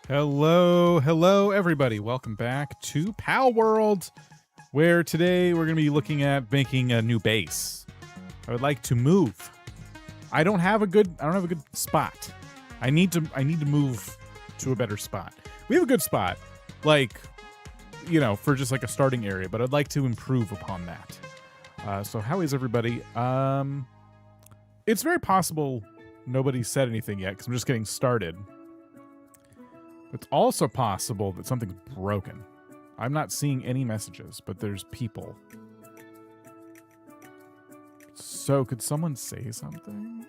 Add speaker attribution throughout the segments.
Speaker 1: Hello, everybody. Welcome back to Palworld, where today we're going to be looking at making a new base. I would like to move. I don't have a good spot. I need to move to a better spot. We have a good spot, like, you know, for just like a starting area, but I'd like to improve upon that. So how is everybody? It's very possible nobody said anything yet because I'm just getting started. It's also possible that something's broken. I'm not seeing any messages, but there's people. So could someone say something?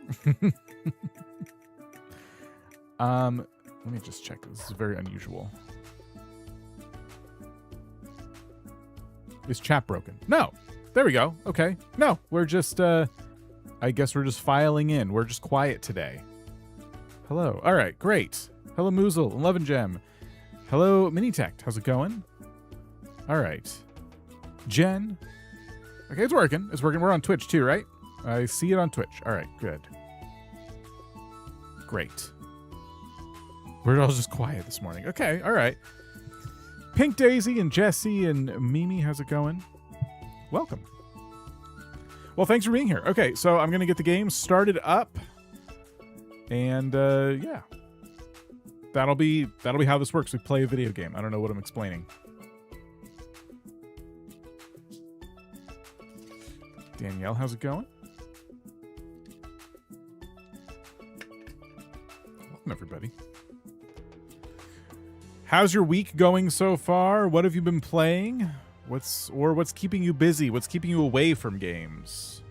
Speaker 1: Let me just check. This is very unusual. Is chat broken? No. There we go. Okay. No, we're just, I guess we're just filing in. We're just quiet today. Hello. All right, great. Hello, Moozle, 11 Gem. Hello, Minitech. How's it going? All right. Jen. Okay, it's working. It's working. We're on Twitch too, right? I see it on Twitch. All right, good. Great. We're all just quiet this morning. Okay, all right. Pink Daisy and Jesse and Mimi, how's it going? Welcome. Well, thanks for being here. Okay, so I'm going to get the game started up. And, yeah. That'll be how this works. We play a video game. I don't know what I'm explaining. Danielle, how's it going? Welcome, everybody. How's your week going so far? What have you been playing? What's keeping you busy? What's keeping you away from games?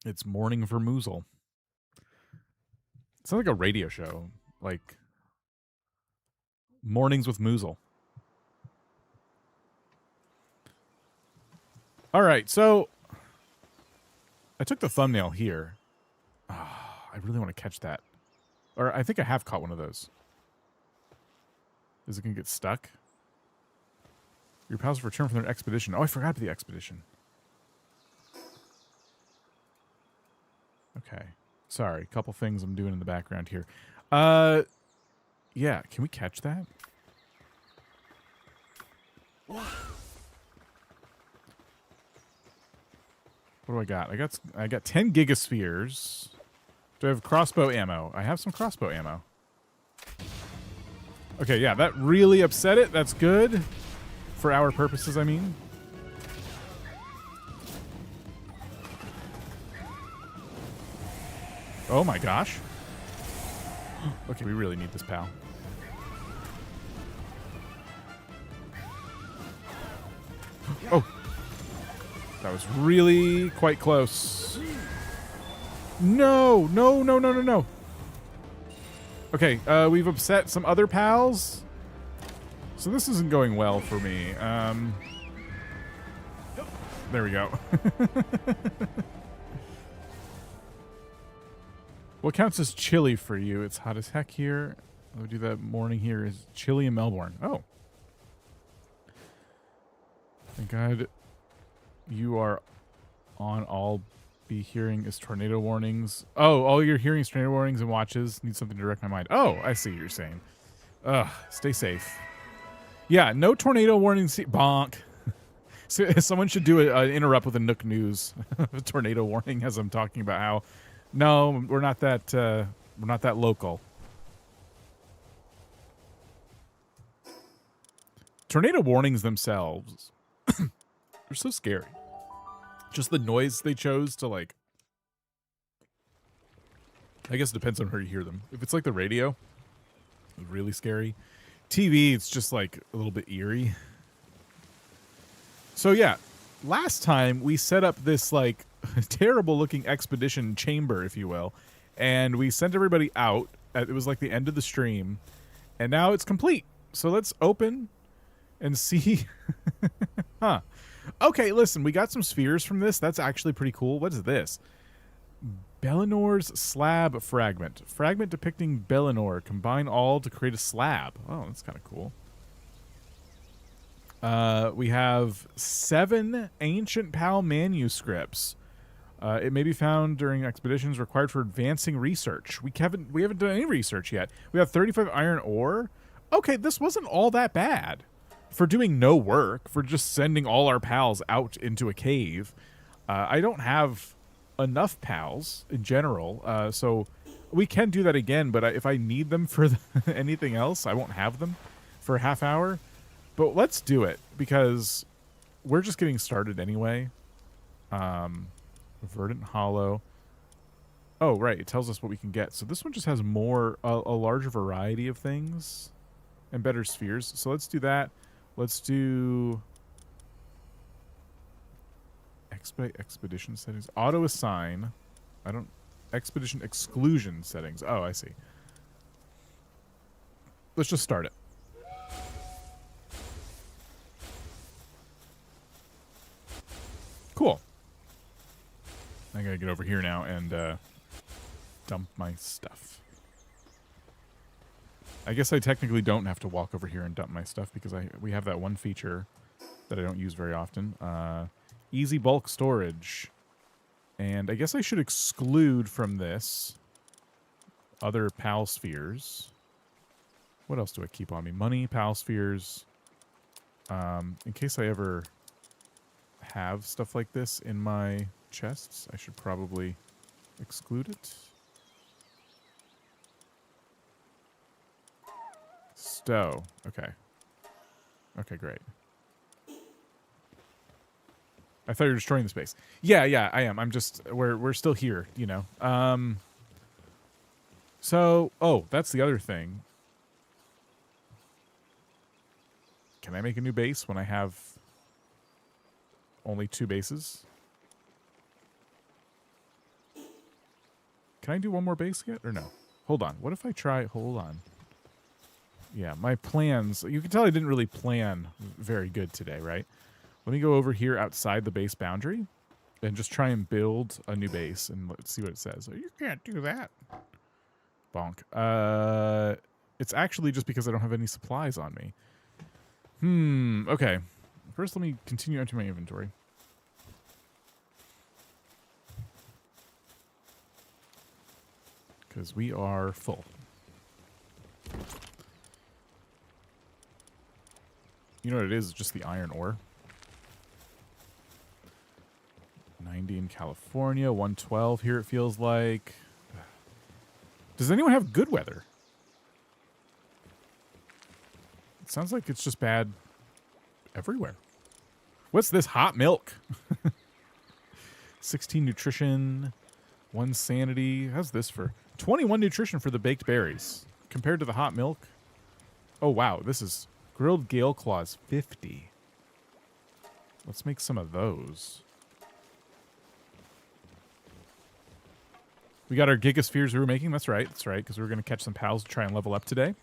Speaker 1: It's morning for Moozle. It's like a radio show, like Mornings with Moozle. All right, so I took the thumbnail here. Oh, I really want to catch that. Or I think I have caught one of those. Is it going to get stuck? Your pals have returned from their expedition. Oh, I forgot about the expedition. Okay. Sorry, a couple things I'm doing in the background here. Yeah, can we catch that? What do I got? I got 10 gigaspheres. Do I have crossbow ammo? I have some crossbow ammo. Okay, yeah, that really upset it. That's good. For our purposes, I mean. Oh my gosh. Okay, we really need this, pal. Oh. That was really quite close. No, no, no, no, no, no. Okay, we've upset some other pals. So this isn't going well for me. There we go. What counts as chilly for you? It's hot as heck here. I'll do that morning here. Is chilly in Melbourne. Oh. Thank God you are on. All be hearing is tornado warnings. Oh, all you're hearing is tornado warnings and watches. Need something to direct my mind. Oh, I see what you're saying. Ugh, stay safe. Yeah, no tornado warnings. Bonk. So, someone should do an interrupt with a Nook News. A tornado warning as I'm talking about how... No, we're not that local. Tornado warnings themselves are so scary. Just the noise they chose to, like, I guess it depends on where you hear them. If it's like the radio, it's really scary. TV, it's just like a little bit eerie. So yeah, last time we set up this like terrible looking expedition chamber, if you will, and we sent everybody out. It was like the end of the stream, and now it's complete. So let's open and see. Huh. Okay, listen, we got some spheres from this. That's actually pretty cool. What is this? Bellinor's slab fragment. Fragment depicting Bellinor. Combine all to create a slab. Oh, that's kind of cool. We have 7 ancient PAL manuscripts. It may be found during expeditions required for advancing research. We haven't done any research yet. We have 35 iron ore. Okay, this wasn't all that bad for doing no work, for just sending all our pals out into a cave. I don't have enough pals in general, so we can do that again, but if I need them for anything else, I won't have them for a half hour. But let's do it, because we're just getting started anyway. Verdant Hollow. Oh, right, it tells us what we can get. So this one just has a larger variety of things and better spheres. So let's do that. Let's do expedition settings. Auto assign. Expedition exclusion settings. Oh, I see. Let's just start it. Cool. I gotta get over here now and dump my stuff. I guess I technically don't have to walk over here and dump my stuff because we have that one feature that I don't use very often. Easy bulk storage. And I guess I should exclude from this other PAL spheres. What else do I keep on me? Money, PAL spheres. In case I ever have stuff like this in my chests, I should probably exclude it. Stow. Okay. Okay, great. I thought you were destroying the space. Yeah, I am. I'm just we're still here, you know. So, oh, that's the other thing. Can I make a new base when I have only 2 bases? Can I do one more base yet or no? Hold on. What if I try? Hold on. Yeah, my plans. You can tell I didn't really plan very good today, right? Let me go over here outside the base boundary and just try and build a new base and let's see what it says. Oh, you can't do that. Bonk. It's actually just because I don't have any supplies on me. Okay. First, let me continue into my inventory. Because we are full. You know what it is? It's just the iron ore. 90 in California, 112 here it feels like. Does anyone have good weather? It sounds like it's just bad everywhere. What's this? Hot milk. 16 nutrition, 1 sanity. How's this for? 21 nutrition for the baked berries. Compared to the hot milk. Oh, wow. This is grilled gale claws, 50. Let's make some of those. We got our gigaspheres we were making. That's right, because we were going to catch some pals to try and level up today.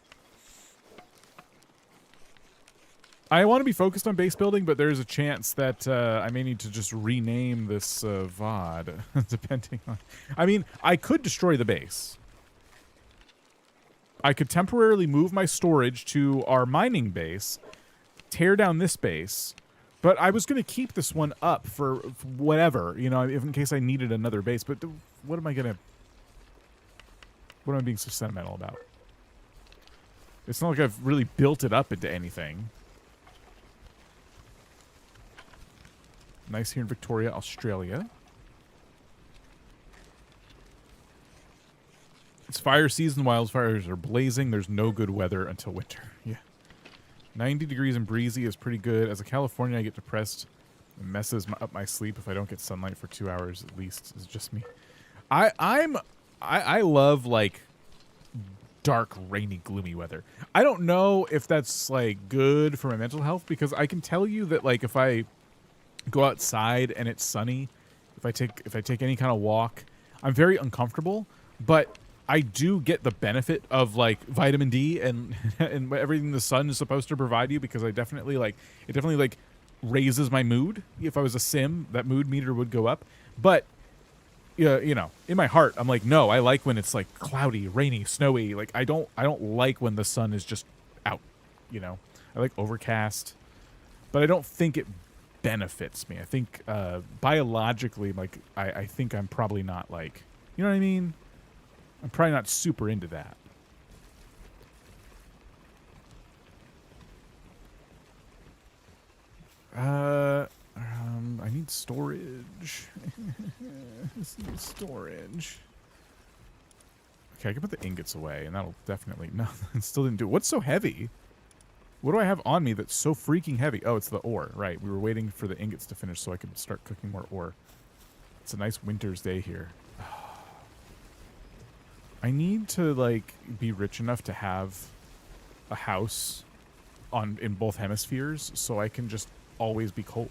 Speaker 1: I want to be focused on base building, but there's a chance that I may need to just rename this VOD, depending on... I mean, I could destroy the base. I could temporarily move my storage to our mining base, tear down this base, but I was going to keep this one up for whatever, you know, in case I needed another base. But what am I going to... What am I being so sentimental about? It's not like I've really built it up into anything. Nice here in Victoria, Australia. It's fire season. Wildfires are blazing. There's no good weather until winter. Yeah. 90 degrees and breezy is pretty good. As a Californian, I get depressed. It messes up my sleep if I don't get sunlight for 2 hours at least. It's just me. I love, like, dark, rainy, gloomy weather. I don't know if that's, like, good for my mental health, because I can tell you that, like, if I go outside and it's sunny, if I take any kind of walk, I'm very uncomfortable, but I do get the benefit of, like, vitamin D and and everything the sun is supposed to provide you, because it definitely raises my mood. If I was a sim, that mood meter would go up. But you know, in my heart, I'm like, no, I like when it's like cloudy, rainy, snowy. Like I don't like when the sun is just out, you know. I like overcast. But I don't think it benefits me. I think biologically, like, I think I'm probably not, like, you know what I mean? I'm probably not super into that. I need storage. This needs storage. Okay, I can put the ingots away, and that'll definitely... No, it still didn't do it. What's so heavy? What do I have on me that's so freaking heavy? Oh, it's the ore. Right, we were waiting for the ingots to finish so I could start cooking more ore. It's a nice winter's day here. I need to, like, be rich enough to have a house in both hemispheres so I can just always be cold.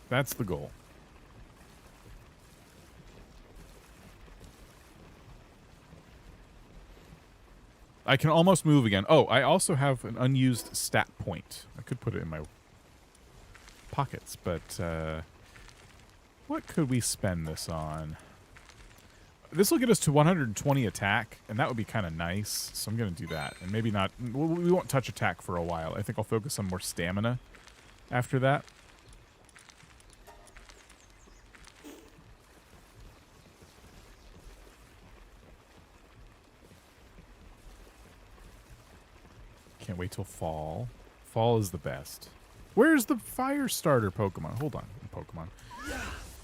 Speaker 1: That's the goal. I can almost move again. Oh, I also have an unused stat point. I could put it in my pockets, but what could we spend this on? This will get us to 120 attack, and that would be kind of nice, so I'm going to do that. And maybe not... We won't touch attack for a while. I think I'll focus on more stamina after that. Can't wait till fall. Fall is the best. Where's the fire starter Pokemon? Hold on, Pokemon.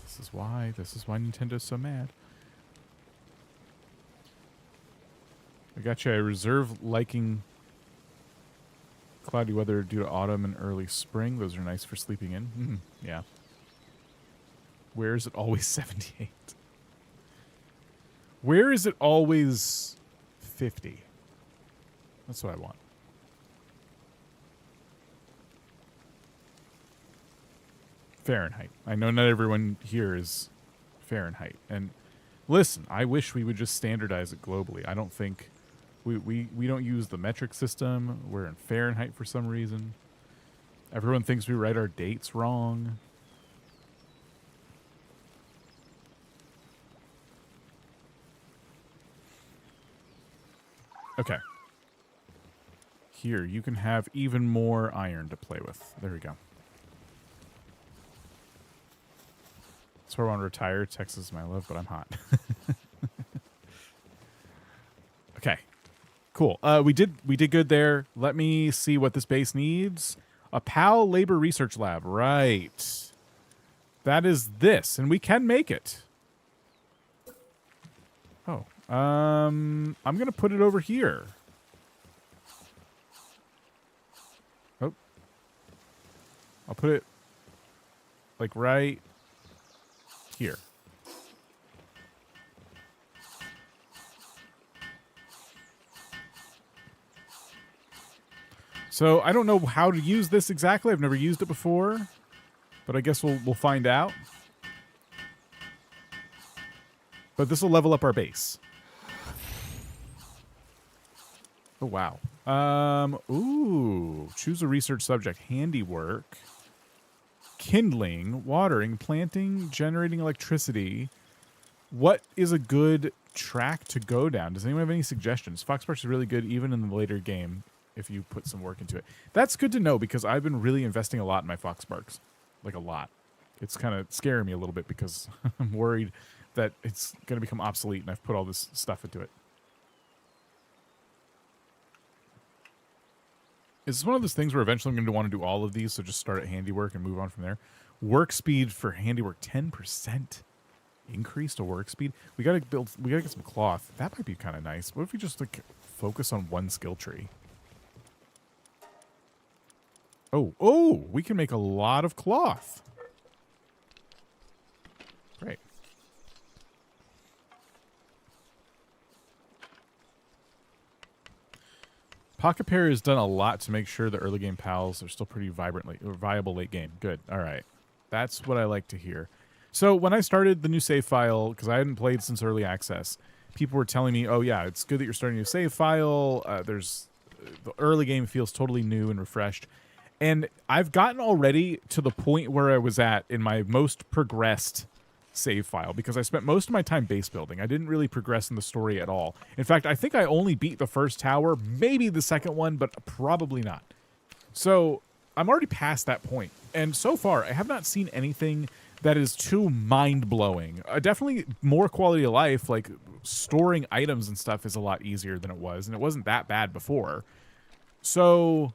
Speaker 1: This is why Nintendo's so mad. I got you. I reserve liking cloudy weather due to autumn and early spring. Those are nice for sleeping in. Yeah. Where is it always 78? Where is it always 50? That's what I want. Fahrenheit. I know not everyone here is Fahrenheit. And listen, I wish we would just standardize it globally. I don't think we don't use the metric system. We're in Fahrenheit for some reason. Everyone thinks we write our dates wrong. Okay. Here, you can have even more iron to play with. There we go. That's where I want to retire. Texas is my love, but I'm hot. Okay. Cool. We did good there. Let me see what this base needs. A PAL Labor Research Lab. Right. That is this, and we can make it. Oh. I'm going to put it over here. Oh. I'll put it like right here. So I don't know how to use this exactly. I've never used it before, but I guess we'll find out. But this will level up our base. Oh wow. Ooh, choose a research subject. Handiwork, kindling, watering, planting, generating electricity. What is a good track to go down? Does anyone have any suggestions? Foxparks is really good even in the later game if you put some work into it. That's good to know because I've been really investing a lot in my Foxparks. Like a lot. It's kind of scaring me a little bit because I'm worried that it's going to become obsolete and I've put all this stuff into it. Is this one of those things where eventually I'm going to want to do all of these, so just start at handiwork and move on from there? Work speed for handiwork, 10% increase to work speed. We got to get some cloth. That might be kind of nice. What if we just like focus on one skill tree? Oh, we can make a lot of cloth. Great. Pocket Pair has done a lot to make sure the early game pals are still pretty viable late game. Good. All right. That's what I like to hear. So when I started the new save file, because I hadn't played since early access, people were telling me, oh yeah, it's good that you're starting a new save file. The early game feels totally new and refreshed. And I've gotten already to the point where I was at in my most progressed save file because I spent most of my time base building. I didn't really progress in the story at all. In fact, I think I only beat the first tower, maybe the second one, but probably not. So I'm already past that point. And so far, I have not seen anything that is too mind-blowing. Definitely more quality of life, like storing items and stuff is a lot easier than it was, and it wasn't that bad before. So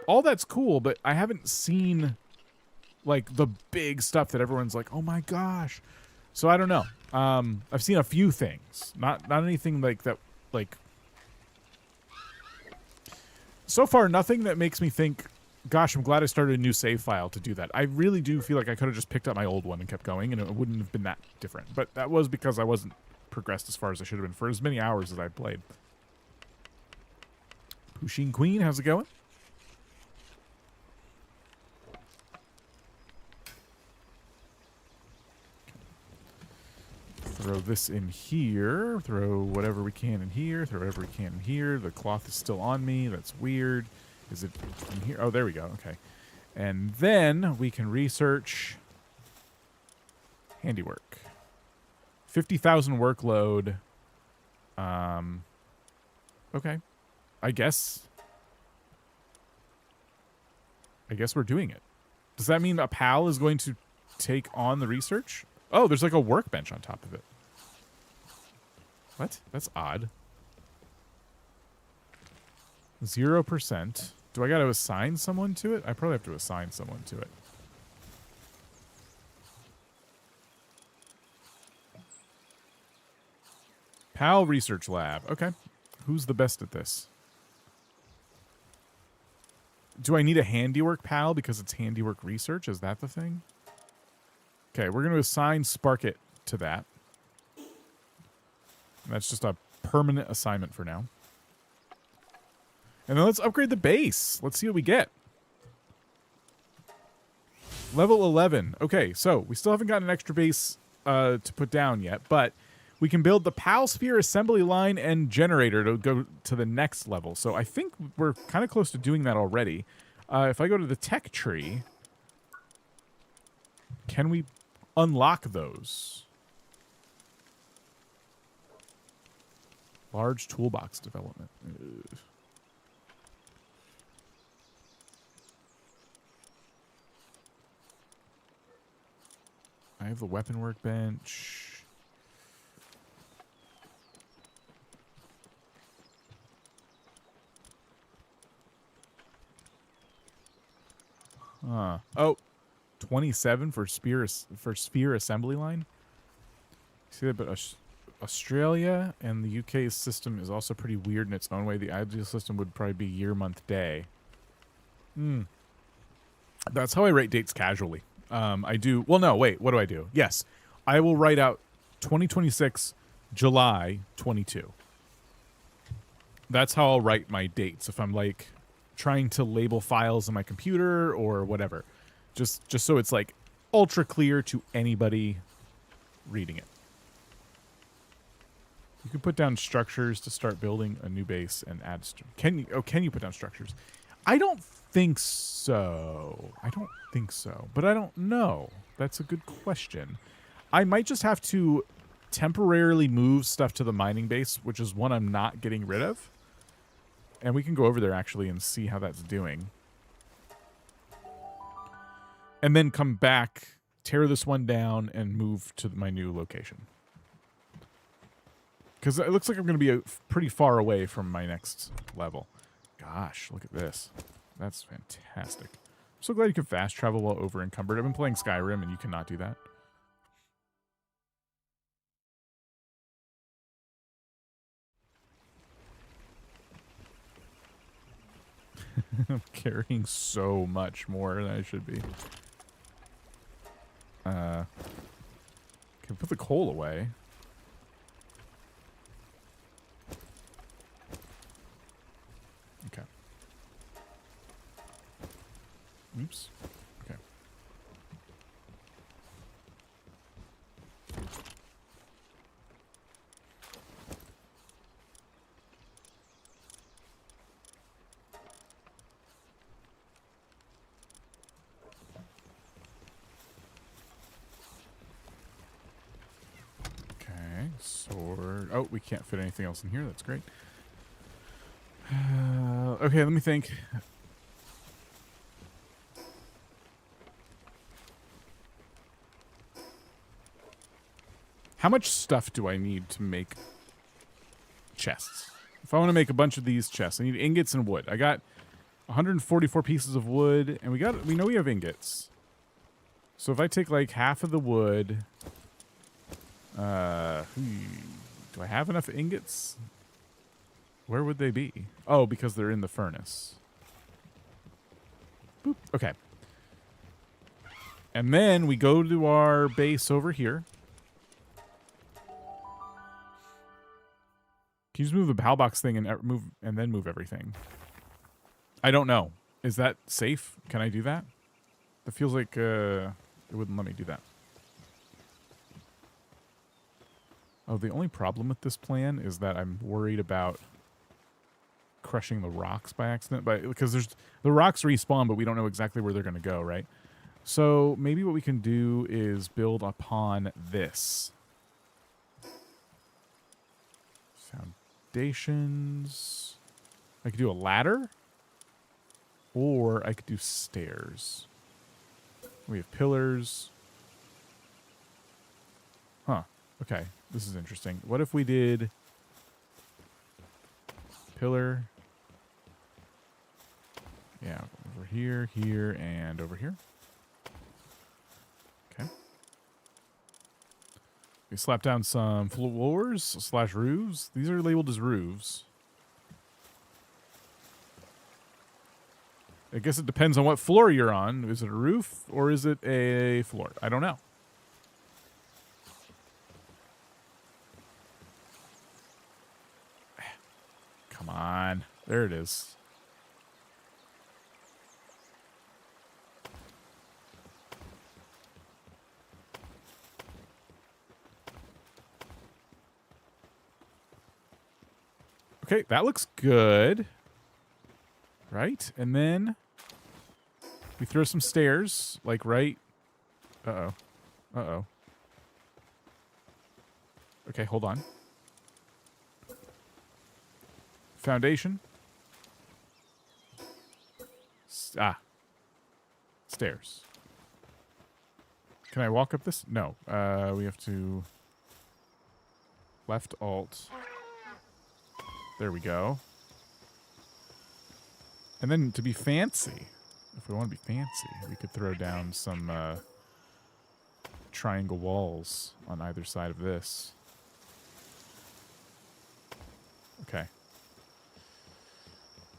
Speaker 1: all that's cool, but I haven't seen like the big stuff that everyone's like, oh my gosh. So I don't know. I've seen a few things, not anything like that. Like so far, nothing that makes me think, gosh, I'm glad I started a new save file to do that. I really do feel like I could have just picked up my old one and kept going, and it wouldn't have been that different. But that was because I wasn't progressed as far as I should have been for as many hours as I played. Pusheen Queen, how's it going? Throw this in here. Throw whatever we can in here. Throw whatever we can in here. The cloth is still on me. That's weird. Is it in here? Oh, there we go. Okay. And then we can research handiwork. 50,000 workload. Okay. I guess we're doing it. Does that mean a pal is going to take on the research? Oh, there's like a workbench on top of it. What? That's odd. 0%. Do I got to assign someone to it? I probably have to assign someone to it. PAL Research Lab. Okay. Who's the best at this? Do I need a handiwork PAL because it's handiwork research? Is that the thing? Okay, we're going to assign Sparkit to that. And that's just a permanent assignment for now. And then let's upgrade the base. Let's see what we get. Level 11. Okay, so we still haven't got an extra base to put down yet, but we can build the PAL Sphere assembly line and generator to go to the next level. So I think we're kind of close to doing that already. If I go to the tech tree, can we unlock those? Large toolbox development. Ugh. I have the weapon workbench. Oh, 27 for sphere assembly line. See that, but Australia and the UK system is also pretty weird in its own way. The ideal system would probably be year, month, day. That's how I write dates casually. I do. Well, no, wait. What do I do? Yes, I will write out 2026 July 22. That's how I'll write my dates if I'm like trying to label files in my computer or whatever. Just so it's like ultra clear to anybody reading it. You can put down structures to start building a new base and add. Can you put down structures? I don't think so. But I don't know. That's a good question. I might just have to temporarily move stuff to the mining base, which is one I'm not getting rid of. And we can go over there actually and see how that's doing. And then come back, tear this one down, and move to my new location. Because it looks like I'm going to be pretty far away from my next level. Gosh, look at this. That's fantastic. I'm so glad you can fast travel while over encumbered. I've been playing Skyrim and you cannot do that. I'm carrying so much more than I should be. Can put the coal away. Okay. Oops. Okay. Sword. Oh, we can't fit anything else in here. That's great. Okay, let me think. How much stuff do I need to make chests? If I want to make a bunch of these chests, I need ingots and wood. I got 144 pieces of wood, and we know we have ingots. So if I take like half of the wood, do I have enough ingots? Where would they be? Oh, because they're in the furnace. Boop. Okay. And then we go to our base over here. Can you just move the PAL box thing and then move everything? I don't know. Is that safe? Can I do that? That feels like it wouldn't let me do that. Oh, the only problem with this plan is that I'm worried about crushing the rocks by accident, because the rocks respawn, but we don't know exactly where they're going to go, right? So maybe what we can do is build upon this. Foundations. I could do a ladder, or I could do stairs. We have pillars. Huh. Okay. This is interesting. What if we did pillar? Yeah, over here, here, and over here. Okay. We slap down some floors / roofs. These are labeled as roofs. I guess it depends on what floor you're on. Is it a roof or is it a floor? I don't know. Come on. There it is. Okay, that looks good. Right? And then we throw some stairs, like right... Uh-oh. Uh-oh. Okay, hold on. Foundation. Stairs. Can I walk up this? No. We have to... Left alt. There we go. And then to be fancy, if we want to be fancy, we could throw down some triangle walls on either side of this. Okay.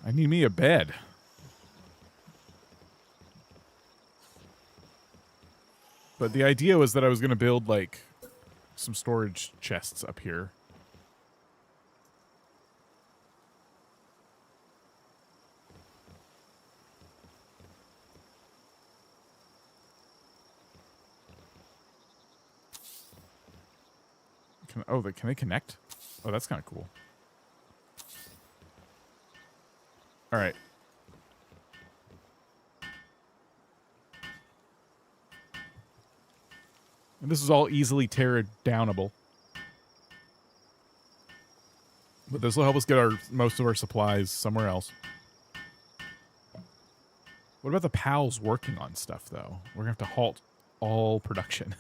Speaker 1: I need me a bed. But the idea was that I was going to build, like, some storage chests up here. Can they connect? Oh, that's kind of cool. All right. And this is all easily tear downable. But this will help us get most of our supplies somewhere else. What about the pals working on stuff, though? We're going to have to halt all production.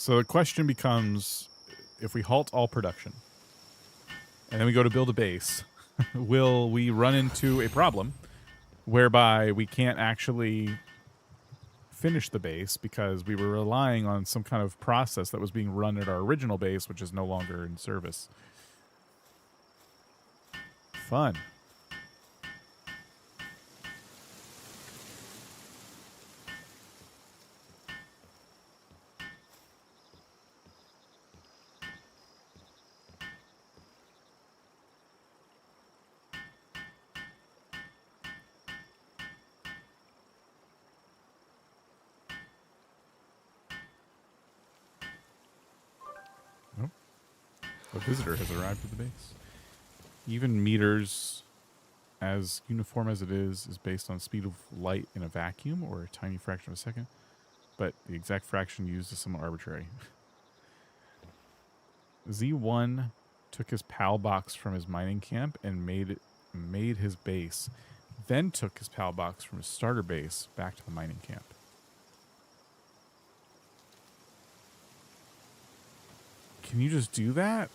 Speaker 1: So the question becomes, if we halt all production, and then we go to build a base, will we run into a problem whereby we can't actually finish the base because we were relying on some kind of process that was being run at our original base, which is no longer in service? Fun. A visitor has arrived at the base. Even meters, as uniform as it is based on speed of light in a vacuum or a tiny fraction of a second. But the exact fraction used is somewhat arbitrary. Z1 took his PAL box from his mining camp and made his base. Then took his PAL box from his starter base back to the mining camp. Can you just do that?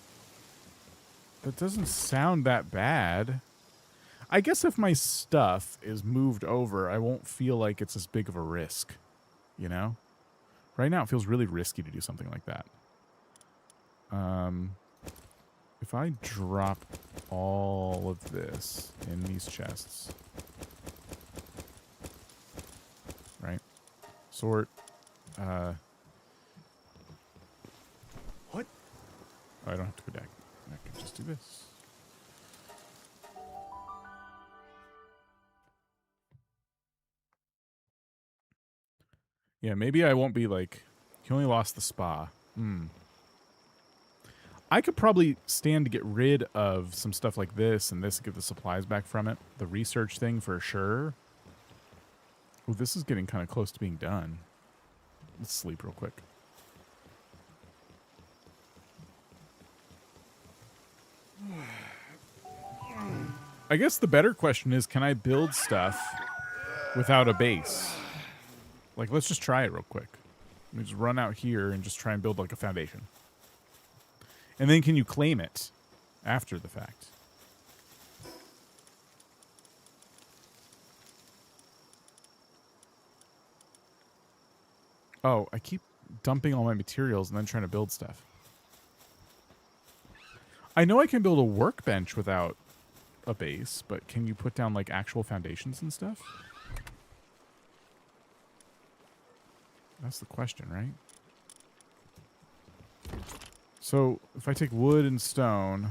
Speaker 1: That doesn't sound that bad. I guess if my stuff is moved over, I won't feel like it's as big of a risk. You know? Right now it feels really risky to do something like that. If I drop all of this in these chests, right? Sort. What? Oh, I don't have to go back. I can just do this. Yeah, maybe I won't be like, he only lost the spa. I could probably stand to get rid of some stuff like this and this, get the supplies back from it. The research thing for sure. Oh, this is getting kind of close to being done. Let's sleep real quick. I guess the better question is, can I build stuff without a base? Like, let's just try it real quick. Let me just run out here and just try and build like a foundation. And then can you claim it after the fact? Oh, I keep dumping all my materials and then trying to build stuff. I know I can build a workbench without a base, but can you put down like actual foundations and stuff? That's the question, right? So, if I take wood and stone,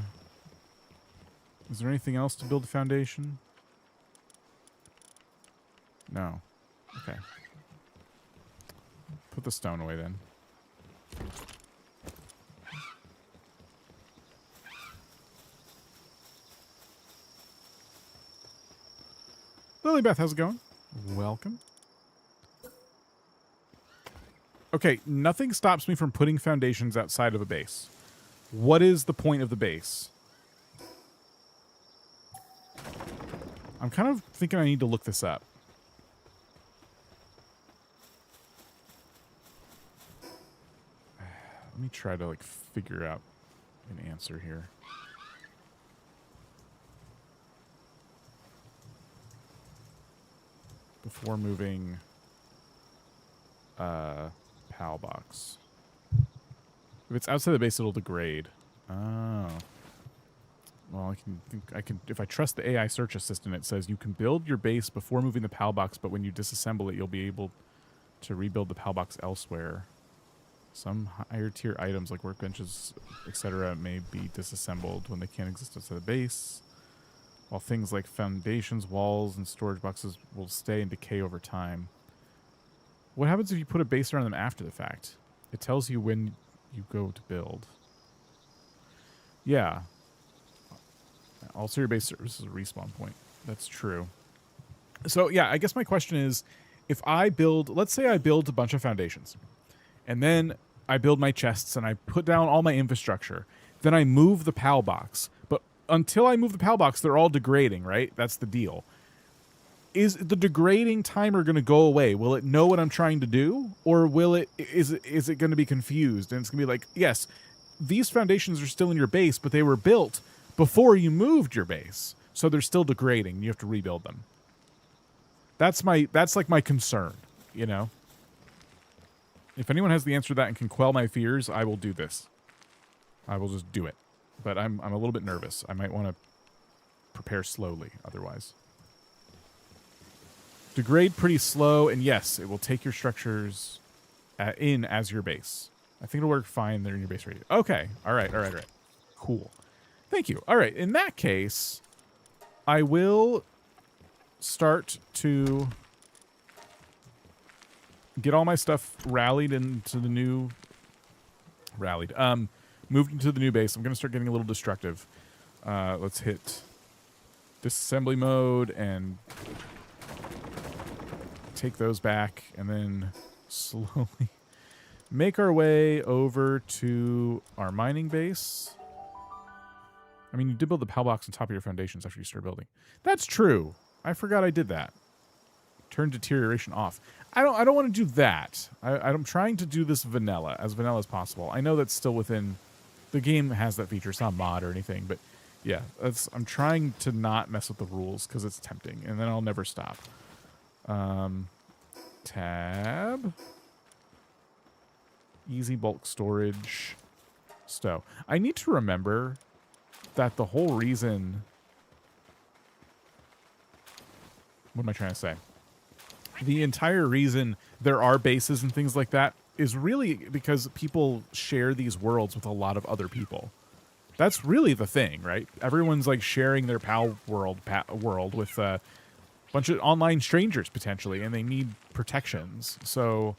Speaker 1: is there anything else to build a foundation? No. Okay. Put the stone away then. Lilybeth, how's it going? Welcome. Okay, nothing stops me from putting foundations outside of a base. What is the point of the base? I'm kind of thinking I need to look this up. Let me try to like figure out an answer here. Before moving PAL box. If it's outside the base, it'll degrade. Oh. Well, I can if I trust the AI search assistant, it says you can build your base before moving the PAL box, but when you disassemble it, you'll be able to rebuild the PAL box elsewhere. Some higher tier items like workbenches, etc., may be disassembled when they can't exist outside the base, while things like foundations, walls, and storage boxes will stay and decay over time. What happens if you put a base around them after the fact? It tells you when you go to build. Yeah. Also, your base serves as a respawn point. That's true. So, yeah, I guess my question is, if I build, let's say I build a bunch of foundations, and then I build my chests and I put down all my infrastructure, then I move the PAL box. But until I move the PAL box, they're all degrading, right? That's the deal. Is the degrading timer going to go away? Will it know what I'm trying to do? Or will it, is it going to be confused? And it's going to be like, yes, these foundations are still in your base, but they were built before you moved your base. So they're still degrading. You have to rebuild them. That's like my concern, you know? If anyone has the answer to that and can quell my fears, I will do this. I will just do it. But I'm a little bit nervous. I might want to prepare slowly otherwise. Degrade pretty slow, and yes, it will take your structures in as your base. I think it'll work fine. They're in your base already. Okay. All right. Cool. Thank you. All right. In that case, I will start to get all my stuff rallied into the new... moved into the new base. I'm going to start getting a little destructive. Let's hit disassembly mode and take those back, and then slowly make our way over to our mining base. I mean, you did build the PAL box on top of your foundations after you start building. That's true. I forgot I did that. Turn deterioration off. I don't want to do that. I'm trying to do this vanilla, as vanilla as possible. I know that's still within... The game has that feature. It's not mod or anything, but yeah, I'm trying to not mess with the rules because it's tempting, and then I'll never stop. Tab. Easy bulk storage. Stow. I need to remember that the whole reason... What am I trying to say? The entire reason there are bases and things like that is really because people share these worlds with a lot of other people. That's really the thing, right? Everyone's like sharing their world with a bunch of online strangers potentially, and they need protections. So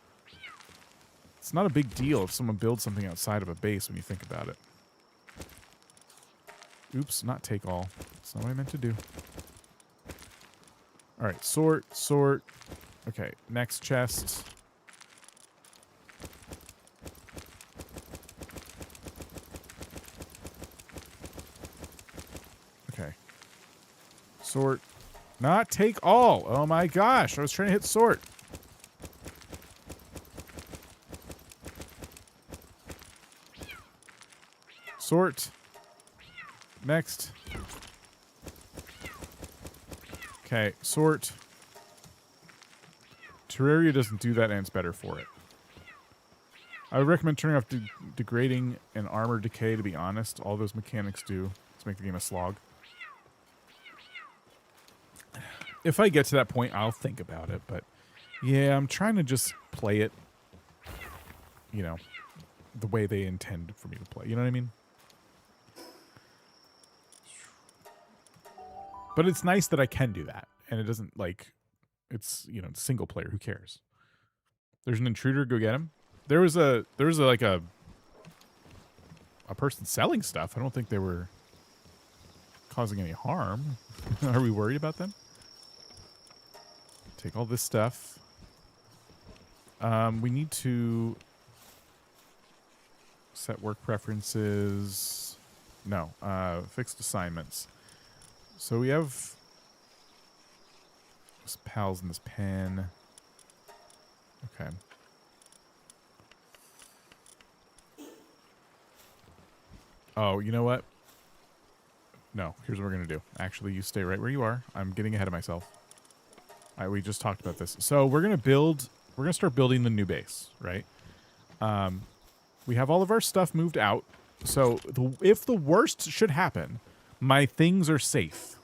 Speaker 1: it's not a big deal if someone builds something outside of a base when you think about it. Oops, not take all. That's not what I meant to do. All right, sort. Okay, next chest. Okay. Sort. Not take all. Oh my gosh, I was trying to hit sort. Sort. Next. Okay, sort. Terraria doesn't do that, and it's better for it. I would recommend turning off degrading and armor decay, to be honest. All those mechanics do to make the game a slog. If I get to that point, I'll think about it, but yeah, I'm trying to just play it, you know, the way they intend for me to play. You know what I mean? But it's nice that I can do that, and it doesn't, like, it's, you know, single player. Who cares? There's an intruder. Go get him. There was a like a person selling stuff. I don't think they were causing any harm. Are we worried about them? Take all this stuff. We need to set work preferences. No, fixed assignments. So we have this pals in this pen. Okay. Oh, you know what? No, here's what we're going to do. Actually, you stay right where you are. I'm getting ahead of myself. All right, we just talked about this. So we're going to start building the new base, right? We have all of our stuff moved out. So if the worst should happen, my things are safe.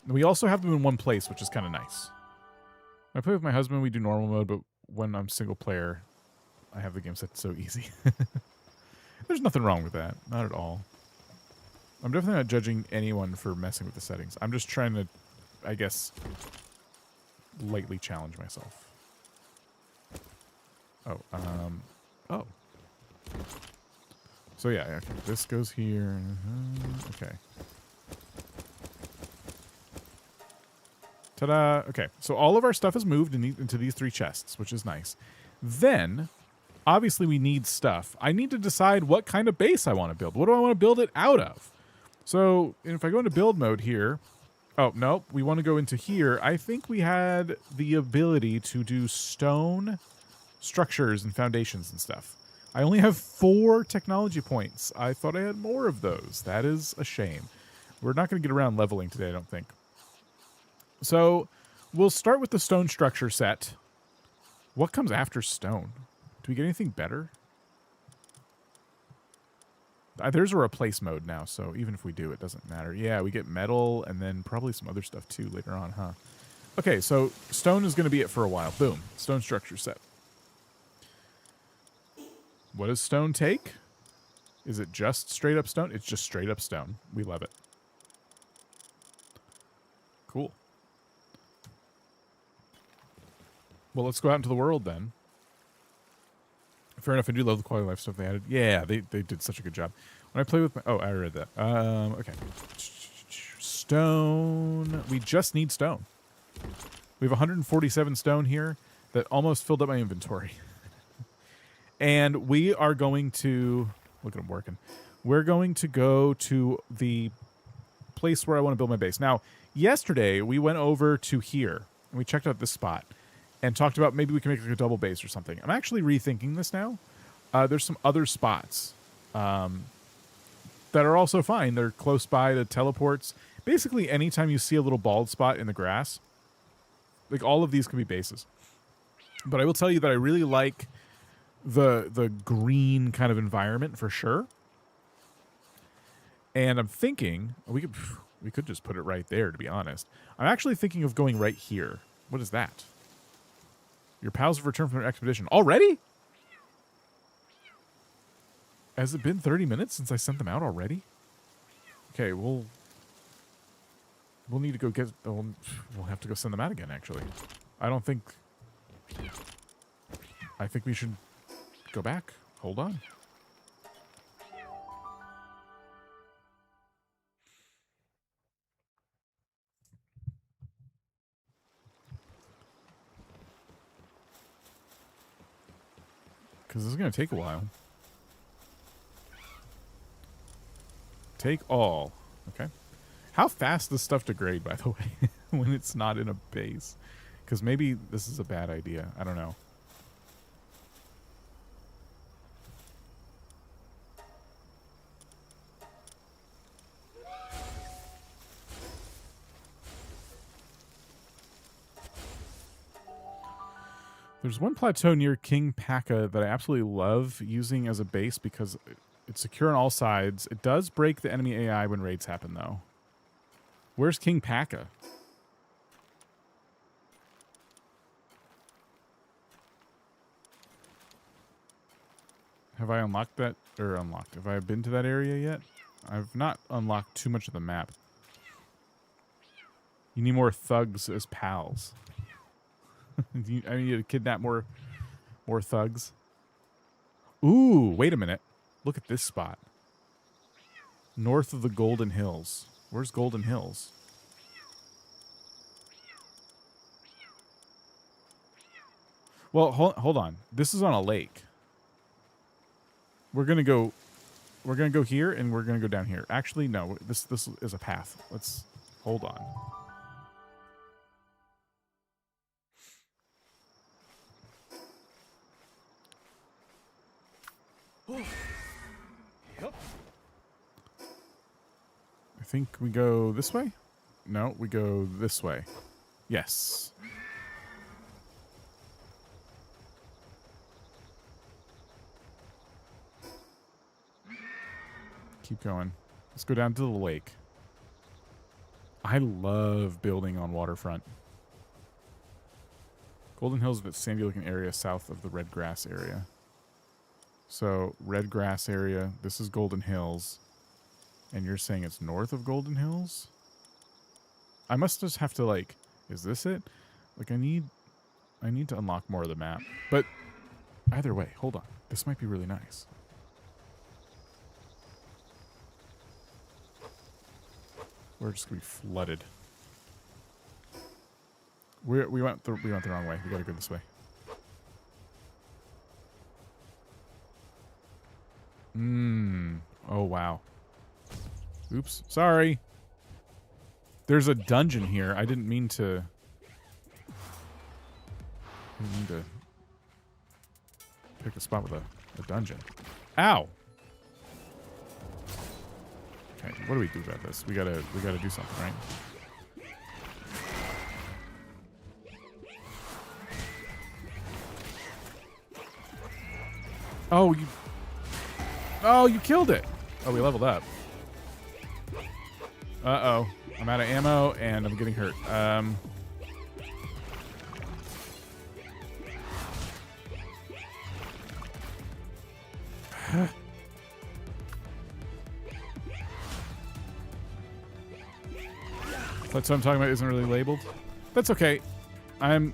Speaker 1: We also have them in one place, which is kind of nice. When I play with my husband, we do normal mode, but when I'm single player, I have the game set so easy. There's nothing wrong with that. Not at all. I'm definitely not judging anyone for messing with the settings. I'm just trying to, I guess, lightly challenge myself. Oh, oh. So yeah, okay, this goes here. Okay. Ta-da! Okay, so all of our stuff is moved into these three chests, which is nice. Then, obviously we need stuff. I need to decide what kind of base I want to build. What do I want to build it out of? So, if I go into build mode here... Oh, no, we want to go into here. I think we had the ability to do stone structures and foundations and stuff. I only have 4 technology points. I thought I had more of those. That is a shame. We're not going to get around leveling today, I don't think. So, we'll start with the stone structure set. What comes after stone? Do we get anything better? There's a replace mode now, so even if we do, it doesn't matter. Yeah, we get metal and then probably some other stuff too later on, huh? Okay, so stone is going to be it for a while. Boom. Stone structure set. What does stone take? Is it just straight up stone? It's just straight up stone. We love it. Cool. Well, let's go out into the world then. Fair enough. I do love the quality of life stuff they added. Yeah, they did such a good job. When I play with my... Oh, I read that. Okay. Stone. We just need stone. We have 147 stone here that almost filled up my inventory. And we are going to... Look at them working. We're going to go to the place where I want to build my base. Now, yesterday, we went over to here, and we checked out this spot, and talked about maybe we can make like a double base or something. I'm actually rethinking this now. There's some other spots that are also fine. They're close by to teleports. Basically, anytime you see a little bald spot in the grass, like all of these can be bases. But I will tell you that I really like the green kind of environment for sure. And I'm thinking we could just put it right there, to be honest. I'm actually thinking of going right here. What is that? Your pals have returned from their expedition. Already? Has it been 30 minutes since I sent them out already? Okay, we'll need to go get... We'll have to go send them out again, actually. I think we should go back. Hold on. Because this is going to take a while. Take all. Okay. How fast does stuff degrade, by the way, when it's not in a base? Because maybe this is a bad idea. I don't know. There's one plateau near King Paka that I absolutely love using as a base because it's secure on all sides. It does break the enemy AI when raids happen, though. Where's King Paka? Have I unlocked that? Or unlocked? Have I been to that area yet? I've not unlocked too much of the map. You need more thugs as pals. I need to kidnap more thugs. Ooh, wait a minute. Look at this spot. North of the Golden Hills. Where's Golden Hills? Well, hold on. This is on a lake. We're gonna go here, and we're gonna go down here. Actually, no. This is a path. Let's hold on. Yep. I think we go this way? No, we go this way. Yes. Keep going. Let's go down to the lake. I love building on waterfront. Golden Hills is a sandy-looking area south of the red grass area. So, red grass area. This is Golden Hills. And you're saying it's north of Golden Hills? I must just have to, like... Is this it? Like, I need to unlock more of the map. But, either way, hold on. This might be really nice. We're just going to be flooded. We went the wrong way. We got to go this way. Oh, wow. Oops. Sorry. There's a dungeon here. I didn't mean to... pick a spot with a dungeon. Ow! Okay, what do we do about this? We gotta do something, right? Oh, you killed it. Oh, we leveled up. Uh-oh. I'm out of ammo, and I'm getting hurt. That's what I'm talking about isn't really labeled. That's okay. I'm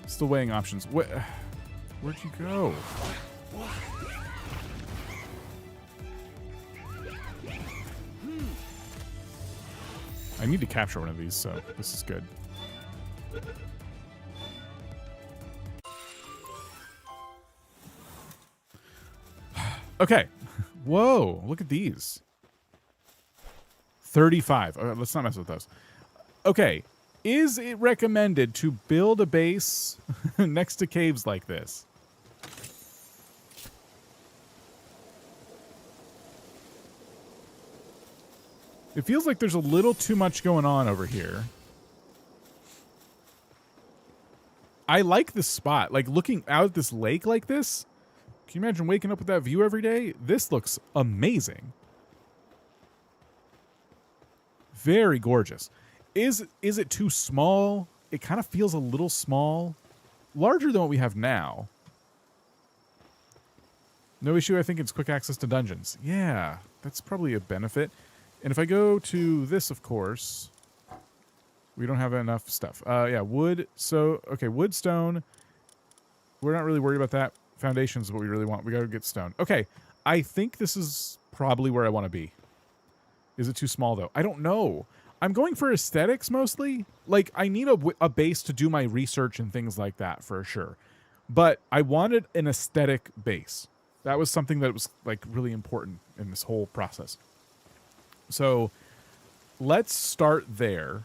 Speaker 1: still weighing options. Where'd you go? I need to capture one of these, so this is good. Okay. Whoa, look at these. 35. Let's not mess with those. Okay. Is it recommended to build a base next to caves like this? It feels like there's a little too much going on over here. I like this spot. Like, looking out at this lake like this. Can you imagine waking up with that view every day? This looks amazing. Very gorgeous. Is it too small? It kind of feels a little small. Larger than what we have now. No issue, I think it's quick access to dungeons. Yeah, that's probably a benefit. And if I go to this, of course, we don't have enough stuff. Yeah, wood. So, okay, wood, stone. We're not really worried about that. Foundation is what we really want. We got to get stone. Okay, I think this is probably where I want to be. Is it too small, though? I don't know. I'm going for aesthetics, mostly. Like, I need a base to do my research and things like that, for sure. But I wanted an aesthetic base. That was something that was, like, really important in this whole process. So, let's start there.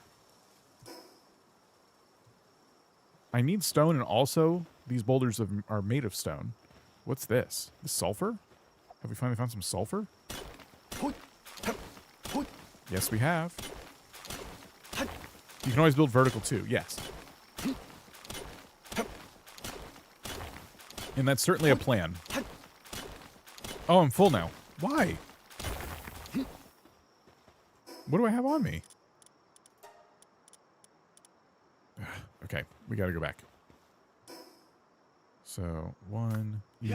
Speaker 1: I need stone, and also, these boulders are made of stone. What's this? This sulfur? Have we finally found some sulfur? Yes, we have. You can always build vertical, too. Yes. And that's certainly a plan. Oh, I'm full now. Why? What do I have on me? Okay, we gotta go back. So, 1, E.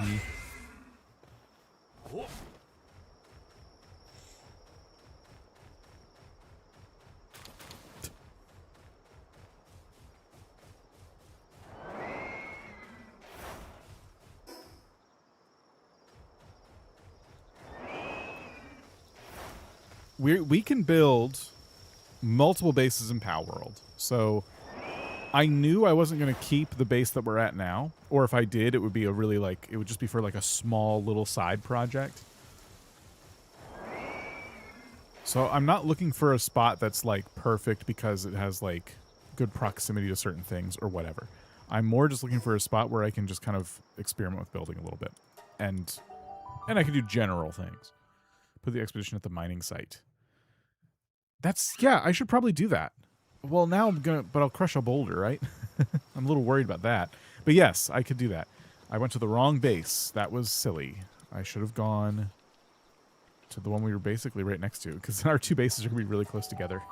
Speaker 1: We can build multiple bases in Palworld. So I knew I wasn't going to keep the base that we're at now, or if I did, it would be a really it would just be for like a small little side project. So I'm not looking for a spot that's like perfect because it has like good proximity to certain things or whatever. I'm more just looking for a spot where I can just kind of experiment with building a little bit, and I can do general things. Put the expedition at the mining site. Yeah, I should probably do that. Well, now but I'll crush a boulder, right? I'm a little worried about that. But yes, I could do that. I went to the wrong base. That was silly. I should have gone to the one we were basically right next to, because our two bases are going to be really close together.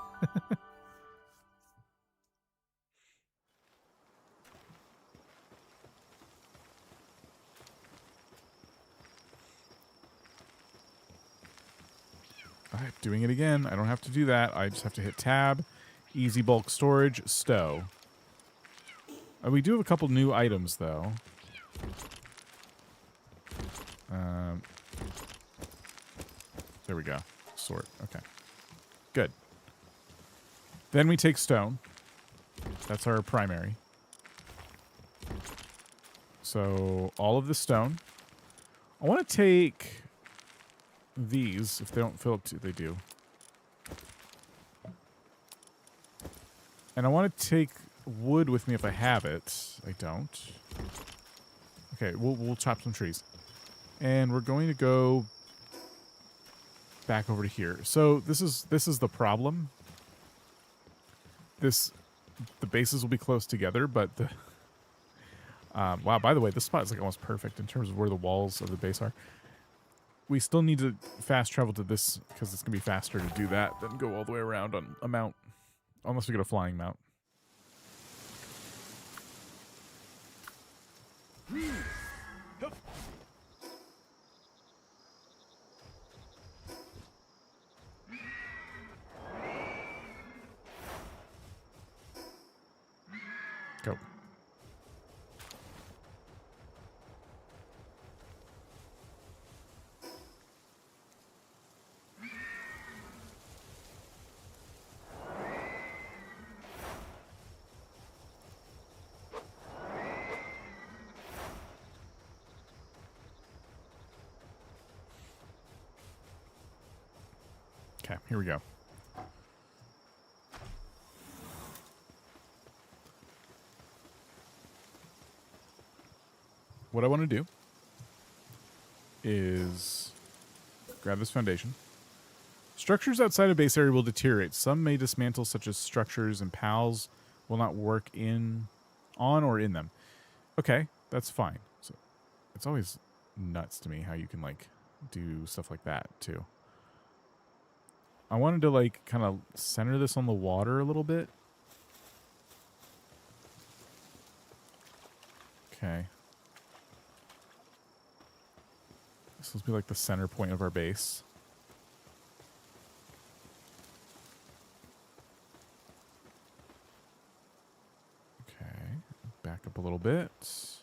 Speaker 1: I'm doing it again. I don't have to do that. I just have to hit tab, easy bulk storage, stow. We do have a couple new items, though. There we go. Sort. Okay. Good. Then we take stone. That's our primary. So, all of the stone. I want to take these, if they don't fill up, they do. And I want to take wood with me if I have it. I don't. Okay, we'll chop some trees. And we're going to go back over to here. So this is the problem. The bases will be close together, but the wow, by the way, this spot is like almost perfect in terms of where the walls of the base are. We still need to fast travel to this because it's going to be faster to do that than go all the way around on a mount. Unless we get a flying mount. Go. Okay, here we go. What I want to do is grab this foundation. Structures outside of base area will deteriorate. Some may dismantle, such as structures, and pals will not work on or in them. Okay, that's fine. So it's always nuts to me how you can like do stuff like that too. I wanted to like kind of center this on the water a little bit. Okay. This will be like the center point of our base. Okay, back up a little bit. So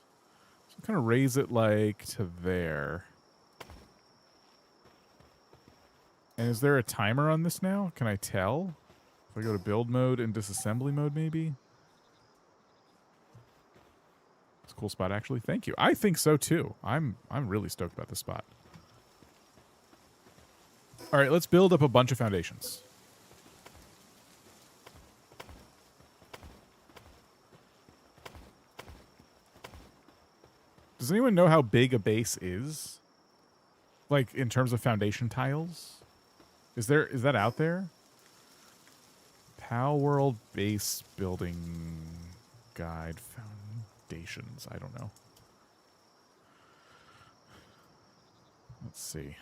Speaker 1: kind of raise it like to there. And is there a timer on this now? Can I tell? If I go to build mode and disassembly mode, maybe? It's a cool spot, actually. Thank you. I think so, too. I'm really stoked about this spot. All right, let's build up a bunch of foundations. Does anyone know how big a base is? Like, in terms of foundation tiles? Is that out there? Palworld base building guide foundations. I don't know. Let's see.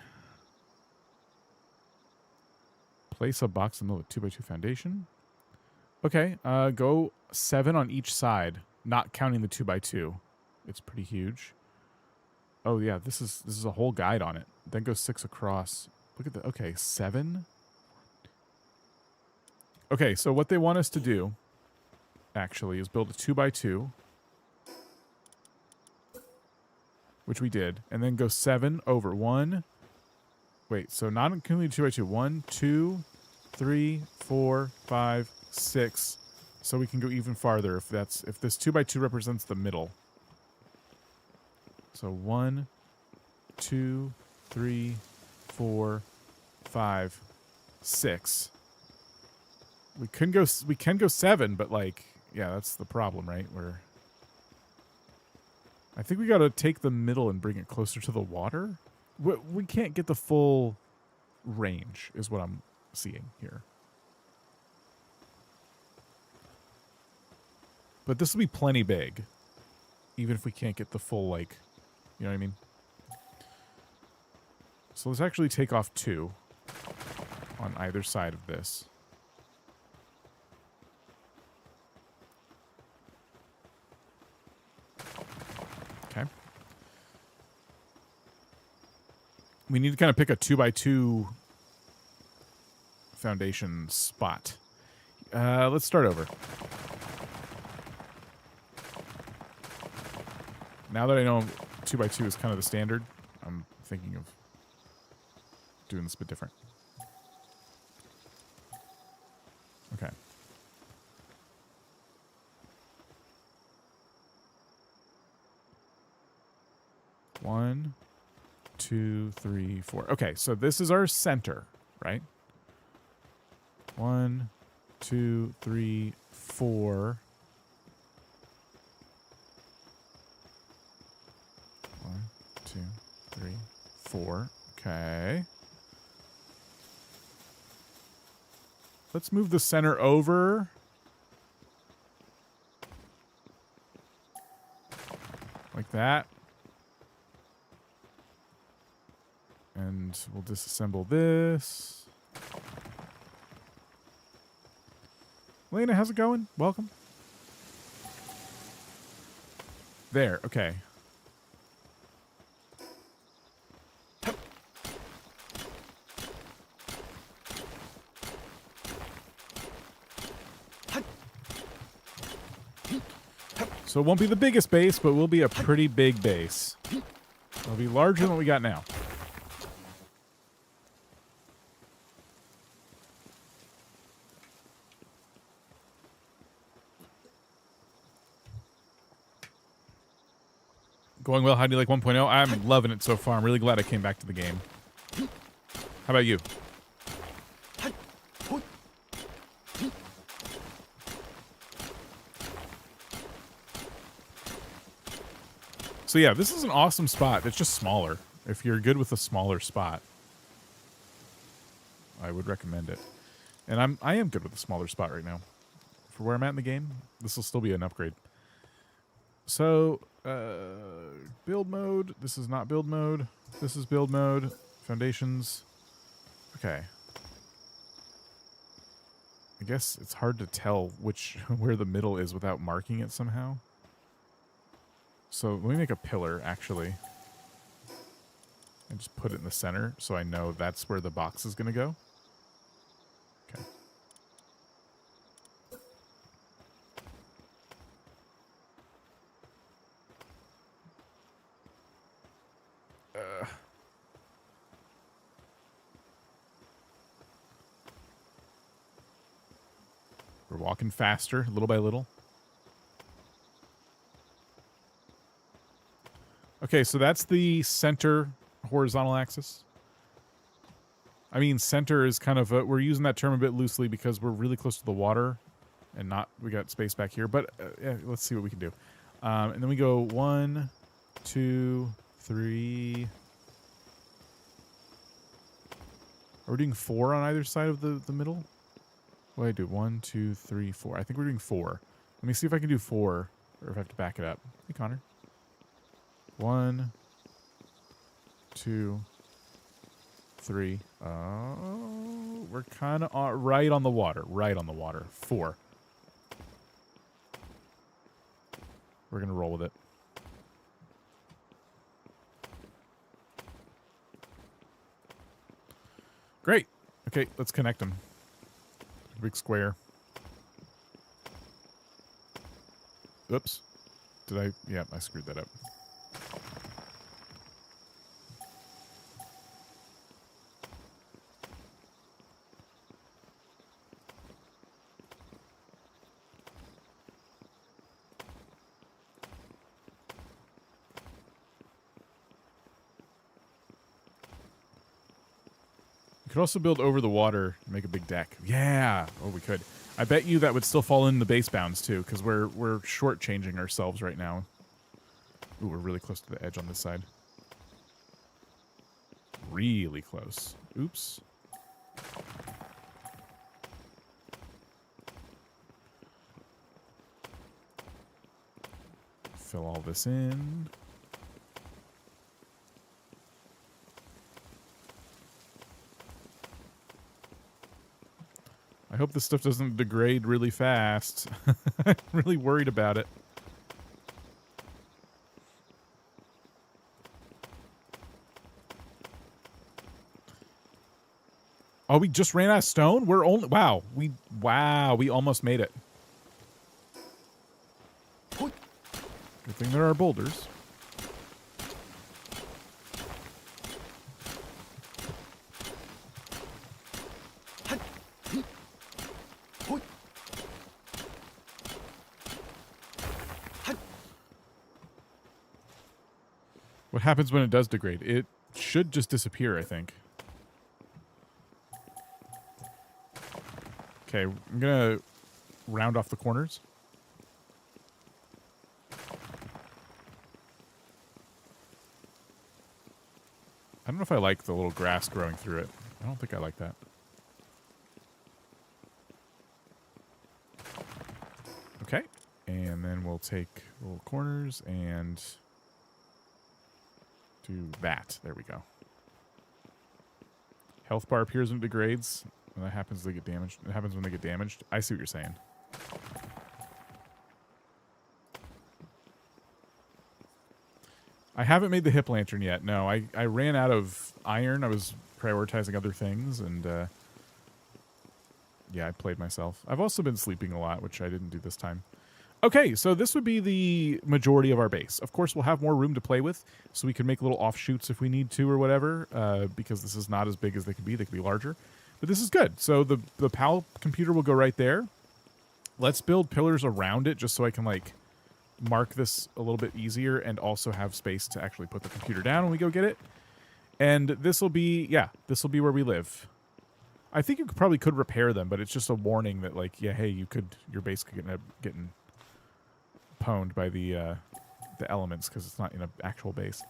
Speaker 1: Place a box in the middle of a 2x2 foundation. Okay, go 7 on each side, not counting the 2x2. It's pretty huge. Oh yeah, this is a whole guide on it. Then go 6 across. Look at the, okay, 7. Okay, so what they want us to do, actually, is build a 2x2. Which we did. And then go 7 over 1. Wait, so not including 2x2. 1, 2, 3, 4, 5, 6. So we can go even farther if this 2x2 represents the middle. So 1, 2, 3, 4, 5, 6. We can go 7, but like, yeah, that's the problem, right? I think we got to take the middle and bring it closer to the water. We can't get the full range, is what I'm seeing here. But this will be plenty big, even if we can't get the full, like, you know what I mean? So let's actually take off 2 on either side of this. Okay. We need to kind of pick a 2x2 foundation spot. Let's start over. Now that I know 2x2 is kind of the standard, I'm thinking of doing this a bit different. Okay. One, 2, 3, 4. Okay, so this is our center, right? 1, 2, 3, 4. 1, 2, 3, 4. Okay. Let's move the center over. Like that. And we'll disassemble this. Lena, how's it going? Welcome. There, okay. So it won't be the biggest base, but will be a pretty big base. It'll be larger than what we got now. Going well. How do you like 1.0? I'm loving it so far. I'm really glad I came back to the game. How about you? So yeah, this is an awesome spot. It's just smaller. If you're good with a smaller spot, I would recommend it. And I am good with a smaller spot right now. For where I'm at in the game, this will still be an upgrade. So, build mode. This is not build mode. This is build mode. Foundations. Okay. I guess it's hard to tell where the middle is without marking it somehow. So let me make a pillar, actually. And just put it in the center so I know that's where the box is going to go. Okay. We're walking faster, little by little. Okay, so that's the center horizontal axis. I mean, center is kind of we're using that term a bit loosely because we're really close to the water and we got space back here. But yeah, let's see what we can do. And then we go 1, 2, 3. Are we doing 4 on either side of the middle? What do I do? 1, 2, 3, 4. I think we're doing 4. Let me see if I can do 4 or if I have to back it up. Hey, Connor. 1, 2, 3. Oh, we're kind of right on the water. Right on the water. 4. We're going to roll with it. Great. Okay, let's connect them. Big square. Oops. Yeah, I screwed that up. We could also build over the water and make a big deck. Yeah. Oh, we could. I bet you that would still fall in the base bounds too, because we're shortchanging ourselves right now. Ooh, we're really close to the edge on this side. Really close. Oops. Fill all this in. I hope this stuff doesn't degrade really fast. I'm really worried about it. Oh, we just ran out of stone? We're only... Wow. We almost made it. Good thing there are boulders. What happens when it does degrade? It should just disappear, I think. Okay, I'm gonna round off the corners. I don't know if I like the little grass growing through it. I don't think I like that. Okay, and then we'll take little corners and do that. There we go. Health bar appears when it degrades. When that happens, they get damaged. It happens when they get damaged. I see what you're saying. I haven't made the hip lantern yet. No, I ran out of iron. I was prioritizing other things, and yeah, I played myself. I've also been sleeping a lot, which I didn't do this time. Okay, so this would be the majority of our base. Of course, we'll have more room to play with, so we can make little offshoots if we need to or whatever, because this is not as big as they could be. They could be larger. But this is good. So the PAL computer will go right there. Let's build pillars around it just so I can, like, mark this a little bit easier and also have space to actually put the computer down when we go get it. And this will be, yeah, this will be where we live. I think you probably could repair them, but it's just a warning that, like, yeah, hey, your base could get getting pwned by the the elements because it's not in an actual base.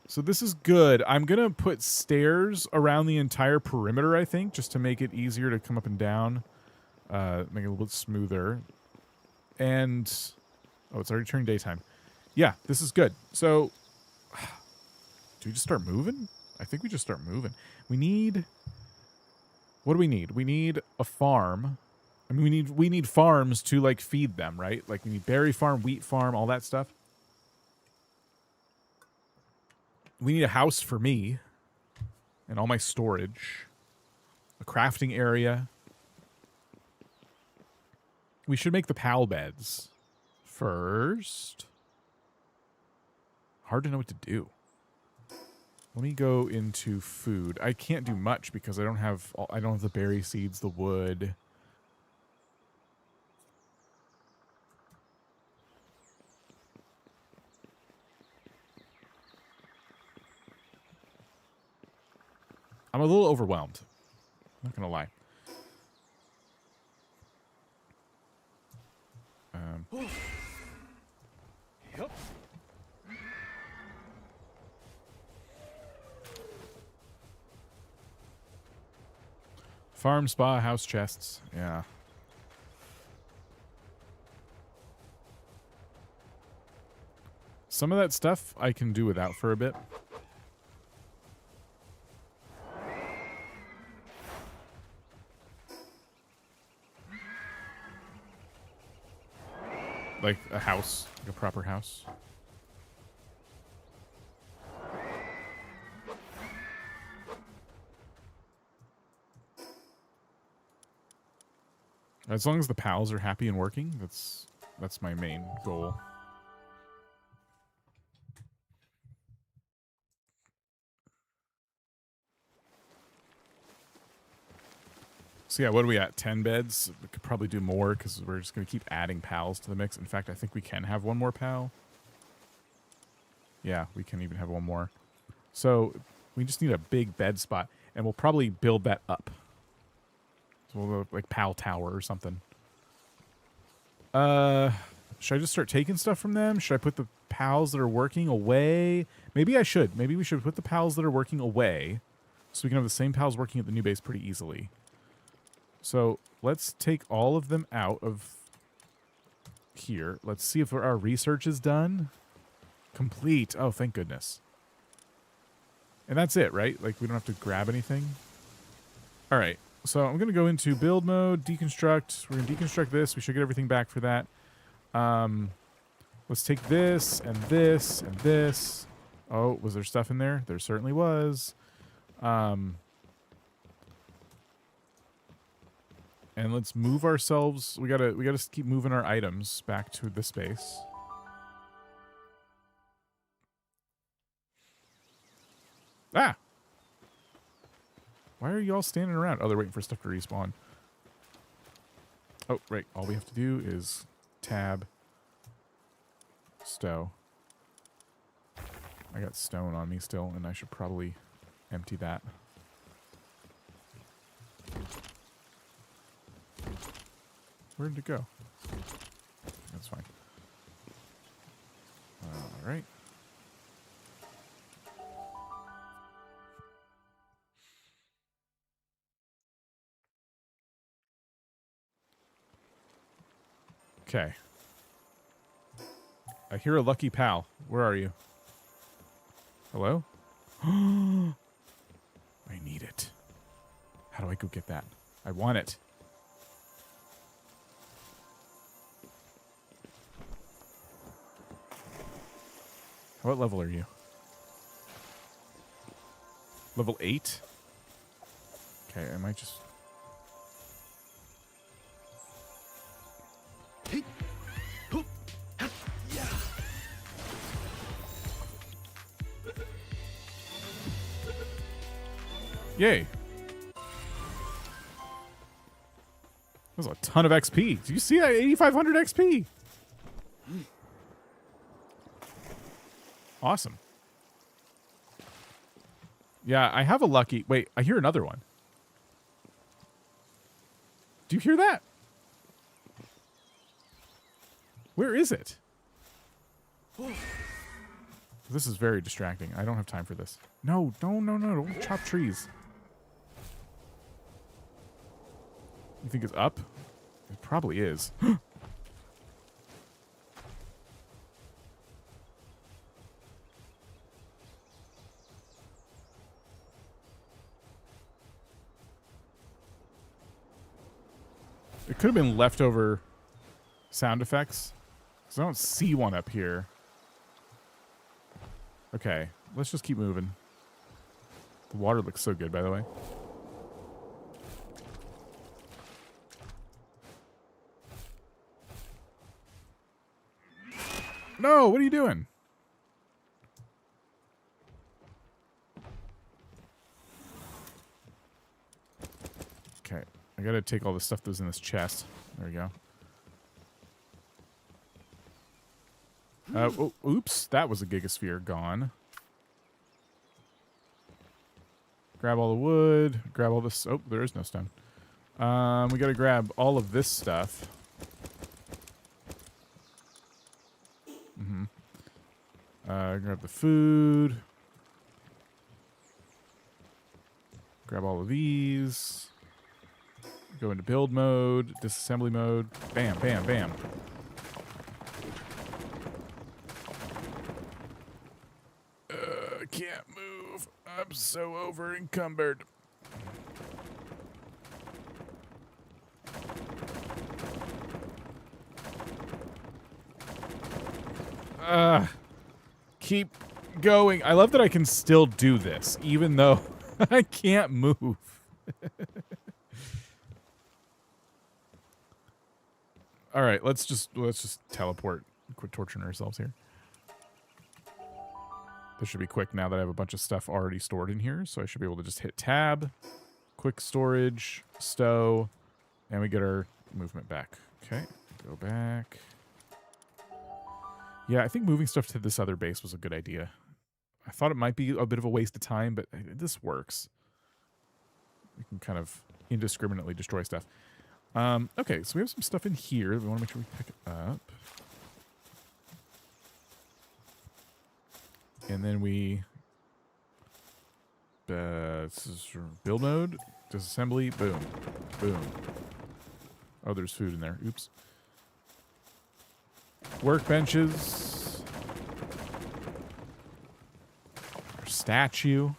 Speaker 1: So this is good. I'm going to put stairs around the entire perimeter, I think, just to make it easier to come up and down. Make it a little bit smoother. And, oh, it's already turning daytime. Yeah, this is good. So, do we just start moving? I think we just start moving. We need, what do we need? We need a farm. I mean, we need farms to, like, feed them, right? Like, we need berry farm, wheat farm, all that stuff. We need a house for me and all my storage. A crafting area. We should make the pal beds first. Hard to know what to do. Let me go into food. I can't do much because I don't have the berry seeds, the wood. I'm a little overwhelmed. I'm not going to lie.
Speaker 2: Yep.
Speaker 1: Farm, spa, house chests. Yeah. Some of that stuff I can do without for a bit. Like a house, like a proper house. As long as the pals are happy and working, that's my main goal. So yeah, what are we at? 10 beds? We could probably do more because we're just going to keep adding pals to the mix. In fact, I think we can have one more pal. Yeah, we can even have one more. So we just need a big bed spot, and we'll probably build that up. So we'll go like pal tower or something. Should I just start taking stuff from them? Should I put the pals that are working away? Maybe I should. Maybe we should put the pals that are working away so we can have the same pals working at the new base pretty easily. So let's take all of them out of here. Let's see if our research is done. Complete. Oh, thank goodness. And that's it, right? Like, we don't have to grab anything. All right. So I'm going to go into build mode, deconstruct. We're going to deconstruct this. We should get everything back for that. Let's take this and this and this. Oh, was there stuff in there? There certainly was. And let's move ourselves. We gotta keep moving our items back to the space. Ah! Why are you all standing around? Oh, they're waiting for stuff to respawn. Oh, right. All we have to do is tab, stow. I got stone on me still, and I should probably empty that. Where did it go? That's fine. All right. Okay. I hear a lucky pal. Where are you? Hello? I need it. How do I go get that? I want it. What level are you? Level 8? Okay, I might just... Yay. That was a ton of XP. Do you see that? 8,500 XP. Awesome. Yeah, I have a lucky... Wait, I hear another one. Do you hear that? Where is it? This is very distracting. I don't have time for this. No, no, no, no. Don't chop trees. You think it's up? It probably is. It could have been leftover sound effects. Because I don't see one up here. Okay, let's just keep moving. The water looks so good, by the way. No, what are you doing? Okay, I gotta take all the stuff that was in this chest. There we go. Oh, oops, that was a gigasphere gone. Grab all the wood. Grab all this. Oh, there is no stone. We gotta grab all of this stuff. Grab the food. Grab all of these. Go into build mode, disassembly mode. Bam, bam, bam. Can't move. I'm so over encumbered. Keep going. I love that I can still do this, even though I can't move. All right, let's just teleport. Quit torturing ourselves here. This should be quick now that I have a bunch of stuff already stored in here, so I should be able to just hit tab, quick storage, stow, and we get our movement back. Okay, go back. Yeah, I think moving stuff to this other base was a good idea. I thought it might be a bit of a waste of time, but this works. We can kind of indiscriminately destroy stuff. Okay, so we have some stuff in here. We want to make sure we pick it up. And then we... this is build mode, disassembly, boom, boom. Oh, there's food in there. Oops. Workbenches. Our statue.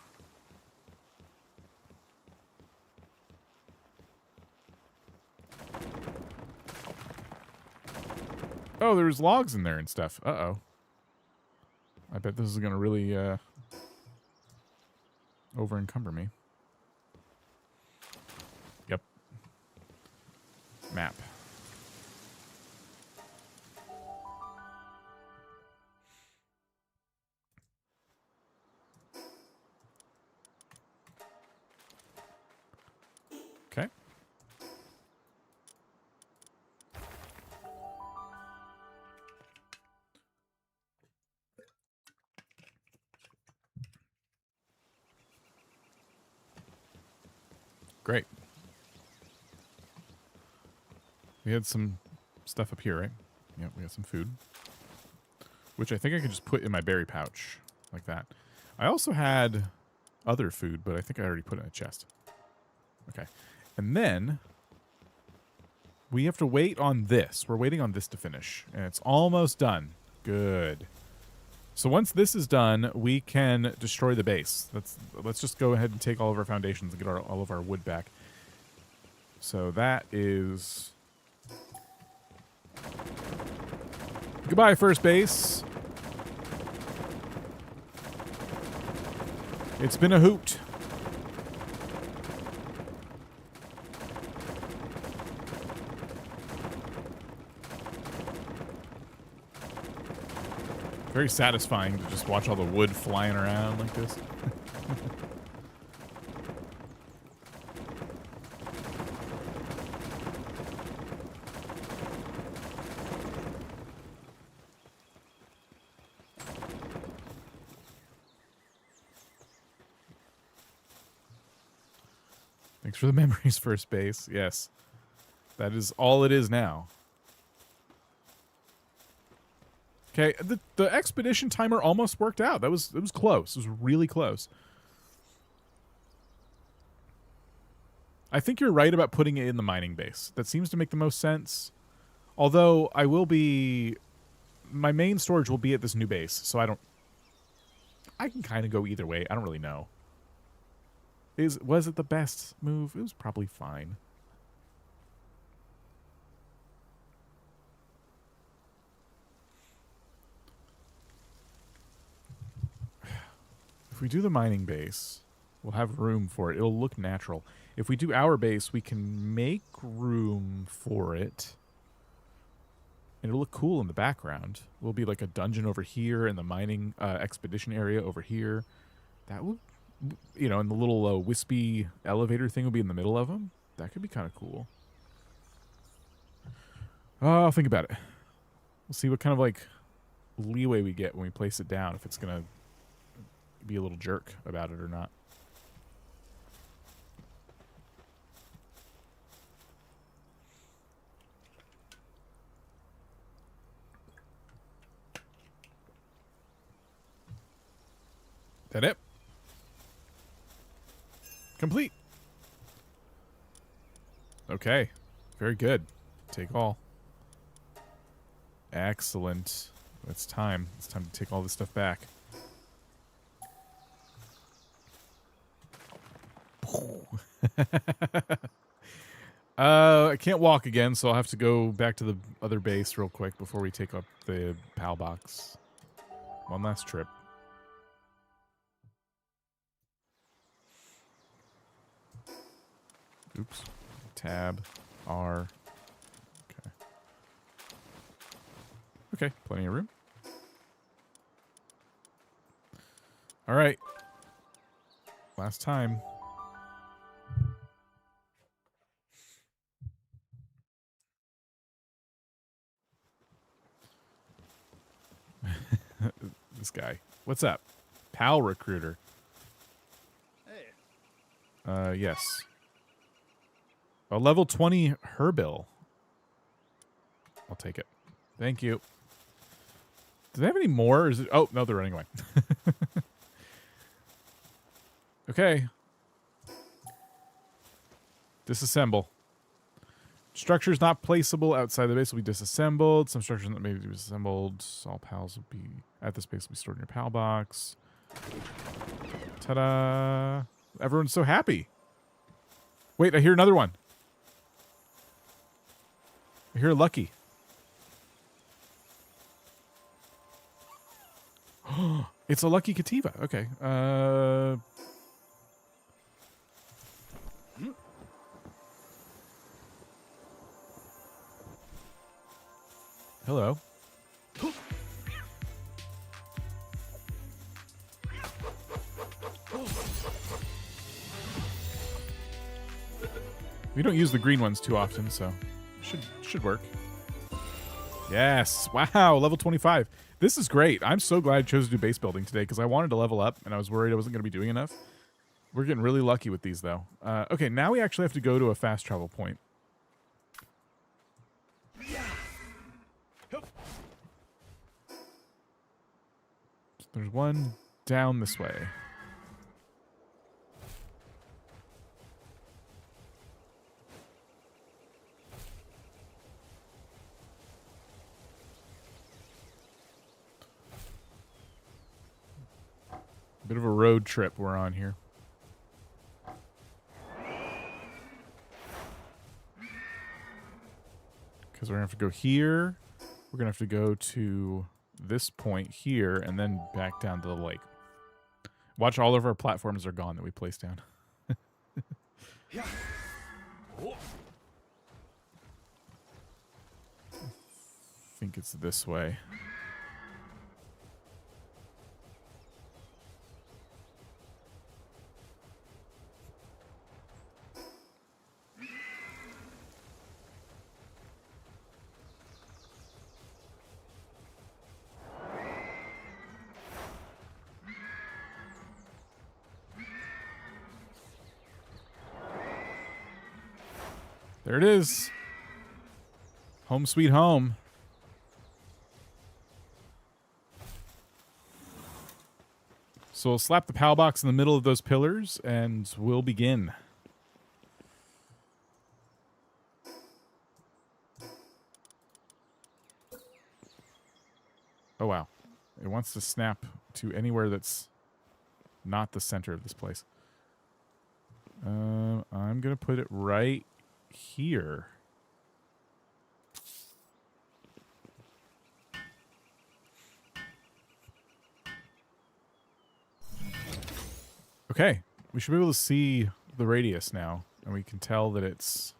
Speaker 1: Oh, there's logs in there and stuff. Uh-oh. I bet this is going to really over-encumber me. Yep. Map. Okay. Great. We had some stuff up here, right? Yep, we got some food. Which I think I can just put in my berry pouch. Like that. I also had other food, but I think I already put it in a chest. Okay. And then we have to wait on this. We're waiting on this to finish. And it's almost done. Good. So once this is done, we can destroy the base. Let's just go ahead and take all of our foundations and get all of our wood back. So that is... Goodbye, first base. It's been a hoot. Very satisfying to just watch all the wood flying around like this. Thanks for the memories, first base. Yes. That is all it is now. Okay, the expedition timer almost worked out. It was close. It was really close. I think you're right about putting it in the mining base. That seems to make the most sense. Although my main storage will be at this new base, so I can kind of go either way. I don't really know. Was it the best move? It was probably fine. If we do the mining base, we'll have room for it. It'll look natural. If we do our base, we can make room for it. And it'll look cool in the background. Will be like a dungeon over here and the mining expedition area over here. That would, you know, and the little wispy elevator thing will be in the middle of them. That could be kind of cool. I'll think about it. We'll see what kind of like leeway we get when we place it down. If it's going to be a little jerk about it or not. That it? Complete. Okay. Very good. Take all. Excellent. It's time. It's time to take all this stuff back. I can't walk again, so I'll have to go back to the other base real quick before we take up the PAL box. One last trip. Oops. Tab. R. Okay. Okay, plenty of room. All right. Last time. This guy. What's up? PAL recruiter. Hey. Yes. A level 20 Herbil. I'll take it. Thank you. Do they have any more? Or is it? Oh, no, they're running away. Okay. Disassemble. Structures not placeable outside the base will be disassembled. Some structures that may be disassembled. All PALs will be at this base will be stored in your PAL box. Ta-da! Everyone's so happy. Wait, I hear another one. I hear Lucky. It's a Lucky Cativa. Okay. Hello. We don't use the green ones too often, so should work. Yes. Wow, level 25. This is great. I'm so glad I chose to do base building today because I wanted to level up and I was worried I wasn't going to be doing enough. We're getting really lucky with these, though. Okay, now we actually have to go to a fast travel point. There's one down this way. Bit of a road trip we're on here. Because we're going to have to go here. We're going to have to go to this point here and then back down to the lake. Watch, all of our platforms are gone that we placed down. I think it's this way. There it is. Home sweet home. So we'll slap the PAL box in the middle of those pillars, and we'll begin. Oh, wow. It wants to snap to anywhere that's not the center of this place. I'm going to put it right here. Okay. We should be able to see the radius now, and we can tell that it's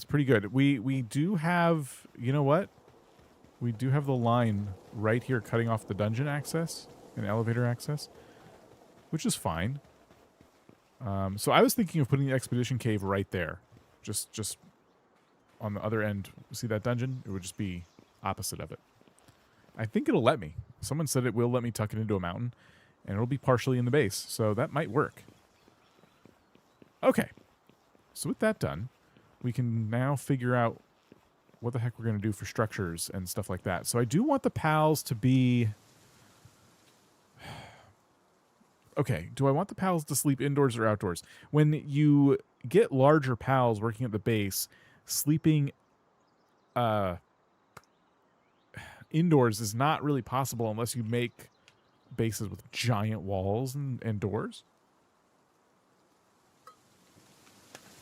Speaker 1: pretty good. We do have, you know what? We do have the line right here cutting off the dungeon access and elevator access, which is fine. So I was thinking of putting the expedition cave right there. Just on the other end. See that dungeon? It would just be opposite of it. I think it'll let me. Someone said it will let me tuck it into a mountain, and it'll be partially in the base, so that might work. Okay. So with that done, we can now figure out what the heck we're going to do for structures and stuff like that. So I do want the PALs to be... Okay, do I want the PALs to sleep indoors or outdoors? When you get larger PALs working at the base, sleeping indoors is not really possible unless you make bases with giant walls and doors.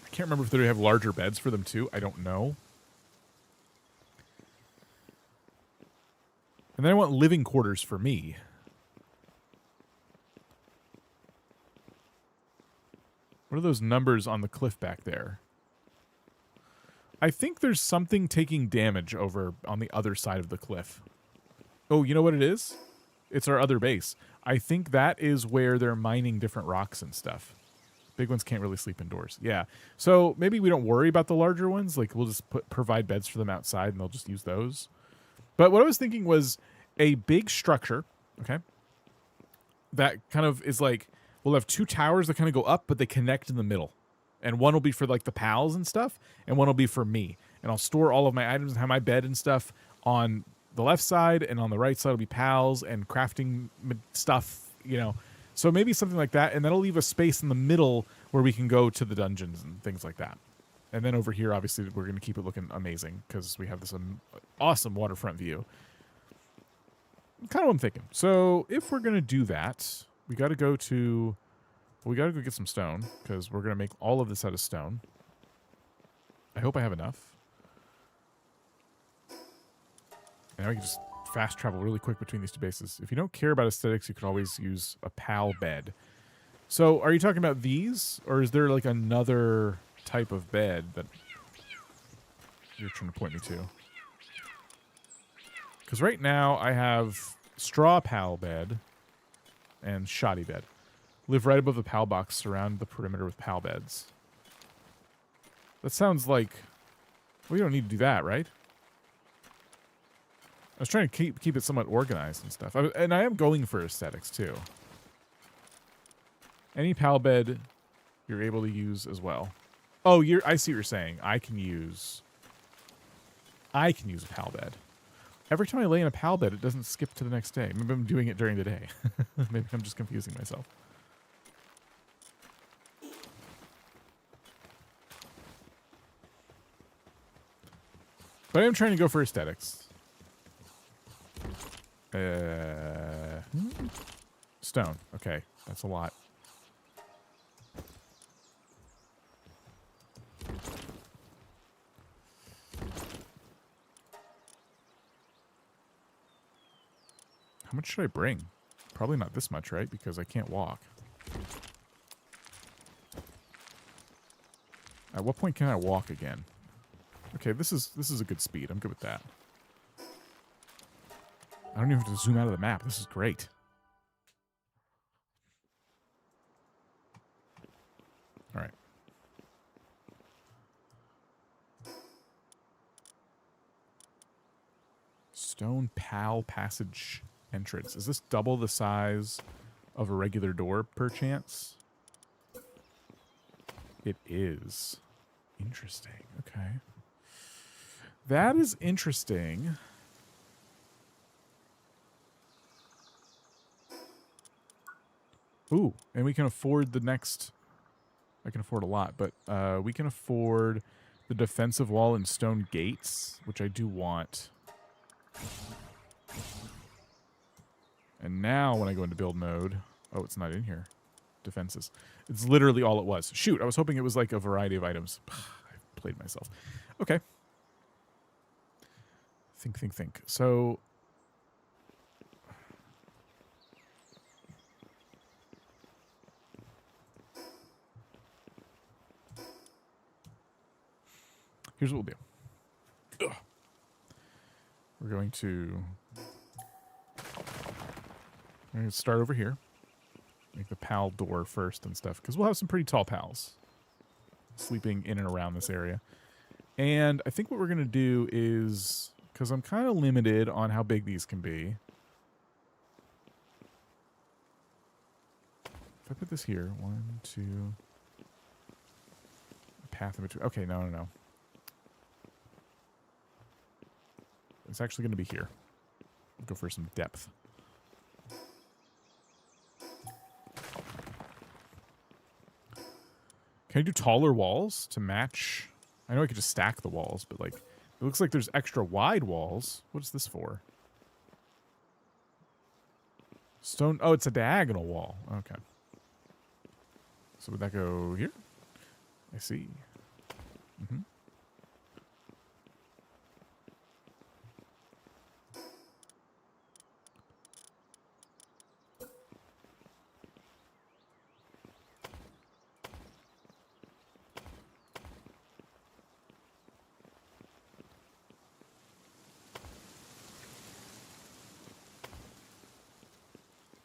Speaker 1: I can't remember if they have larger beds for them too. I don't know. And then I want living quarters for me. What are those numbers on the cliff back there? I think there's something taking damage over on the other side of the cliff. Oh, you know what it is? It's our other base. I think that is where they're mining different rocks and stuff. Big ones can't really sleep indoors. Yeah. So maybe we don't worry about the larger ones. Like we'll just provide beds for them outside and they'll just use those. But what I was thinking was a big structure, okay, that kind of is like, we'll have two towers that kind of go up, but they connect in the middle. And one will be for like the PALs and stuff, and one will be for me. And I'll store all of my items and have my bed and stuff on the left side, and on the right side will be PALs and crafting stuff, you know. So maybe something like that, and that'll leave a space in the middle where we can go to the dungeons and things like that. And then over here, obviously, we're going to keep it looking amazing because we have this awesome waterfront view. Kind of what I'm thinking. So if we're going to do that, we got to go to... Well, we got to go get some stone because we're going to make all of this out of stone. I hope I have enough. And now we can just fast travel really quick between these two bases. If you don't care about aesthetics, you can always use a PAL bed. So are you talking about these? Or is there like another type of bed that you're trying to point me to? Because right now I have straw PAL bed and shoddy bed. Live right above the PAL box, surround the perimeter with PAL beds. That sounds like... Well, you don't need to do that, right? I was trying to keep it somewhat organized and stuff. And I am going for aesthetics, too. Any PAL bed you're able to use as well. Oh, I see what you're saying. I can use a PAL bed. Every time I lay in a PAL bed, it doesn't skip to the next day. Maybe I'm doing it during the day. Maybe I'm just confusing myself. But I am trying to go for aesthetics. Stone. Okay, that's a lot. How much should I bring? Probably not this much, right? Because I can't walk. At what point can I walk again? Okay, this is a good speed. I'm good with that. I don't even have to zoom out of the map. This is great. All right. Stone PAL passage entrance. Is this double the size of a regular door, perchance? It is. Interesting. Okay. That is interesting. Ooh, and we can afford the next... I can afford a lot, but we can afford the defensive wall and stone gates, which I do want. And now when I go into build mode... Oh, it's not in here. Defenses. It's literally all it was. Shoot, I was hoping it was like a variety of items. I played myself. Okay. Think. So... Here's what we'll do. Ugh. We're going to start over here. Make the pal door first and stuff, because we'll have some pretty tall pals sleeping in and around this area. And I think what we're going to do is, because I'm kind of limited on how big these can be. If I put this here, 1, 2, path in between. Okay, no. It's actually going to be here. We'll go for some depth. Can I do taller walls to match? I know I could just stack the walls, but like, it looks like there's extra wide walls. What is this for? Stone. Oh, it's a diagonal wall. Okay. So would that go here? I see. Mm-hmm.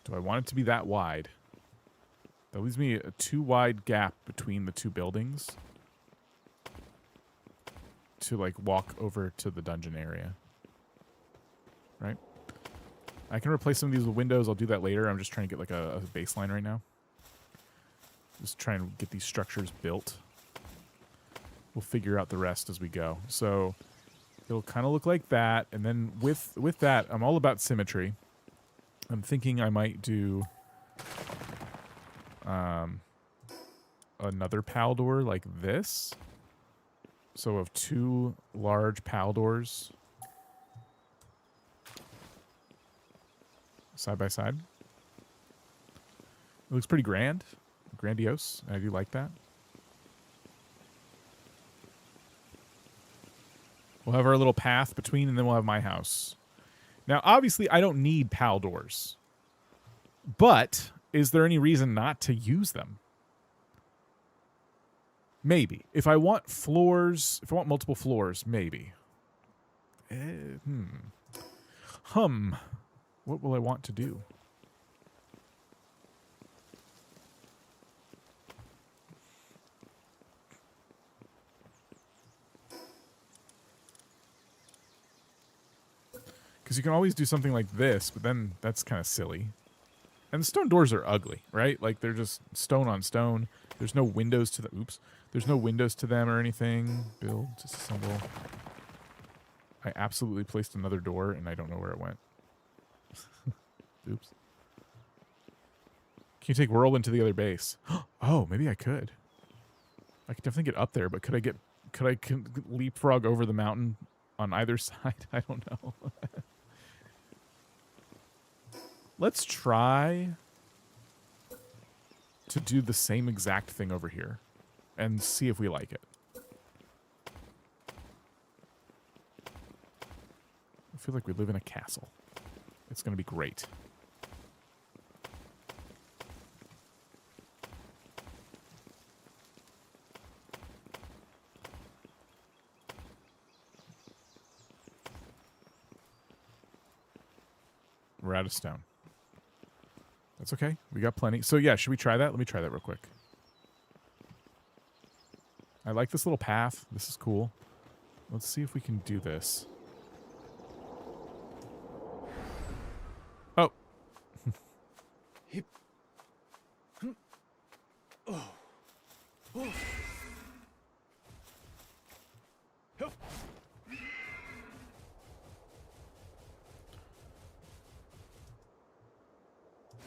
Speaker 1: Do I want it to be that wide? That leaves me a too wide gap between the two buildings to like walk over to the dungeon area. Right? I can replace some of these with windows. I'll do that later. I'm just trying to get like a baseline right now. Just trying to get these structures built. We'll figure out the rest as we go. So it'll kind of look like that. And then with that, I'm all about symmetry. I'm thinking I might do another pal door like this. So of 2 large pal doors side by side. It looks pretty grandiose. I do like that. We'll have our little path between, and then we'll have my house. Now, obviously, I don't need pal doors. But is there any reason not to use them? Maybe. If I want floors, if I want multiple floors, maybe. What will I want to do? Because you can always do something like this, but then that's kind of silly. And the stone doors are ugly, right? Like, they're just stone on stone. There's no windows to the... Oops. There's no windows to them or anything. Build, disassemble. I absolutely placed another door, and I don't know where it went. Oops. Can you take Whirlwind to the other base? Oh, maybe I could. I could definitely get up there, but could I leapfrog over the mountain on either side? I don't know. Let's try to do the same exact thing over here and see if we like it. I feel like we live in a castle. It's going to be great. We're out of stone. That's okay. We got plenty. So yeah, should we try that? Let me try that real quick. I like this little path. This is cool. Let's see if we can do this. Oh.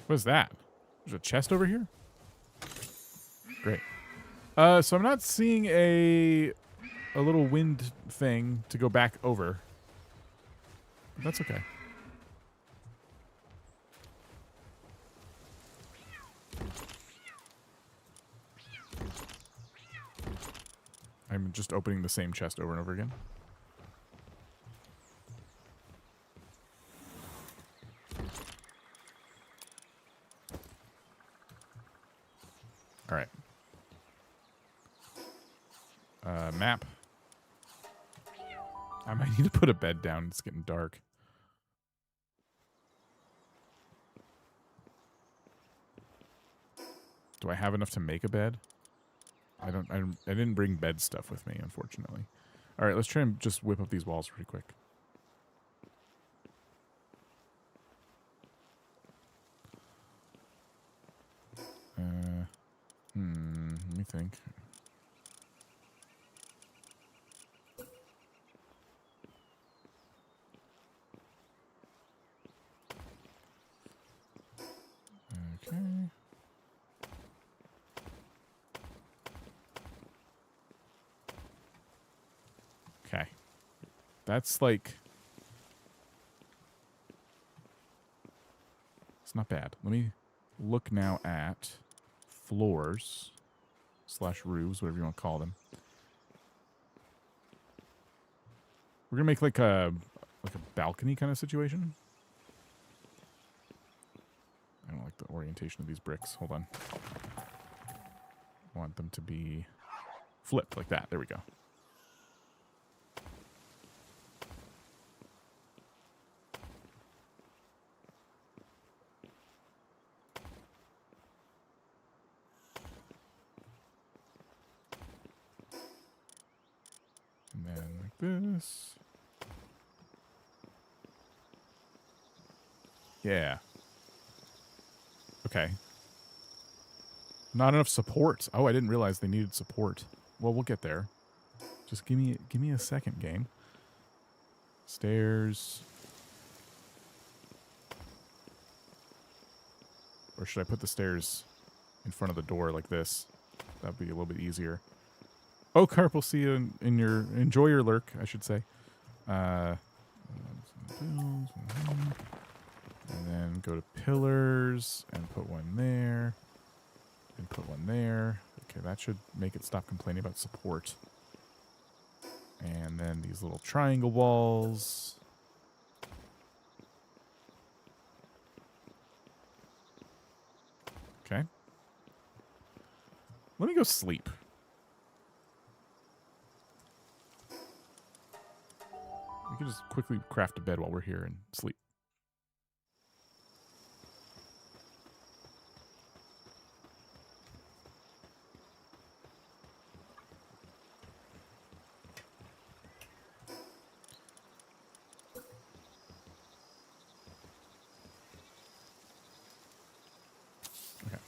Speaker 1: What is that? There's a chest over here? Great. So I'm not seeing a little wind thing to go back over. But that's okay. I'm just opening the same chest over and over again. All right. Map. I might need to put a bed down. It's getting dark. Do I have enough to make a bed? I didn't bring bed stuff with me, unfortunately. All right, let's try and just whip up these walls pretty quick. Let me think. Okay. Okay. That's like... It's not bad. Let me look now at floors / roofs, whatever you want to call them. We're gonna make like a balcony kind of situation. I don't like the orientation of these bricks. Hold on. I want them to be flipped like that. There we go. And then like this. Yeah. Okay. Not enough support. Oh, I didn't realize they needed support. Well, we'll get there. Just give me a second, game. Stairs. Or should I put the stairs in front of the door like this? That'd be a little bit easier. Oh, Carp, we'll see you in your... Enjoy your lurk, I should say. And then go to pillars and put one there. And put one there. Okay, that should make it stop complaining about support. And then these little triangle walls. Okay. Let me go sleep. We can just quickly craft a bed while we're here and sleep. Okay.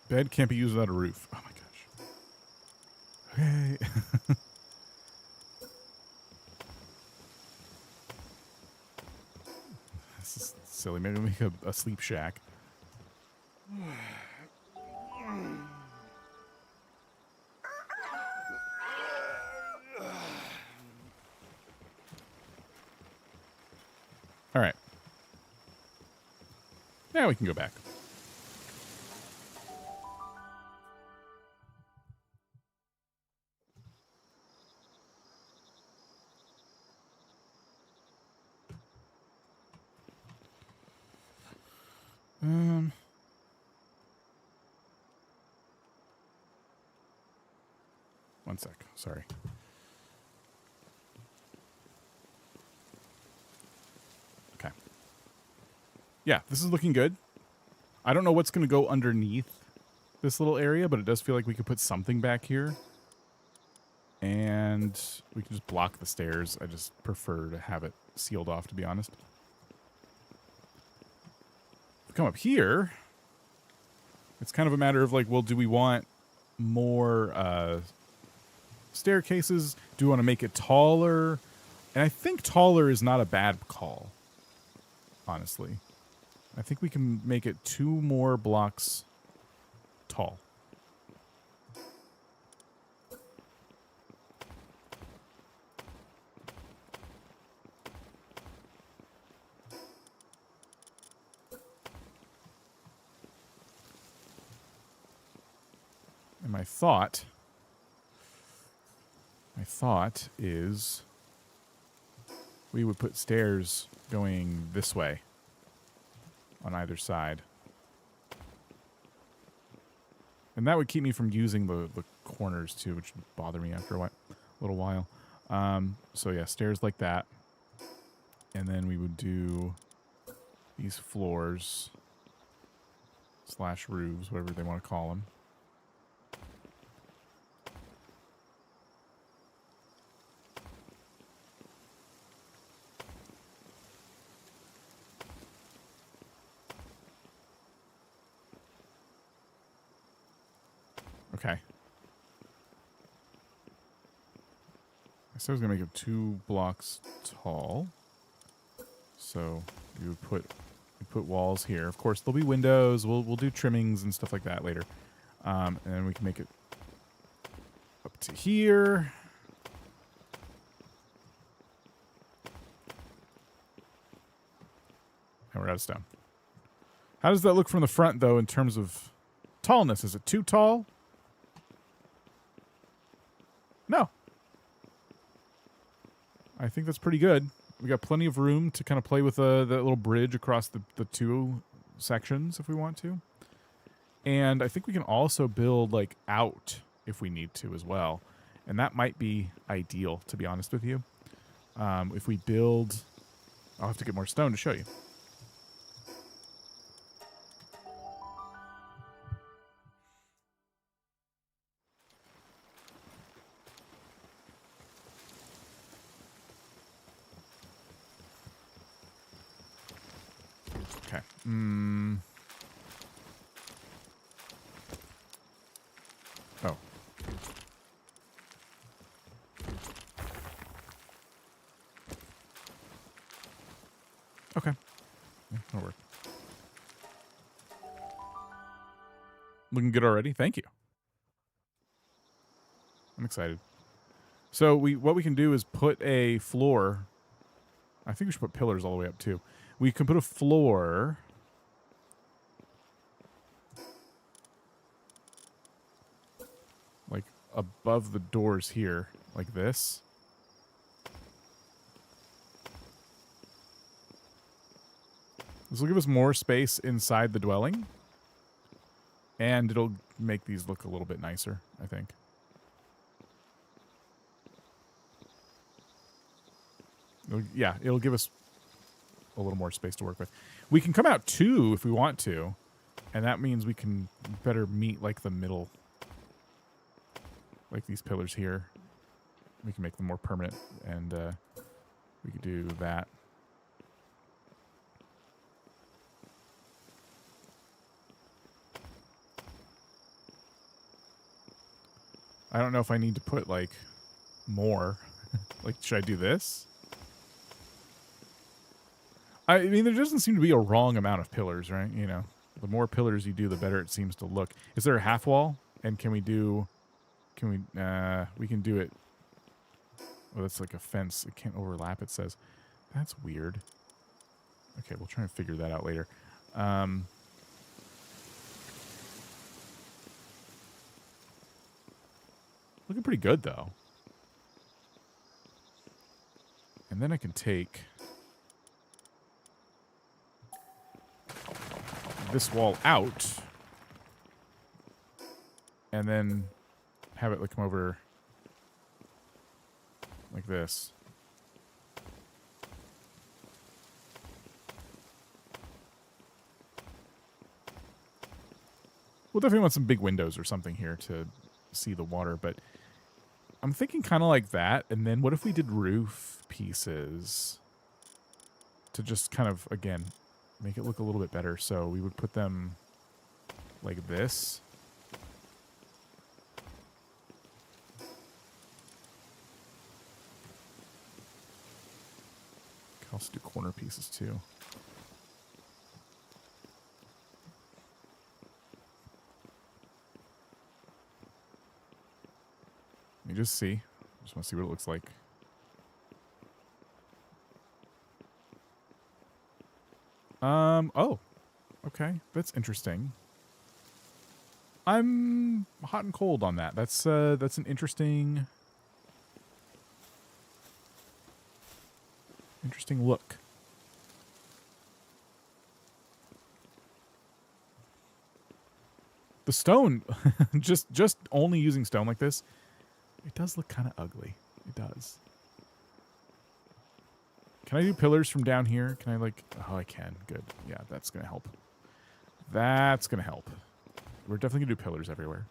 Speaker 1: Bed can't be used without a roof. Oh my gosh. Okay. This is silly. Maybe make a sleep shack. All right. Now we can go back. One sec. Sorry. Okay. Yeah, this is looking good. I don't know what's going to go underneath this little area, but it does feel like we could put something back here. And we can just block the stairs. I just prefer to have it sealed off, to be honest. come up here, it's kind of a matter of like, well, do we want more staircases? Do we want to make it taller? And I think taller is not a bad call, honestly. I think we can make it 2 more blocks tall. And my thought is we would put stairs going this way on either side. And that would keep me from using the corners too, which would bother me after a little while. So yeah, stairs like that. And then we would do these floors / roofs, whatever they want to call them. Okay. I said I was going to make it 2 blocks tall. So you would put walls here. Of course, there'll be windows. We'll do trimmings and stuff like that later. And then we can make it up to here. And we're out of stone. How does that look from the front, though, in terms of tallness? Is it too tall? No. I think that's pretty good. We got plenty of room to kind of play with that little bridge across the 2 sections if we want to. And I think we can also build like out if we need to as well. And that might be ideal, to be honest with you. If we build... I'll have to get more stone to show you. Okay. Oh. Okay. Yeah, that'll work. Looking good already. Thank you. I'm excited. So what we can do is put a floor. I think we should put pillars all the way up too. We can put a floor like above the doors here, like this. This will give us more space inside the dwelling. And it'll make these look a little bit nicer, I think. It'll give us a little more space to work with. We can come out 2 if we want to. And that means we can better meet like the middle. Like these pillars here. We can make them more permanent. And we could do that. I don't know if I need to put like more. Like, should I do this? I mean, there doesn't seem to be a wrong amount of pillars, right? You know, the more pillars you do, the better it seems to look. Is there a half wall? And can we do... we can do it... Oh, that's like a fence. It can't overlap, it says. That's weird. Okay, we'll try and figure that out later. Looking pretty good, though. And then I can take this wall out and then have it like come over like this. We'll definitely want some big windows or something here to see the water, but I'm thinking kind of like that. And then what if we did roof pieces to just kind of, again, make it look a little bit better. So we would put them like this. Can also do corner pieces too. Let me just see. Just want to see what it looks like. Oh. Okay. That's interesting. I'm hot and cold on that. That's an interesting look. The stone, just only using stone like this, it does look kind of ugly. It does. Can I do pillars from down here? Can I like... Oh, I can. Good. Yeah, that's going to help. That's going to help. We're definitely going to do pillars everywhere.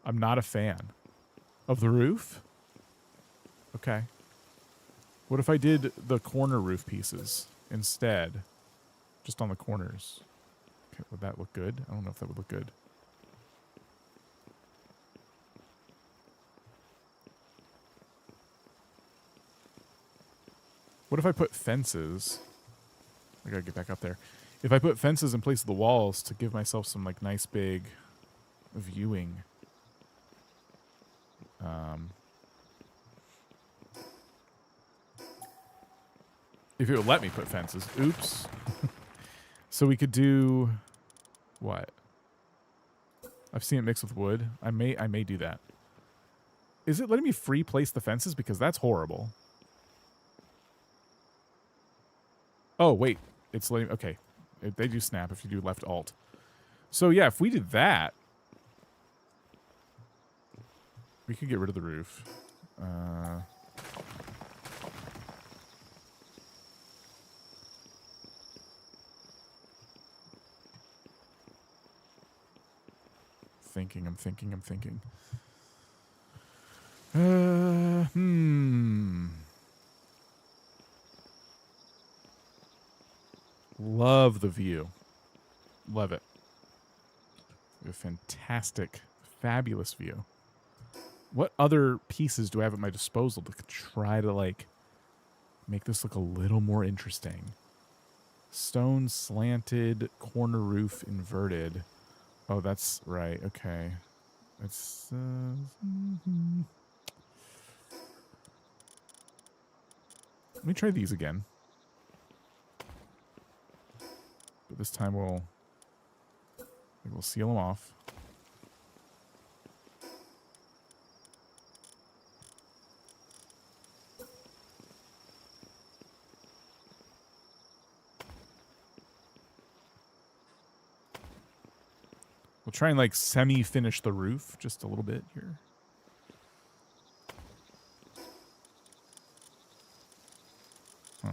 Speaker 1: I'm not a fan of the roof. Okay. What if I did the corner roof pieces instead? Just on the corners. Okay, would that look good? I don't know if that would look good. What if I put fences? I gotta get back up there. If I put fences in place of the walls to give myself some like nice big viewing. If it would let me put fences. Oops. So we could do what? I've seen it mixed with wood. I may do that. Is it letting me free place the fences? Because that's horrible. Oh, wait. It's letting... Okay. They do snap if you do left alt. So, yeah, if we did that, we could get rid of the roof. I'm thinking. Love the view. Love it. A fantastic, fabulous view. What other pieces do I have at my disposal to try to, like, make this look a little more interesting? Stone slanted, corner roof inverted. Oh, that's right. Okay. That's... Let me try these again. But this time we'll seal them off. We'll try and like semi-finish the roof just a little bit here. Huh.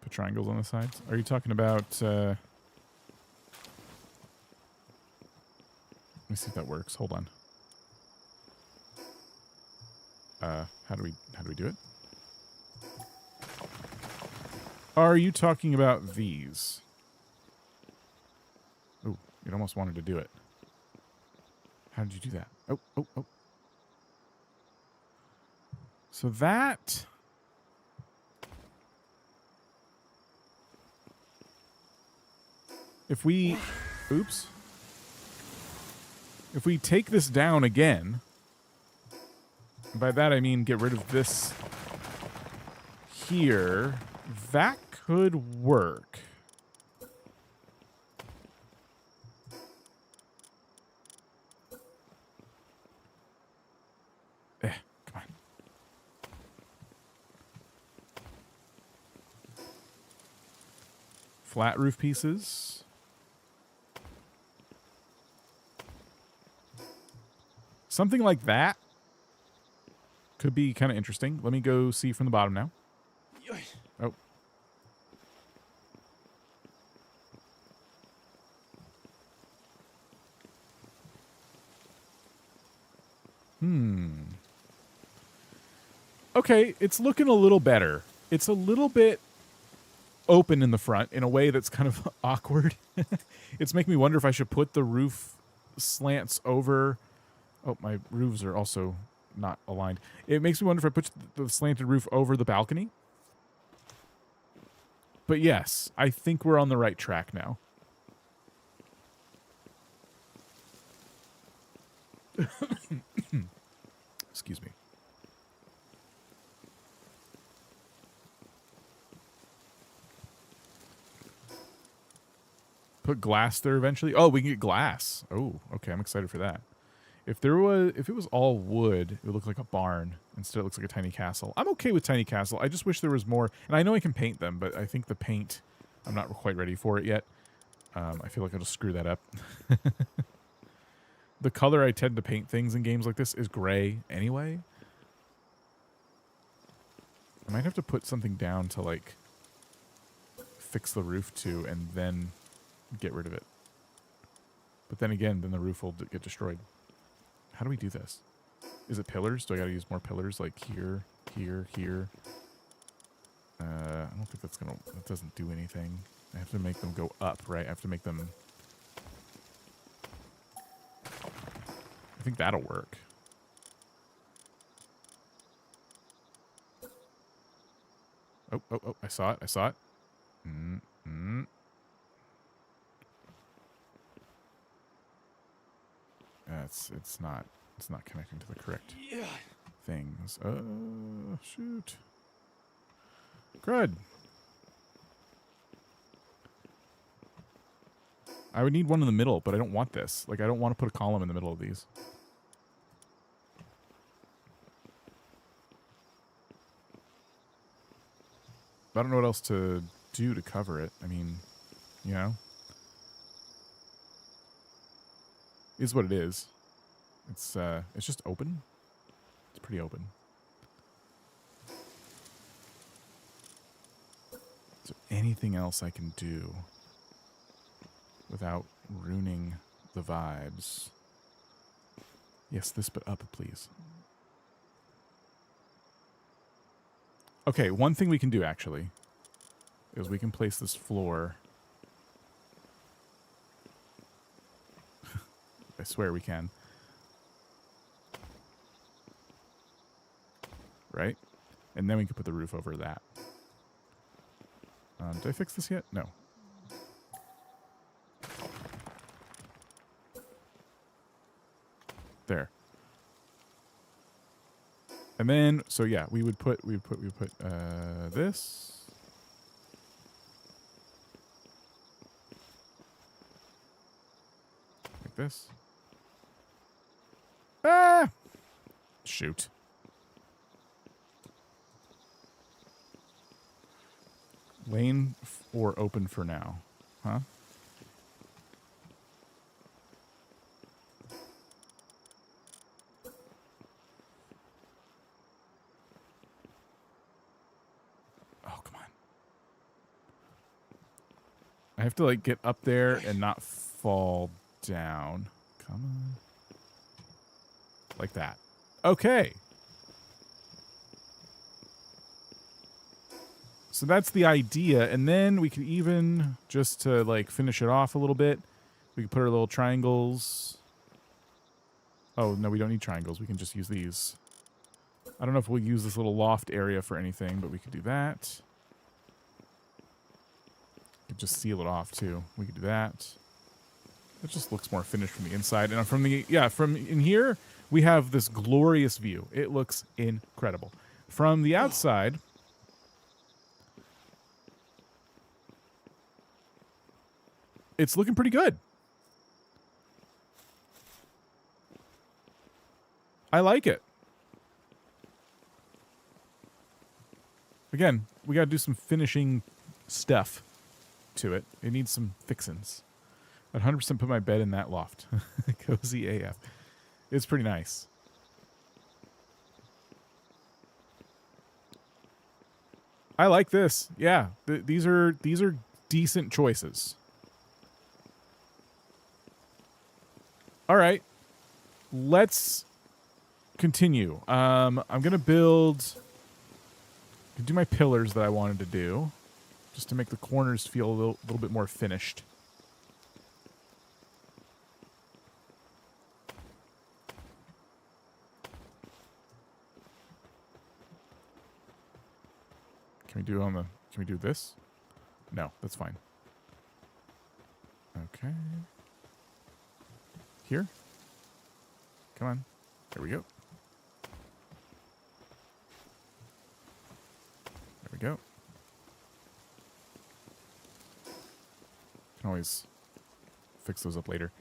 Speaker 1: Put triangles on the sides. Are you talking about... Let me see if that works. Hold on. How do we do it? Are you talking about these? Oh, it almost wanted to do it. How did you do that? Oh. So that... If we... Oops. If we take this down again... By that I mean get rid of this here. That could work. Come on. Flat roof pieces. Something like that. Could be kind of interesting. Let me go see from the bottom now. Oh. Okay, it's looking a little better. It's a little bit open in the front in a way that's kind of awkward. It's making me wonder if I should put the roof slants over. Oh, my roofs are also not aligned. It makes me wonder if I put the slanted roof over the balcony. But yes, I think we're on the right track now. Excuse me. Put glass there eventually. Oh, we can get glass. Oh, okay. I'm excited for that. If it was all wood, it would look like a barn. Instead, it looks like a tiny castle. I'm okay with tiny castle. I just wish there was more. And I know I can paint them, but I think the paint, I'm not quite ready for it yet. I feel like I'll just screw that up. The color I tend to paint things in games like this is gray anyway. I might have to put something down to like fix the roof to and then get rid of it. But then again, then the roof will get destroyed. How do we do this? Is it pillars? Do I gotta use more pillars like here, here, here? I don't think that doesn't do anything. I have to make them go up, right? I have to make them... I think that'll work. Oh, oh, oh, I saw it, I saw it. It's not connecting to the correct things. Shoot. Crud. I would need one in the middle, but I don't want this. Like, I don't want to put a column in the middle of these. I don't know what else to do to cover it. I mean, you know. It is what it is. It's just open. It's pretty open. Is there anything else I can do without ruining the vibes? Yes, this, but up, please. Okay, one thing we can do, actually, is we can place this floor. I swear we can. Right? And then we can put the roof over that. Did I fix this yet? No. There. And then, so yeah, we would put this. Like this. Ah! Shoot. Lane or open for now, huh? Oh, come on. I have to, like, get up there and not fall down. Come on. Like that. Okay. So that's the idea. And then we can even, just to, like, finish it off a little bit, we can put our little triangles. Oh, no, we don't need triangles. We can just use these. I don't know if we'll use this little loft area for anything, but we could do that. We could just seal it off, too. We could do that. It just looks more finished from the inside. And from the, yeah, from in here, we have this glorious view. It looks incredible. From the outside, it's looking pretty good. I like it. Again, we got to do some finishing stuff to it. It needs some fixins. I'd 100% put my bed in that loft. Cozy AF. It's pretty nice. I like this. Yeah, these are decent choices. All right. Let's continue. I'm gonna do my pillars that I wanted to do, just to make the corners feel a little bit more finished. Can we do this? No, that's fine. Okay. Here? Come on. There we go. There we go. Can always fix those up later.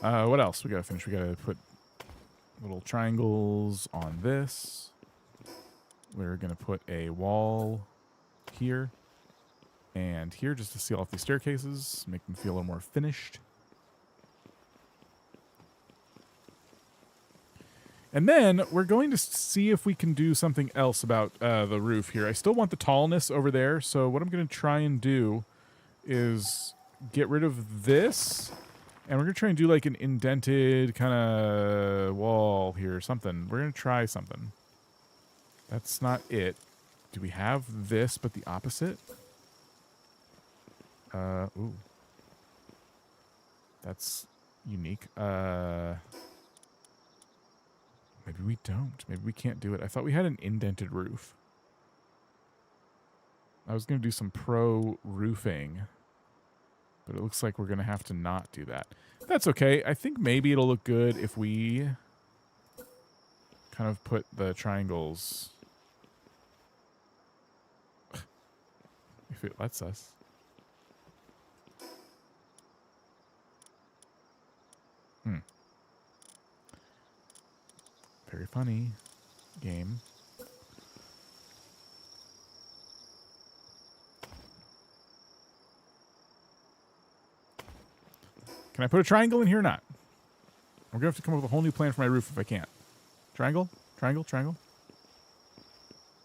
Speaker 1: What else? We gotta finish. We gotta put little triangles on this. We're gonna put a wall here and here just to seal off these staircases, make them feel a little more finished. And then we're going to see if we can do something else about the roof here. I still want the tallness over there, so what I'm going to try and do is get rid of this, and we're going to try and do like an indented kind of wall here or something. We're going to try something. That's not it. Do we have this but the opposite? Ooh. That's unique. Maybe we don't. Maybe we can't do it. I thought we had an indented roof. I was going to do some pro roofing, but it looks like we're going to have to not do that. That's okay. I think maybe it'll look good if we kind of put the triangles, if it lets us. Very funny game. Can I put a triangle in here or not? I'm going to have to come up with a whole new plan for my roof if I can't. Triangle? Triangle? Triangle?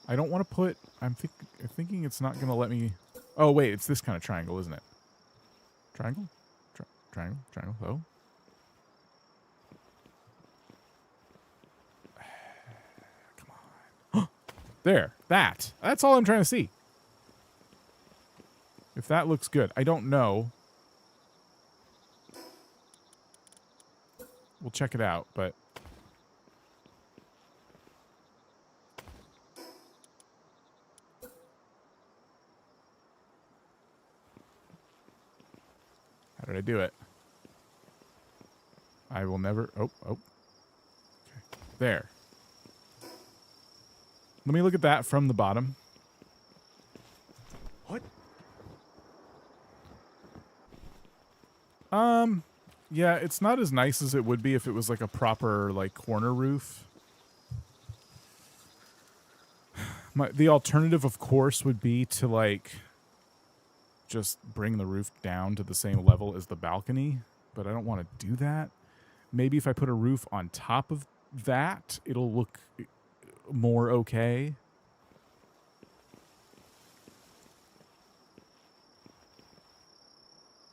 Speaker 1: I don't want to put... I'm thinking it's not going to let me... Oh, wait. It's this kind of triangle, isn't it? Triangle? Triangle? Triangle? Oh. There. That's all I'm trying to see. If that looks good. I don't know. We'll check it out, but... How did I do it? I will never... Oh. Okay. There. Let me look at that from the bottom.
Speaker 2: What?
Speaker 1: Yeah, it's not as nice as it would be if it was like a proper like corner roof. The alternative, of course, would be to like just bring the roof down to the same level as the balcony, but I don't want to do that. Maybe if I put a roof on top of that, it'll look more okay.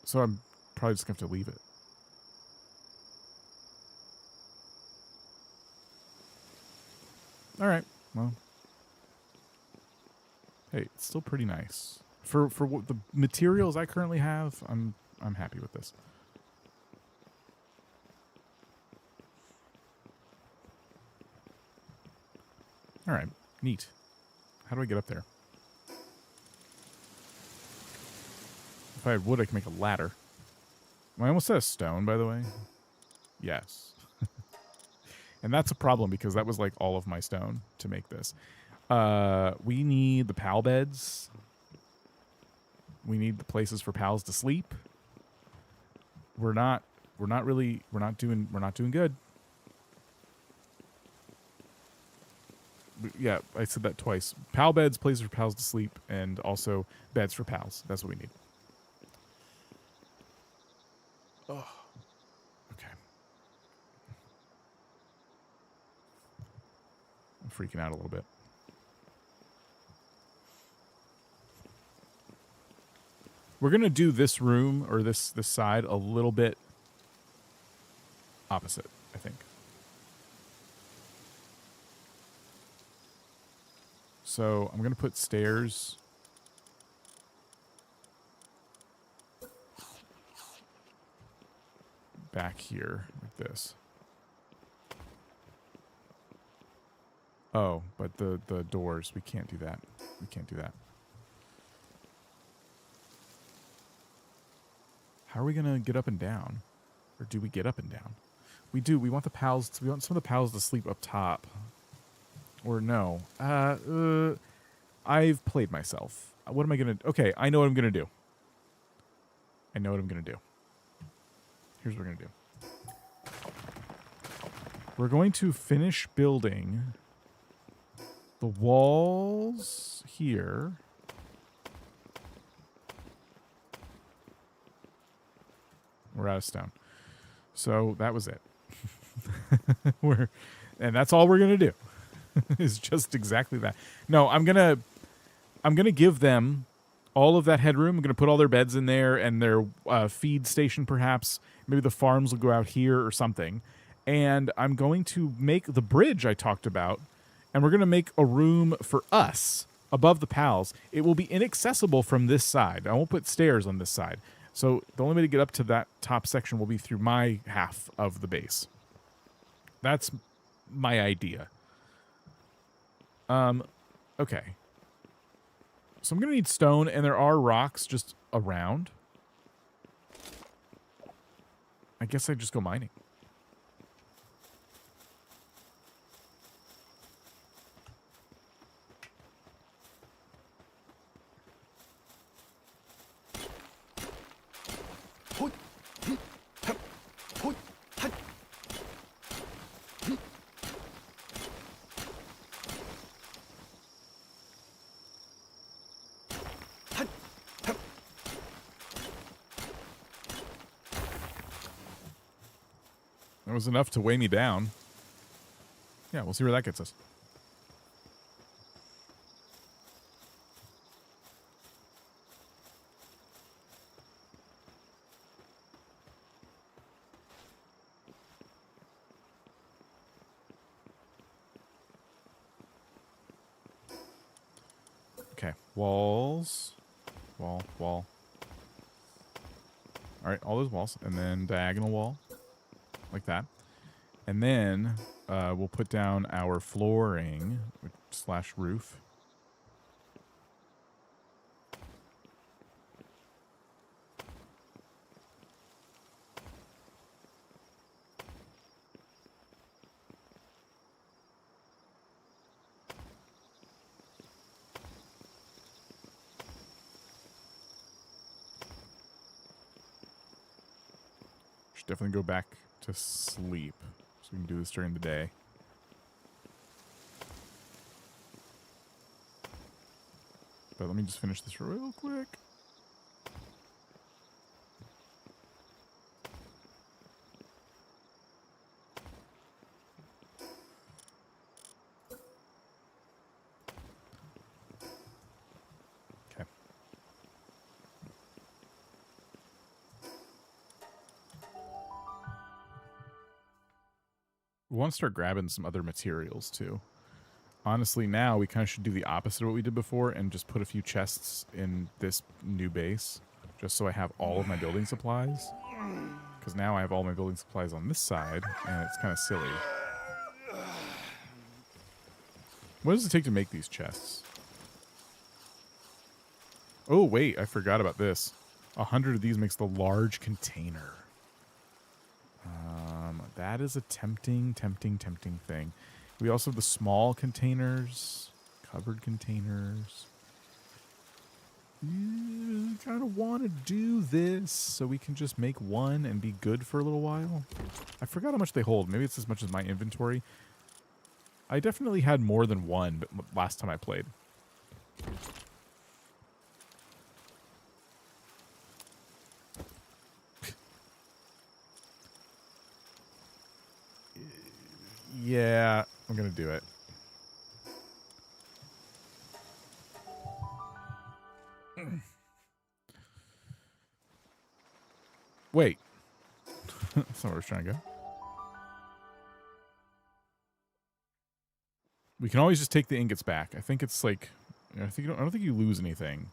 Speaker 1: So I'm probably just going to have to leave it. All right. Well. Hey, it's still pretty nice. For what the materials I currently have, I'm happy with this. All right. Neat. How do I get up there? If I had wood, I could make a ladder. I almost said a stone, by the way. Yes. And that's a problem because that was like all of my stone to make this. We need the pal beds. We need the places for pals to sleep. We're not doing good. Yeah, I said that twice. Pal beds, places for pals to sleep, and also beds for pals. That's what we need. Oh, okay. I'm freaking out a little bit. We're going to do this room or this side a little bit opposite, I think. So I'm going to put stairs back here like this. Oh, but the doors, we can't do that. We can't do that. How are we going to get up and down? Or do we get up and down? We do. We want the pals. We want some of the pals to sleep up top. Or no. I've played myself. What am I going to... Okay, I know what I'm going to do. I know what I'm going to do. Here's what we're going to do. We're going to finish building the walls here. We're out of stone. So that was it. And that's all we're going to do. Is just exactly that. No, I'm going to give them all of that headroom. I'm going to put all their beds in there and their feed station perhaps. Maybe the farms will go out here or something. And I'm going to make the bridge I talked about, and we're going to make a room for us above the pals. It will be inaccessible from this side. I won't put stairs on this side. So the only way to get up to that top section will be through my half of the base. That's my idea. Okay. So I'm going to need stone, and there are rocks just around. I guess I just go mining. That was enough to weigh me down. Yeah, we'll see where that gets us. Okay, walls. Wall. All right, all those walls. And then diagonal wall. Like that. And then we'll put down our flooring / roof. Should definitely go back to sleep so we can do this during the day. But let me just finish this real quick. Okay. We want to start grabbing some other materials too. Honestly, now we kind of should do the opposite of what we did before and just put a few chests in this new base, just so I have all of my building supplies. Because now I have all my building supplies on this side, and it's kind of silly. What does it take to make these chests? Oh, wait, I forgot about this. 100 of these makes the large container. That is a tempting thing. We also have the small containers, covered containers. Kind of want to do this so we can just make one and be good for a little while. I forgot how much they hold. Maybe it's as much as my inventory. I definitely had more than one but last time I played. Yeah, I'm going to do it. Wait. That's not where I was trying to go. We can always just take the ingots back. I think it's like, I don't think you lose anything.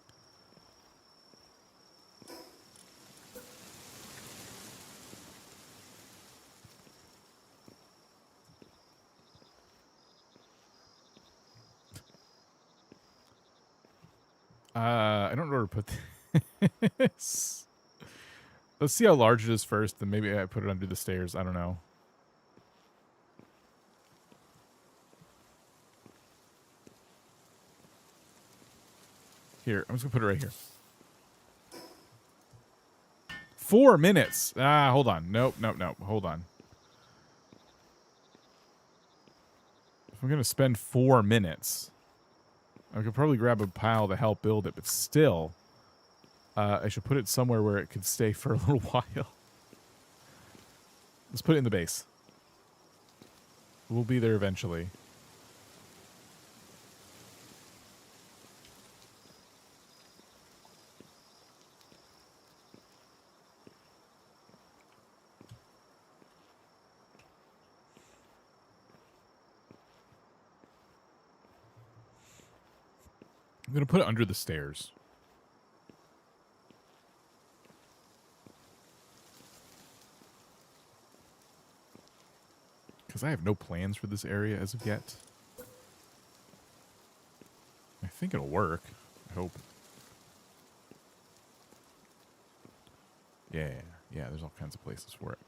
Speaker 1: I don't know where to put this. Let's see how large it is first, then maybe I put it under the stairs. I don't know. Here, I'm just gonna put it right here. 4 minutes. Hold on. Nope. Hold on. If I'm gonna spend 4 minutes, I could probably grab a pile to help build it, but still, I should put it somewhere where it could stay for a little while. Let's put it in the base. We'll be there eventually. I'm going to put it under the stairs. Because I have no plans for this area as of yet. I think it'll work. I hope. Yeah, there's all kinds of places for it.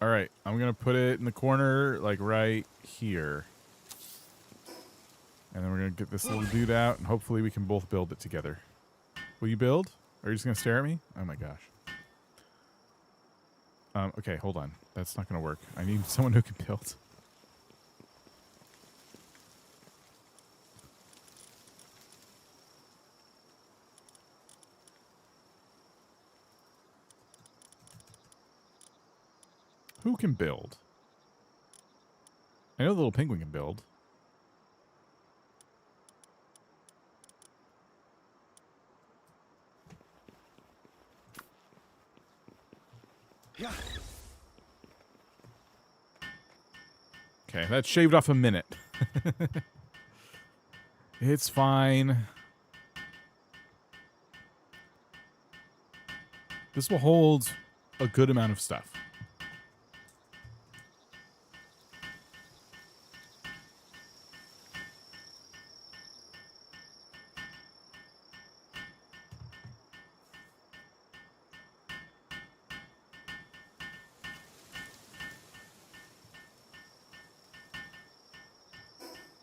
Speaker 1: All right, I'm going to put it in the corner, like right here. And then we're going to get this little dude out, and hopefully we can both build it together. Will you build? Or are you just going to stare at me? Oh my gosh. Okay, hold on. That's not going to work. I need someone who can build. Who can build? I know the little penguin can build. Yeah. Okay, that shaved off a minute. It's fine. This will hold a good amount of stuff.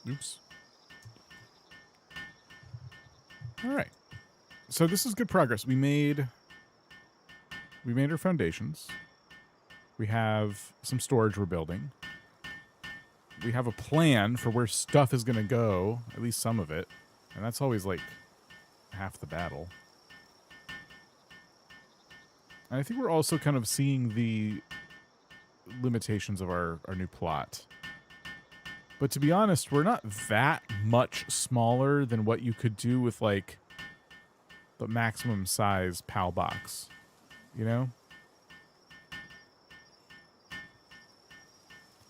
Speaker 1: Oops. All right. So this is good progress. We made our foundations. We have some storage we're building. We have a plan for where stuff is going to go, at least some of it. And that's always like half the battle. And I think we're also kind of seeing the limitations of our new plot. But to be honest, we're not that much smaller than what you could do with, like, the maximum size PAL box. You know?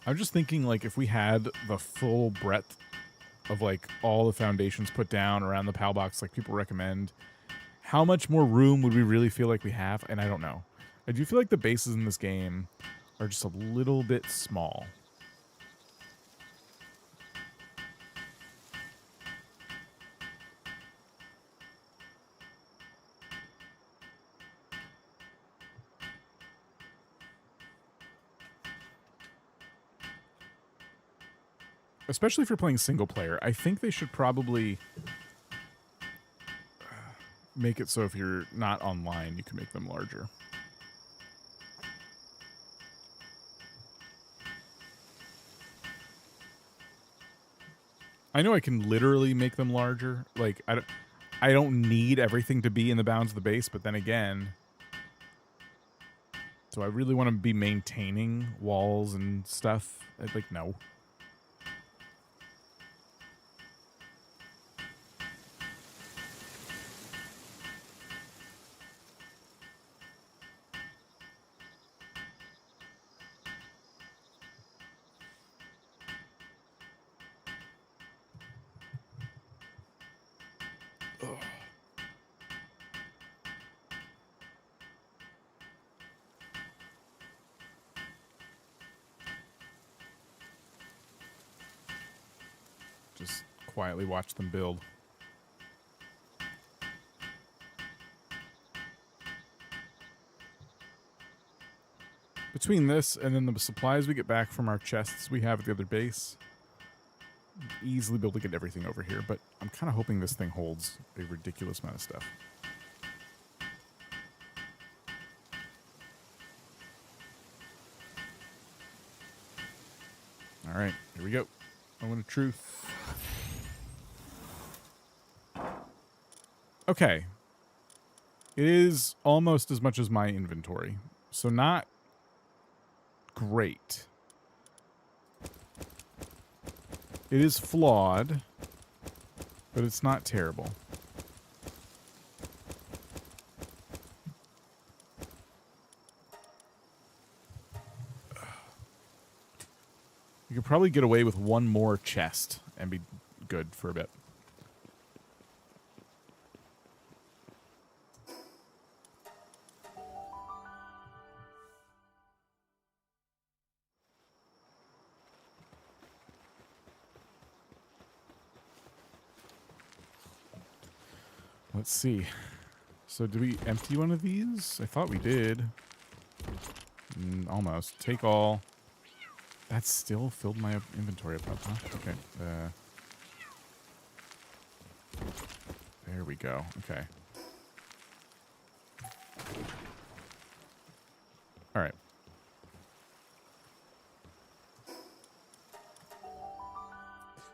Speaker 1: I'm just thinking, like, if we had the full breadth of, like, all the foundations put down around the PAL box, like people recommend, how much more room would we really feel like we have? And I don't know. I do feel like the bases in this game are just a little bit small. Especially if you're playing single player, I think they should probably make it so if you're not online, you can make them larger. I know I can literally make them larger. Like, I don't need everything to be in the bounds of the base, but then again, do I really want to be maintaining walls and stuff? Like, no. Ugh. Just quietly watch them build. Between this and then the supplies we get back from our chests we have at the other base, easily be able to get everything over here, but I'm kind of hoping this thing holds a ridiculous amount of stuff. All right, here we go. Moment of truth. Okay. It is almost as much as my inventory, so not great. It is flawed, but it's not terrible. You could probably get away with one more chest and be good for a bit. Let's see. So did we empty one of these? I thought we did. Almost. Take all. That still filled my inventory up, huh? Okay. There we go. Okay. All right.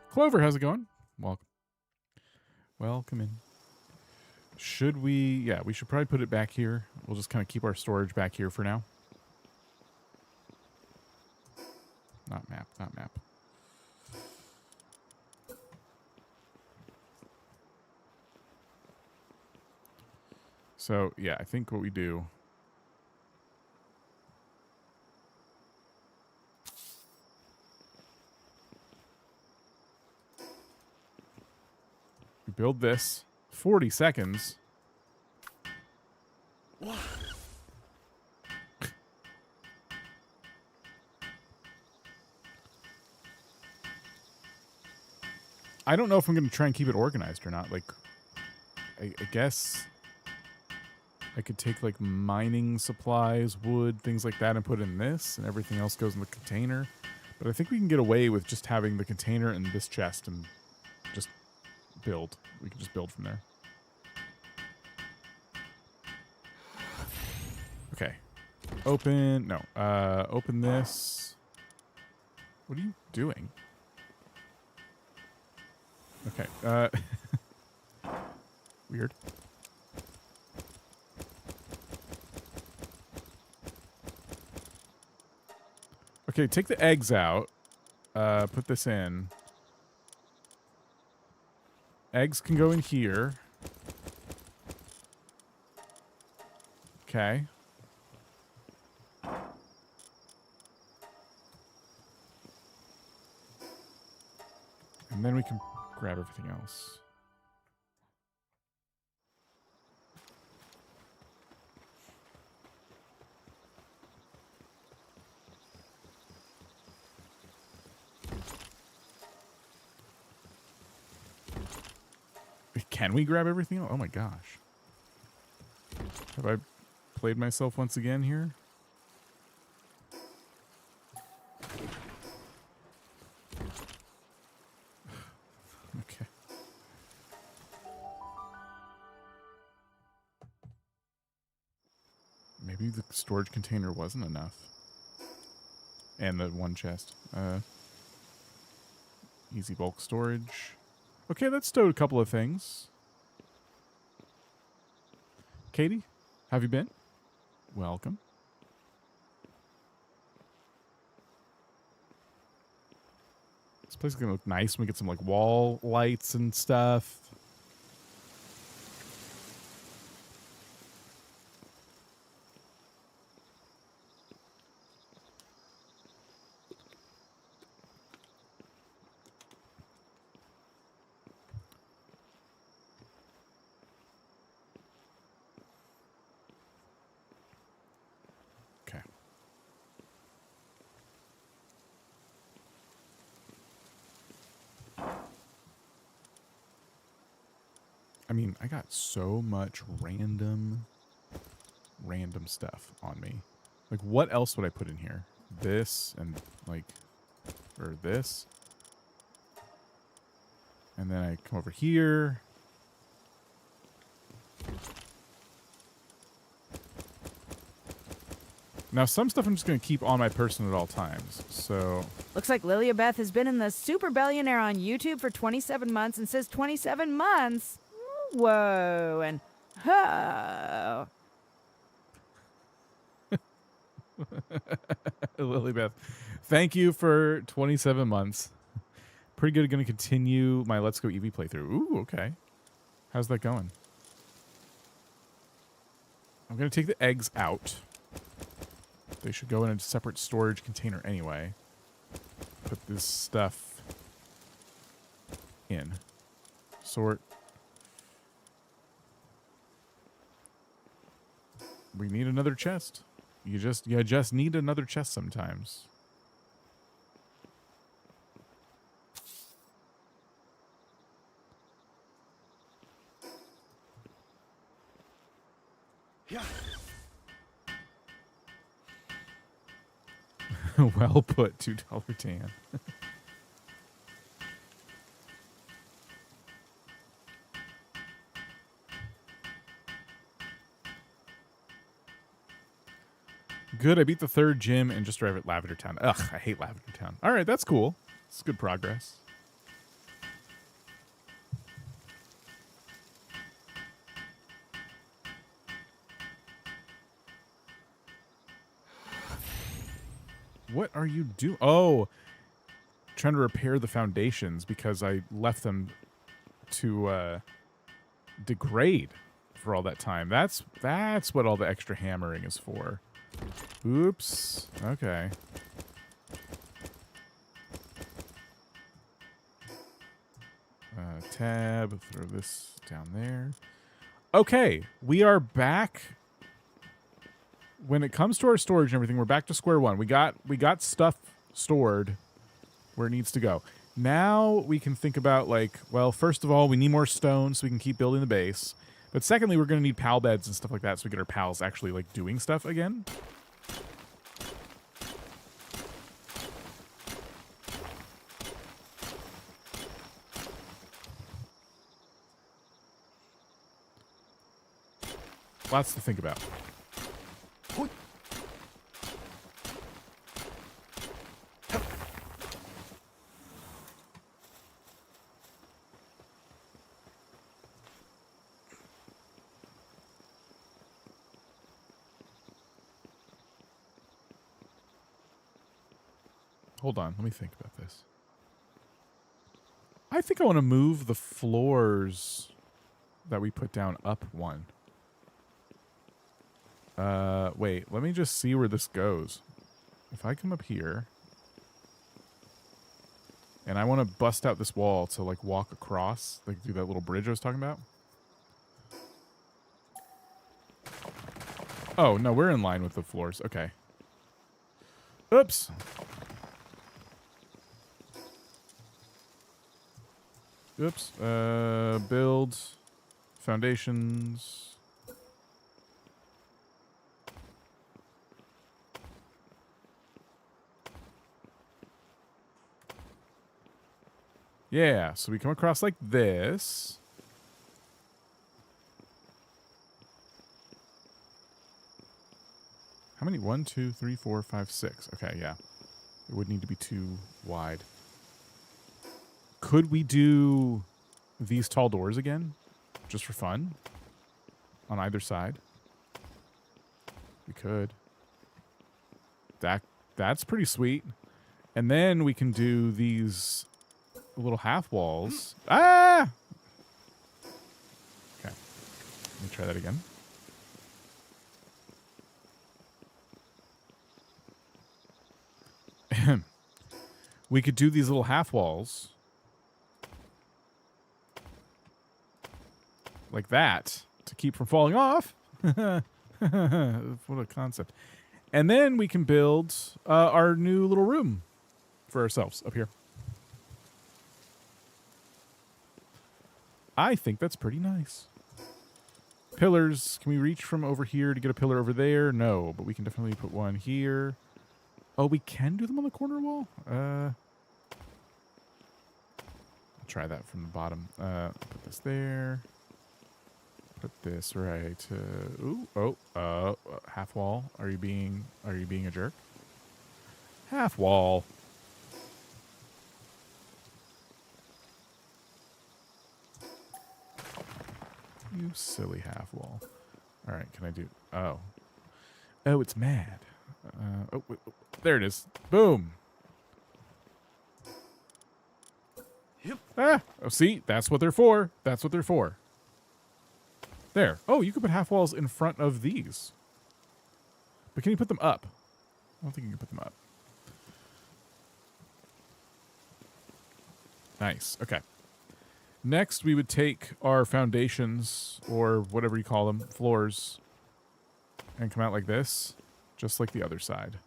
Speaker 1: Clover, how's it going? Welcome. Welcome in. Should we... Yeah, we should probably put it back here. We'll just kind of keep our storage back here for now. Not map, not map. So, yeah, I think what we do... We build this. 40 seconds. I don't know if I'm going to try and keep it organized or not. Like, I guess I could take, like, mining supplies, wood, things like that, and put in this, and everything else goes in the container. But I think we can get away with just having the container and this chest and just build. We can just build from there. Okay. Open. No. Open this. What are you doing? Okay. Weird. Okay, take the eggs out. Put this in. Eggs can go in here. Okay. And then we can grab everything else. Can we grab everything else? Oh my gosh. Have I played myself once again here? Okay. Maybe the storage container wasn't enough. And the one chest. Easy bulk storage. Okay, that stowed a couple of things. Katie? How have you been? Welcome. This place is gonna look nice when we get some like wall lights and stuff. Okay. I mean, I got so much random stuff on me. Like, what else would I put in here? This and, like, or this. And then I come over here. Now, some stuff I'm just going to keep on my person at all times, so...
Speaker 2: Looks like Lilia Beth has been in the Super Billionaire on YouTube for 27 months and says 27 months? Whoa, and ho.
Speaker 1: Lilybeth, thank you for 27 months. Pretty good. Going to continue my Let's Go Eevee playthrough. Ooh, okay. How's that going? I'm going to take the eggs out. They should go in a separate storage container anyway. Put this stuff in. Sort. We need another chest. You just need another chest sometimes.
Speaker 3: Yeah.
Speaker 1: Well put, $2 tan. Good, I beat the 3rd gym and just arrived at Lavender Town. Ugh, I hate Lavender Town. All right, that's cool. It's good progress. What are you doing? Oh, trying to repair the foundations because I left them to degrade for all that time. That's what all the extra hammering is for. Oops. Okay. Tab. Throw this down there. Okay, we are back. When it comes to our storage and everything, we're back to square one. We got stuff stored where it needs to go. Now we can think about, like, well, first of all, we need more stone so we can keep building the base. But secondly, we're going to need pal beds and stuff like that so we get our pals actually, like, doing stuff again. Lots to think about. Hold on, let me think about this. I think I want to move the floors that we put down up one. Wait, let me just see where this goes. If I come up here and I want to bust out this wall to, like, walk across, like do that little bridge I was talking about. Oh, no, we're in line with the floors. Okay. Oops. Oops. Build. Foundations. Yeah, so we come across like this. How many? 1, 2, 3, 4, 5, 6. Okay, yeah. It would need to be too wide. Could we do these tall doors again? Just for fun? on either side. We could. That's pretty sweet. And then we can do these little half walls. Ah! Okay. Let me try that again. We could do these little half walls like that to keep from falling off. What a concept. And then we can build our new little room for ourselves up here. I think that's pretty nice. Pillars. Can we reach from over here to get a pillar over there? No, but we can definitely put one here. Oh, we can do them on the corner wall? I'll try that from the bottom. Put this there. Put this right. Half wall. Are you being a jerk? Half wall. You silly half wall. All right, can I do? Oh, it's mad. Wait, there it is. Boom.
Speaker 3: Yep.
Speaker 1: Ah. Oh, see, that's what they're for. That's what they're for. There. Oh, you could put half walls in front of these. But can you put them up? I don't think you can put them up. Nice. Okay. Next, we would take our foundations, or whatever you call them, floors, and come out like this, just like the other side.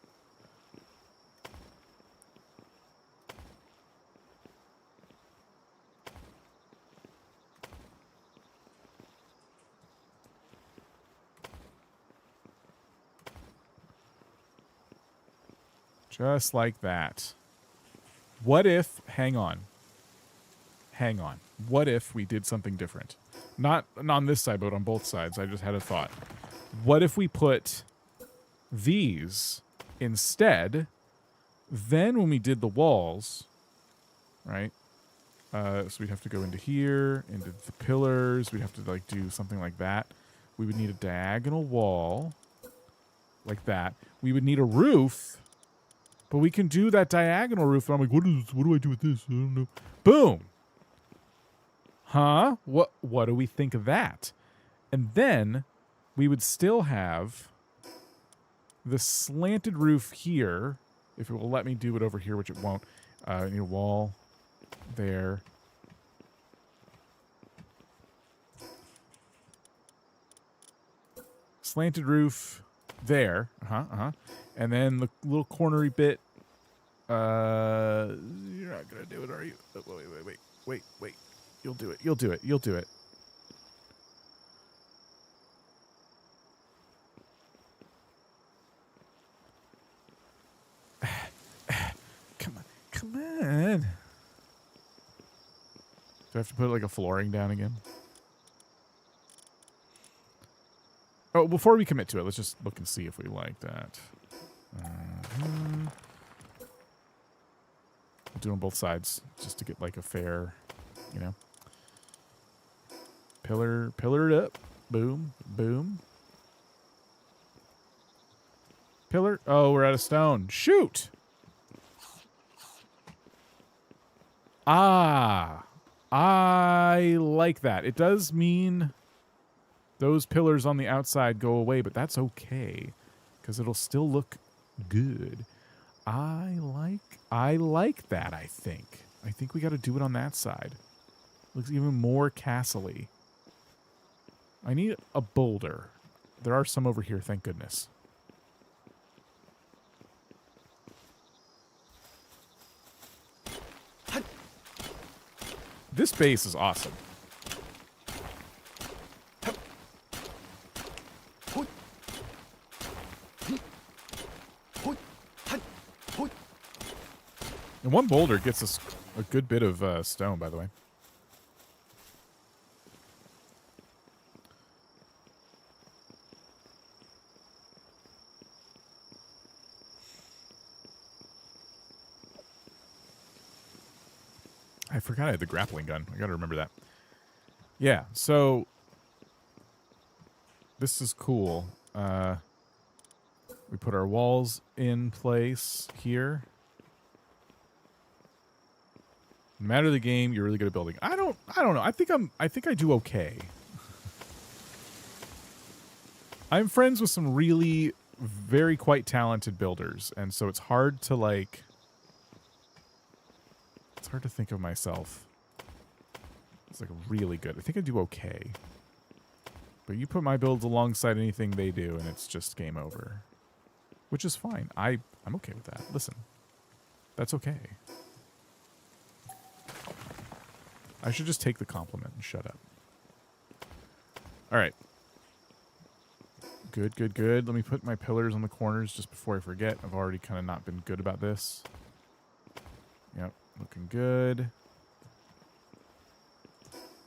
Speaker 1: Just like that. What if, hang on. What if we did something different? Not on this side, but on both sides. I just had a thought. What if we put these instead? Then when we did the walls, right? So we'd have to go into here, into the pillars. We'd have to like do something like that. We would need a diagonal wall like that. We would need a roof, but we can do that diagonal roof. And I'm like, what do I do with this? I don't know. Boom. Huh? What do we think of that? And then we would still have the slanted roof here, if it will let me do it over here, which it won't. I need a wall there. Slanted roof there. And then the little cornery bit. You're not gonna do it, are you? Wait. You'll do it. Come on. Do I have to put like a flooring down again? Oh, before we commit to it, let's just look and see if we like that. We'll do it on both sides just to get like a fair, you know. Pillar it up. Boom, boom. Pillar. Oh, we're out of stone. Shoot. Ah, I like that. It does mean those pillars on the outside go away, but that's okay because it'll still look good. I like that, I think. I think we got to do it on that side. Looks even more castle-y. I need a boulder. There are some over here, thank goodness. This base is awesome. And one boulder gets us a good bit of stone, by the way. I forgot I had the grappling gun. I gotta remember that. Yeah, so this is cool. We put our walls in place here. No matter the game, you're really good at building. I don't know. I think I do okay. I'm friends with some really very quite talented builders, and so it's hard to like think of myself as like really good. I think I do okay. But you put my builds alongside anything they do and it's just game over. Which is fine. I'm okay with that. Listen. That's okay. I should just take the compliment and shut up. Alright. Good, good, good. Let me put my pillars on the corners just before I forget. I've already kind of not been good about this. Yep, looking good.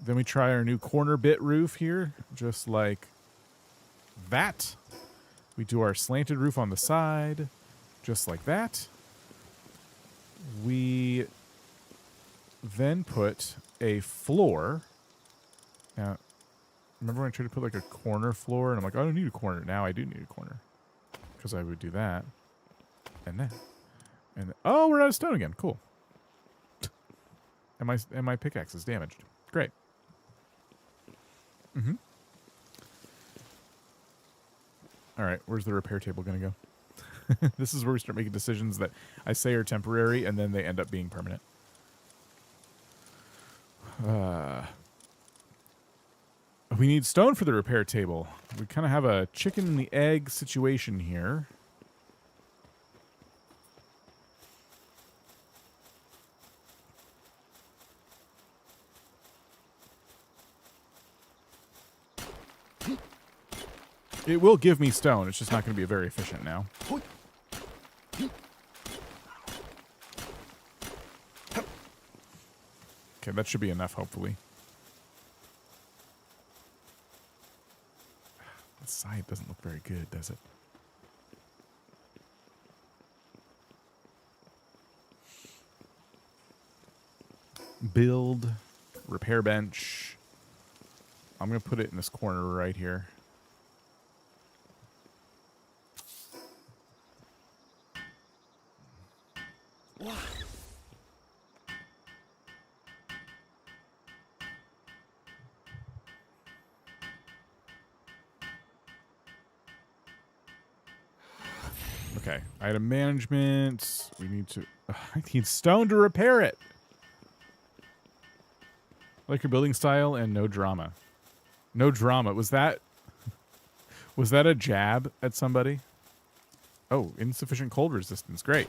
Speaker 1: Then we try our new corner bit roof here, just like that. We do our slanted roof on the side, just like that. We then put a floor. Now, remember when I tried to put like a corner floor, and I'm like, I don't need a corner. Now I do need a corner, because I would do that, and that, and oh, we're out of stone again. Cool. And my pickaxe is damaged. Great. Mm-hmm. All right, where's the repair table going to go? This is where we start making decisions that I say are temporary, and then they end up being permanent. We need stone for the repair table. We kind of have a chicken and the egg situation here. It will give me stone. It's just not going to be very efficient now. Okay, that should be enough, hopefully. The side doesn't look very good, does it? Build, repair bench. I'm going to put it in this corner right here. Okay, item management. We need to... I need stone to repair it. I like your building style and no drama. No drama. Was that a jab at somebody? Oh, insufficient cold resistance. Great.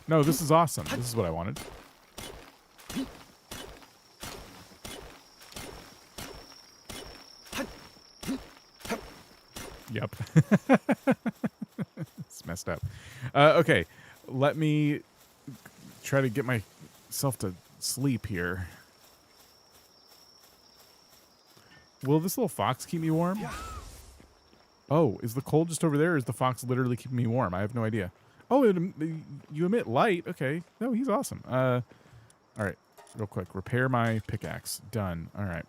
Speaker 1: No, this is awesome. This is what I wanted. Yep. It's messed up. Okay, let me try to get myself to sleep here. Will this little fox keep me warm? Oh, is the cold just over there, or is the fox literally keeping me warm? I have no idea. Oh, you emit light. Okay. No, he's awesome. All right, real quick. Repair my pickaxe. Done. All right.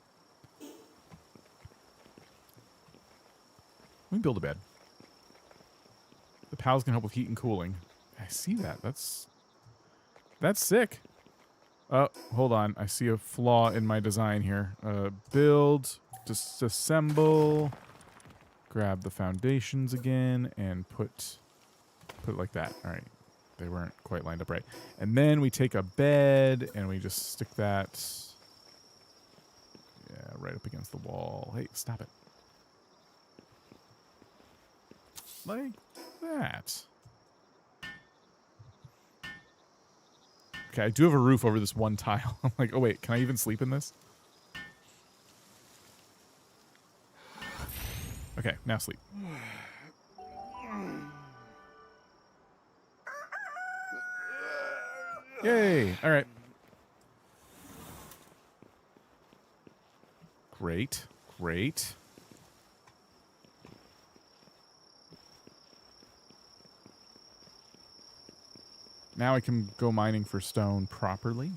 Speaker 1: Let me build a bed. The pals can help with heat and cooling. I see that. That's sick. Oh, hold on. I see a flaw in my design here. Build, disassemble, grab the foundations again, and put it like that. All right. They weren't quite lined up right. And then we take a bed, and we just stick that, yeah, right up against the wall. Hey, stop it. Like that. Okay, I do have a roof over this one tile. I'm like, oh wait, can I even sleep in this? Okay, now sleep. Yay! All right. Great, great. Now I can go mining for stone properly.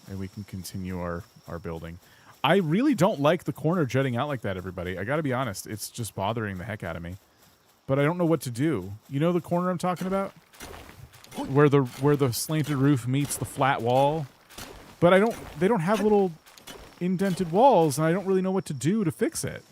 Speaker 1: And we can continue our building. I really don't like the corner jutting out like that, everybody. I got to be honest. It's just bothering the heck out of me. But I don't know what to do. You know the corner I'm talking about? Where the slanted roof meets the flat wall? But they don't have little indented walls, and I don't really know what to do to fix it.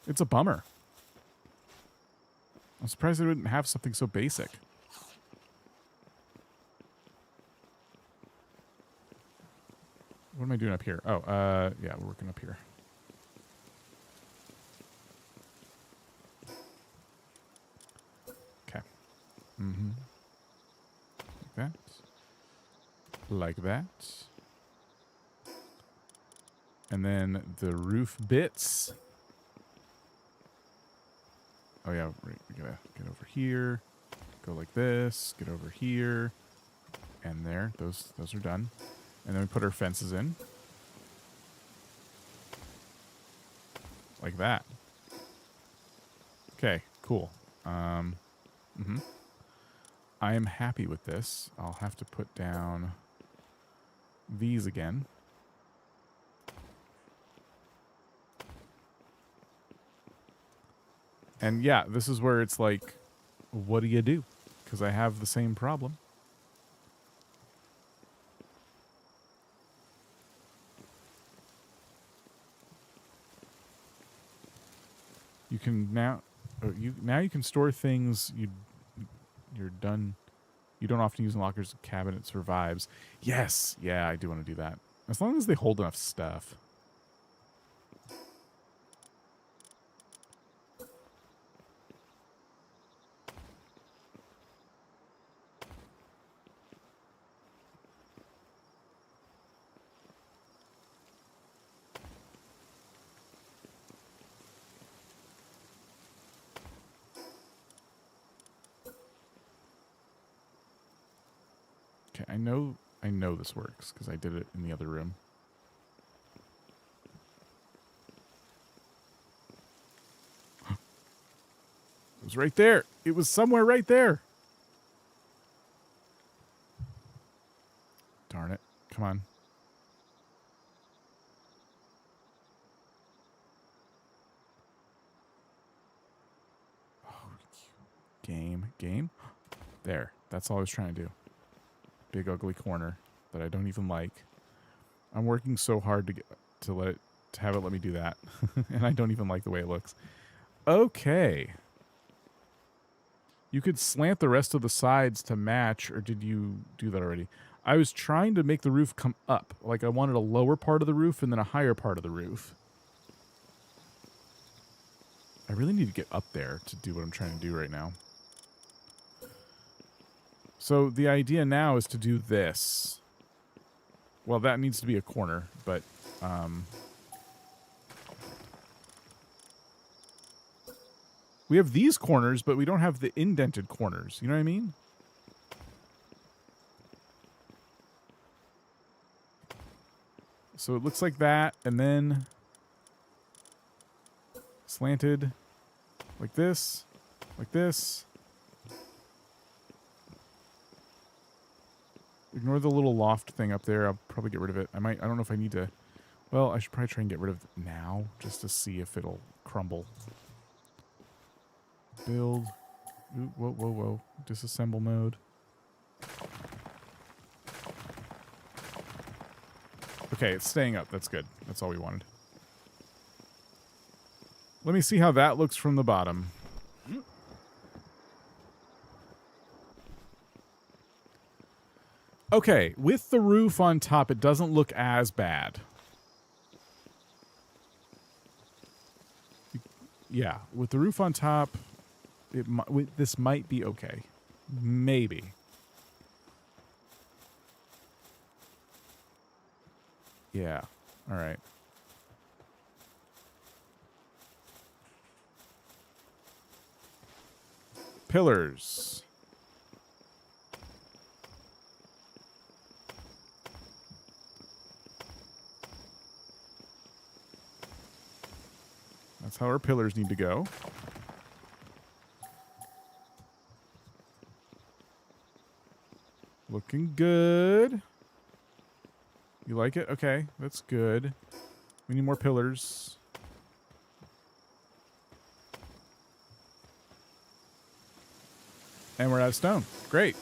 Speaker 1: It's a bummer. I'm surprised they wouldn't have something so basic. What am I doing up here? Oh, yeah, we're working up here. Okay. Mm-hmm. Like that. Like that. And then the roof bits. Oh yeah, we gotta get over here. Go like this. Get over here. And there. Those are done. And then we put our fences in. Like that. Okay, cool. I am happy with this. I'll have to put down these again. And yeah, this is where it's like, what do you do? Because I have the same problem. You can now you can store things you're done. You don't often use in lockers. Cabinet survives. Yes, yeah, I do want to do that. As long as they hold enough stuff. Okay, I know this works because I did it in the other room. It was right there. It was somewhere right there. Darn it. Come on. Oh, game. There. That's all I was trying to do. Big ugly corner that I don't even like. I'm working so hard to have it let me do that. And I don't even like the way it looks. Okay. You could slant the rest of the sides to match, or did you do that already? I was trying to make the roof come up. Like I wanted a lower part of the roof and then a higher part of the roof. I really need to get up there to do what I'm trying to do right now. So the idea now is to do this. Well, that needs to be a corner, but we have these corners, but we don't have the indented corners. You know what I mean? So it looks like that, and then slanted like this, like this. Ignore the little loft thing up there. I'll probably get rid of it. I don't know if I need to. Well, I should probably try and get rid of it now just to see if it'll crumble. Build. Ooh, whoa. Disassemble mode. Okay, it's staying up. That's good. That's all we wanted. Let me see how that looks from the bottom. Okay, with the roof on top, it doesn't look as bad. Yeah, with the roof on top, this might be okay. Maybe. Yeah, all right. Pillars. That's how our pillars need to go. Looking good. You like it? Okay, that's good. We need more pillars. And we're out of stone. Great.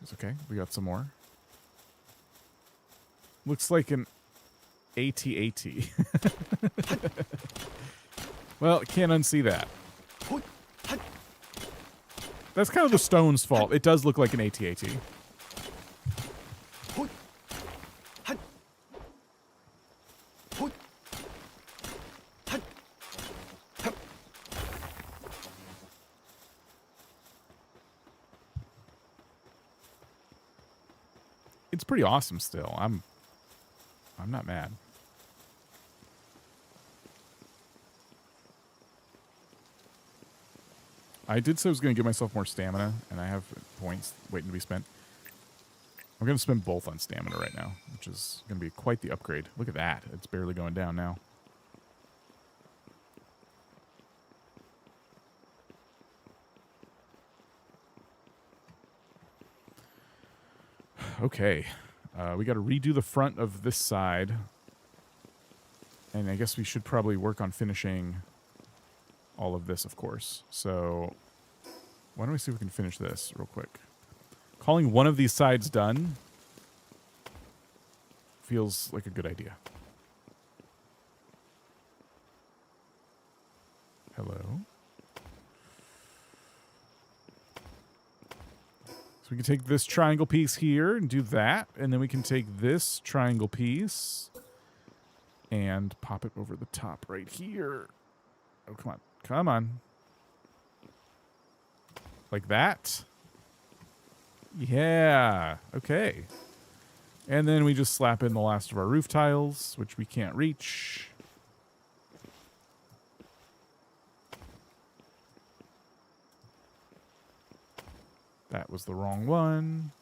Speaker 1: It's okay. We got some more. Looks like an AT-AT. Well, can't unsee that. That's kind of the stone's fault. It does look like an AT-AT. It's pretty awesome still. I'm not mad. I did say I was going to give myself more stamina, and I have points waiting to be spent. I'm going to spend both on stamina right now, which is going to be quite the upgrade. Look at that. It's barely going down now. Okay. We got to redo the front of this side. And I guess we should probably work on finishing all of this, of course. So why don't we see if we can finish this real quick. Calling one of these sides done feels like a good idea. Hello. So we can take this triangle piece here and do that. And then we can take this triangle piece and pop it over the top right here. Oh, come on. Come on. Like that. Yeah. Okay. And then we just slap in the last of our roof tiles, which we can't reach. That was the wrong one.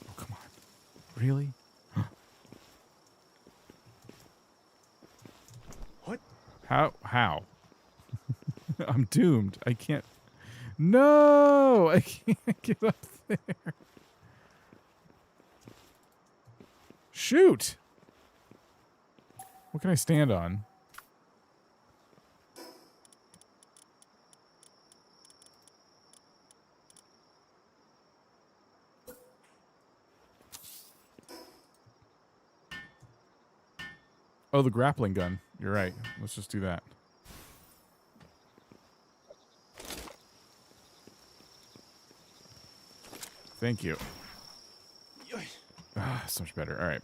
Speaker 1: Oh, come on. Really?
Speaker 3: What?
Speaker 1: How? I'm doomed. I can't. No! I can't get up there. Shoot! What can I stand on? Oh, the grappling gun. You're right. Let's just do that. Thank you. Ah, so much better. All right.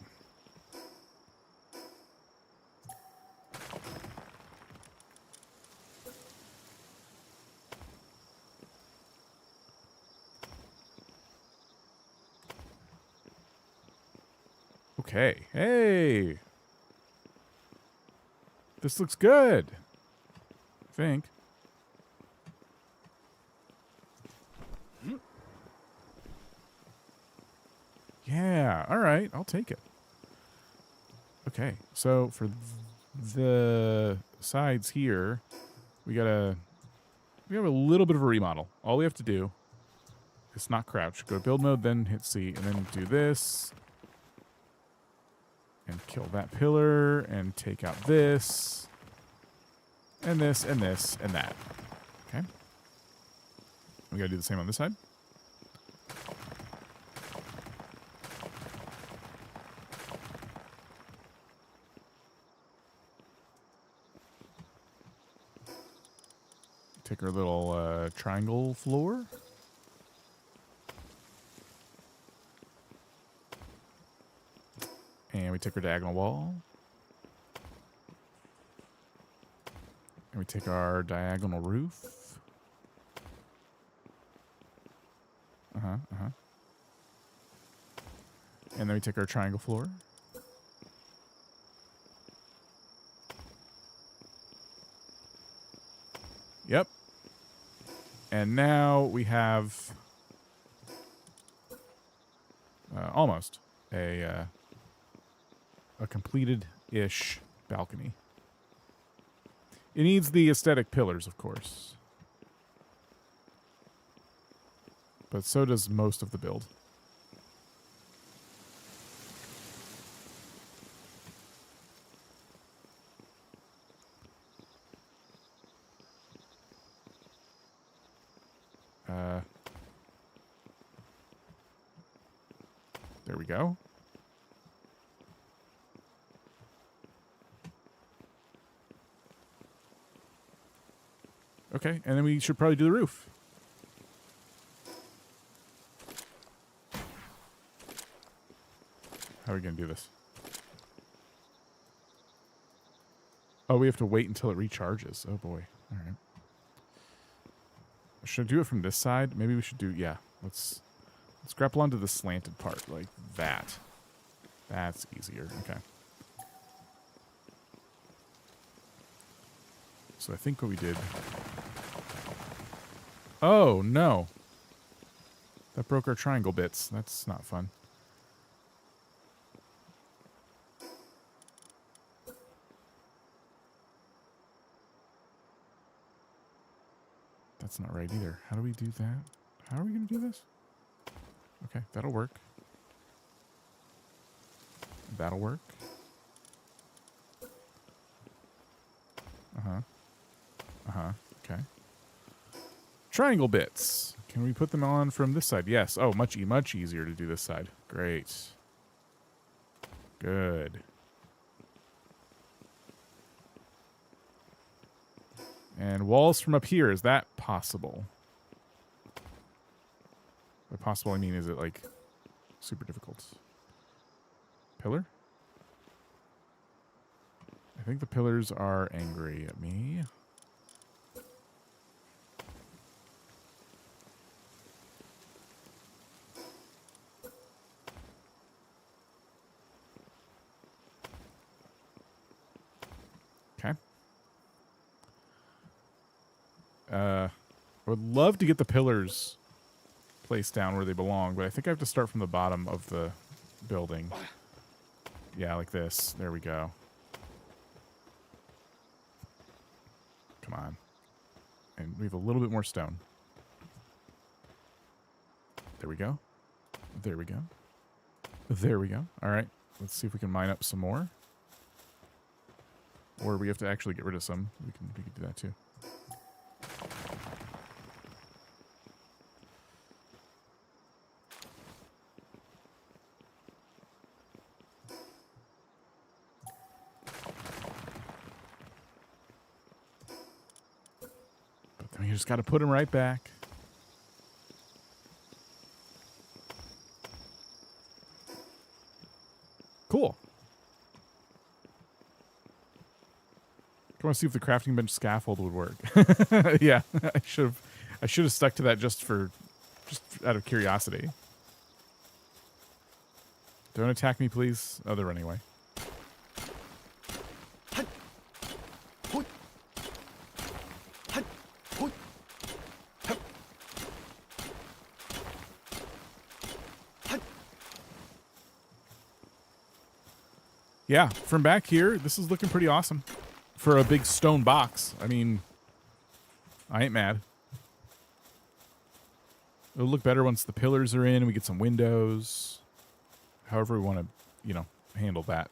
Speaker 1: Okay. Hey. This looks good. I think. Yeah, all right, I'll take it. Okay, so for the sides here, we have a little bit of a remodel. All we have to do is not crouch. Go to build mode, then hit C, and then do this. And kill that pillar, and take out this. And this, and this, and that. Okay. We gotta do the same on this side. Take our little triangle floor. And we take our diagonal wall. And we take our diagonal roof. And then we take our triangle floor. Yep. And now we have almost a a completed-ish balcony. It needs the aesthetic pillars, of course. But so does most of the build. There we go. Okay, and then we should probably do the roof. How are we going to do this? Oh, we have to wait until it recharges. Oh, boy. All right. Should I do it from this side? Maybe we should do... Yeah, let's grapple onto the slanted part like that. That's easier. Okay. So I think what we did... Oh, no. That broke our triangle bits. That's not fun. That's not right either. How do we do that? How are we going to do this? Okay, that'll work. That'll work. Uh-huh. Uh-huh. Okay. Triangle bits. Can we put them on from this side? Yes. Oh, much easier to do this side. Great. Good. And walls from up here. Is that possible? By possible, I mean, is it, like, super difficult? Pillar? I think the pillars are angry at me. Okay. I would love to get the pillars placed down where they belong, but I think I have to start from the bottom of the building. Yeah, like this. There we go. Come on. And we have a little bit more stone. There we go. There we go. There we go. All right. Let's see if we can mine up some more. Or we have to actually get rid of some. We can do that too. But then you just got to put them right back. Cool. I want to see if the crafting bench scaffold would work. Yeah, I should have stuck to that just out of curiosity. Don't attack me, please. Oh, they're running away. Yeah, from back here, this is looking pretty awesome. For a big stone box. I mean, I ain't mad. It'll look better once the pillars are in and we get some windows. However we want to, you know, handle that.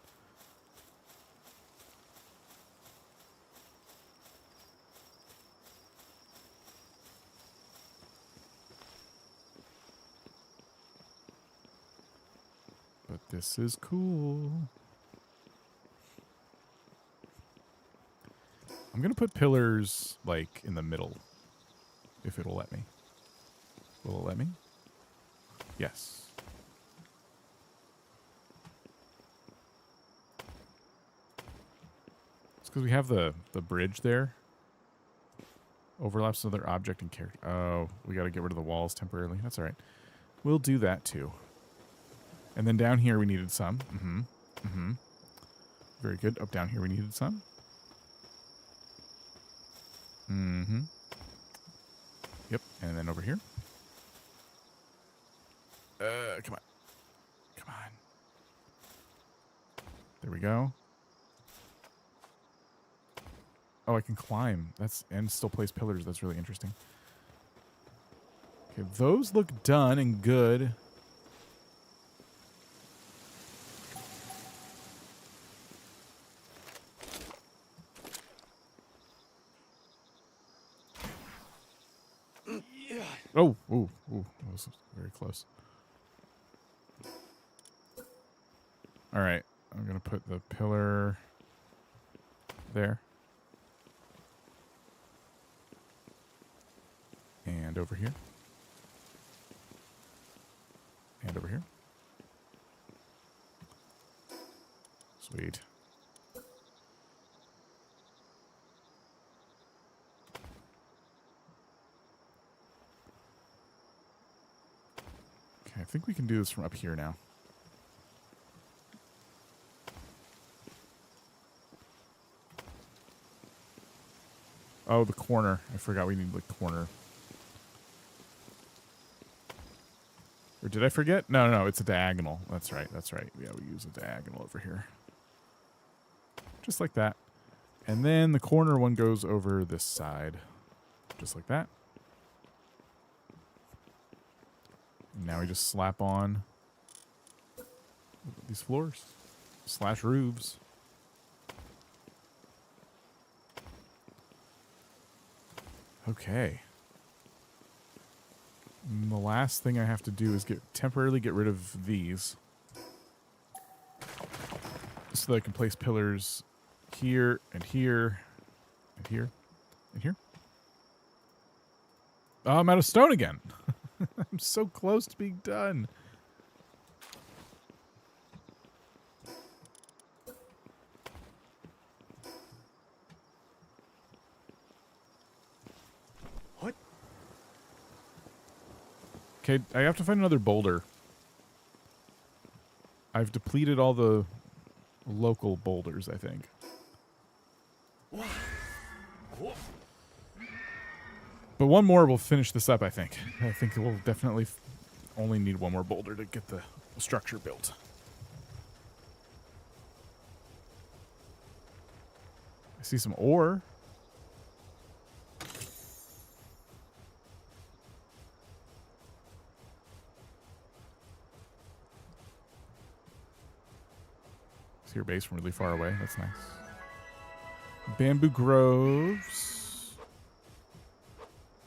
Speaker 1: But this is cool. I'm going to put pillars, like, in the middle, if it'll let me. Will it let me? Yes. It's because we have the bridge there. Overlaps another object and character. Oh, we got to get rid of the walls temporarily. That's all right. We'll do that, too. And then down here we needed some. Very good. Up down here we needed some. Yep, and then over here. Come on. Come on. There we go. Oh, I can climb. And still place pillars. That's really interesting. Okay, those look done and good. Oh, ooh, that was very close. All right, I'm gonna put the pillar there. And over here. And over here. Sweet. Okay, I think we can do this from up here now. Oh, the corner. I forgot we need the corner. Or did I forget? No, it's a diagonal. That's right. Yeah, we use a diagonal over here. Just like that. And then the corner one goes over this side. Just like that. And now we just slap on these floors. / roofs. Okay. And the last thing I have to do is temporarily get rid of these. So that I can place pillars here and here and here and here. Oh, I'm out of stone again. I'm so close to being done.
Speaker 3: What?
Speaker 1: Okay, I have to find another boulder. I've depleted all the local boulders, I think. But one more will finish this up, I think. I think we'll definitely only need one more boulder to get the structure built. I see some ore. See your base from really far away. That's nice. Bamboo groves.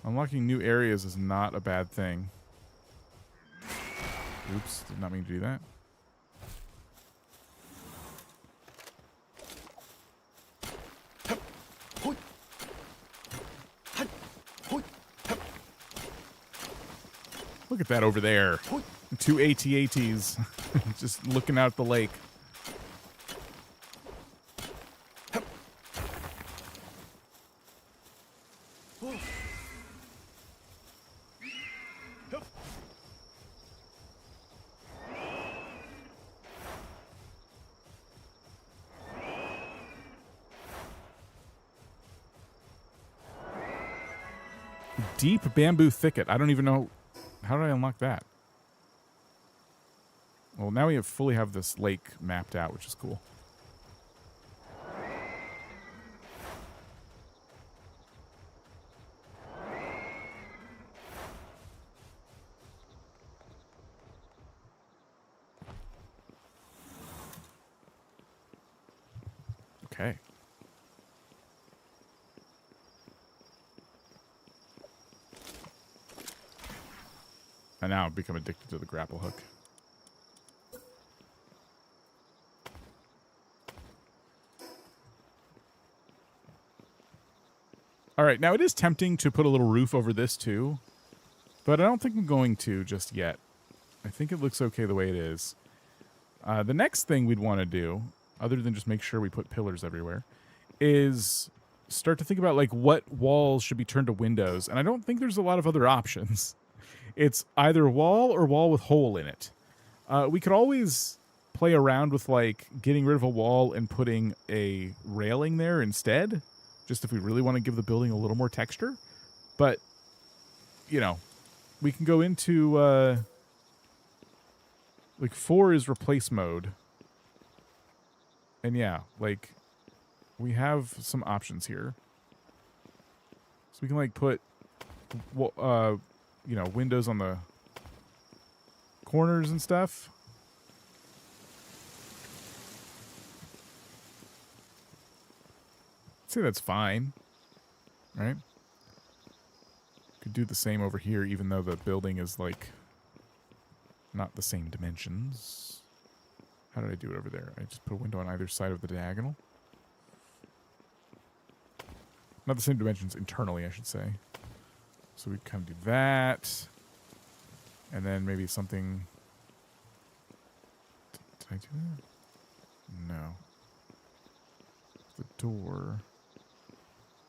Speaker 1: Unlocking new areas is not a bad thing. Oops, did not mean to do that. Look at that over there. 2 AT-ATs just looking out the lake. Deep bamboo thicket. I don't even know. How did I unlock that? Well, now we fully have this lake mapped out, which is cool. Okay. And now I've become addicted to the grapple hook. All right, now it is tempting to put a little roof over this too, but I don't think I'm going to just yet. I think it looks okay the way it is. The next thing we'd want to do, other than just make sure we put pillars everywhere, is start to think about like what walls should be turned to windows. And I don't think there's a lot of other options. It's either wall or wall with hole in it. We could always play around with like getting rid of a wall and putting a railing there instead, just if we really want to give the building a little more texture. But, you know, we can go into like 4 is replace mode. And yeah, like, we have some options here. So we can, like, put, you know, windows on the corners and stuff. I'd say that's fine, right? Could do the same over here, even though the building is, like, not the same dimensions. How did I do it over there? I just put a window on either side of the diagonal. Not the same dimensions internally, I should say. So we kind of do that. And then maybe something... Did I do that? No. The door...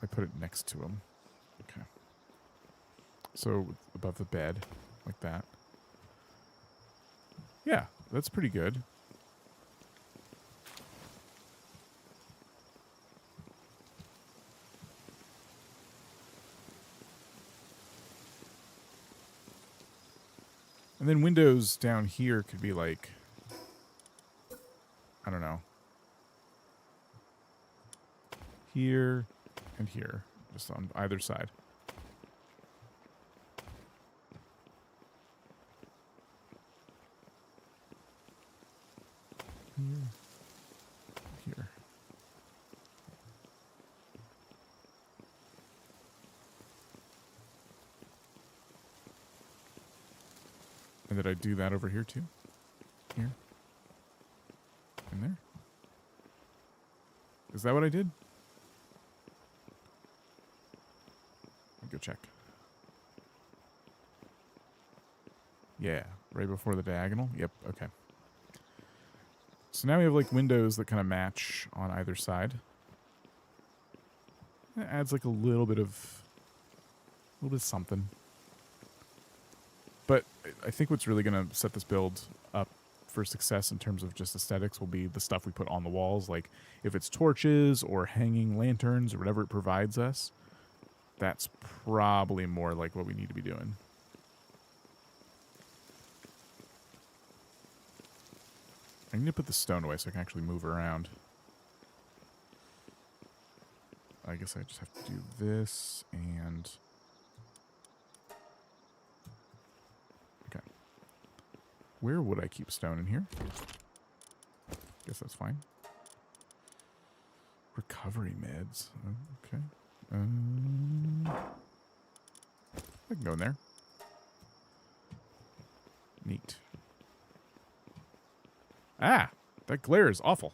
Speaker 1: I put it next to him. Okay. So above the bed, like that. Yeah, that's pretty good. And then windows down here could be like, I don't know, here and here, just on either side. Here. And did I do that over here too? Here? In there? Is that what I did? I'll go check. Yeah, right before the diagonal? Yep, okay. So now we have like windows that kind of match on either side. That adds like a little bit of something. But I think what's really going to set this build up for success in terms of just aesthetics will be the stuff we put on the walls. Like if it's torches or hanging lanterns or whatever it provides us, that's probably more like what we need to be doing. I need to put the stone away so I can actually move around. I guess I just have to do this and... Okay. Where would I keep stone in here? Guess that's fine. Recovery meds. Okay. I can go in there. Neat. Ah! That glare is awful.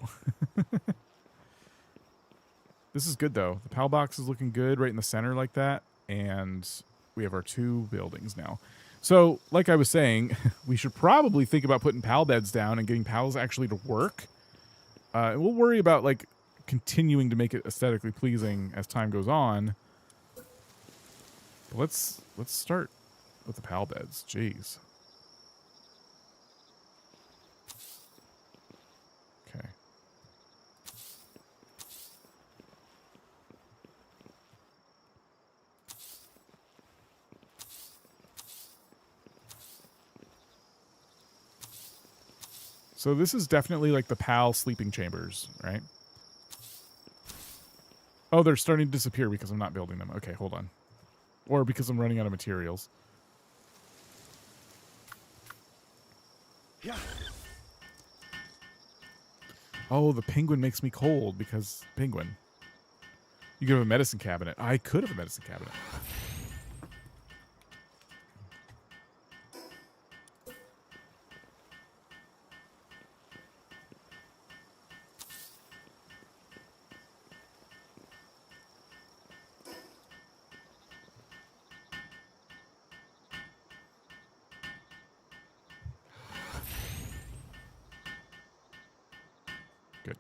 Speaker 1: This is good, though. The PAL box is looking good right in the center like that. And we have our two buildings now. So, like I was saying, we should probably think about putting PAL beds down and getting PALs actually to work. And we'll worry about, like, continuing to make it aesthetically pleasing as time goes on. But let's start with the PAL beds. Jeez. Okay. So this is definitely like the PAL sleeping chambers, right? Oh, they're starting to disappear because I'm not building them. Okay, hold on. Or because I'm running out of materials.
Speaker 3: Yeah.
Speaker 1: Oh, the penguin makes me cold because penguin. You could have a medicine cabinet. I could have a medicine cabinet. Good.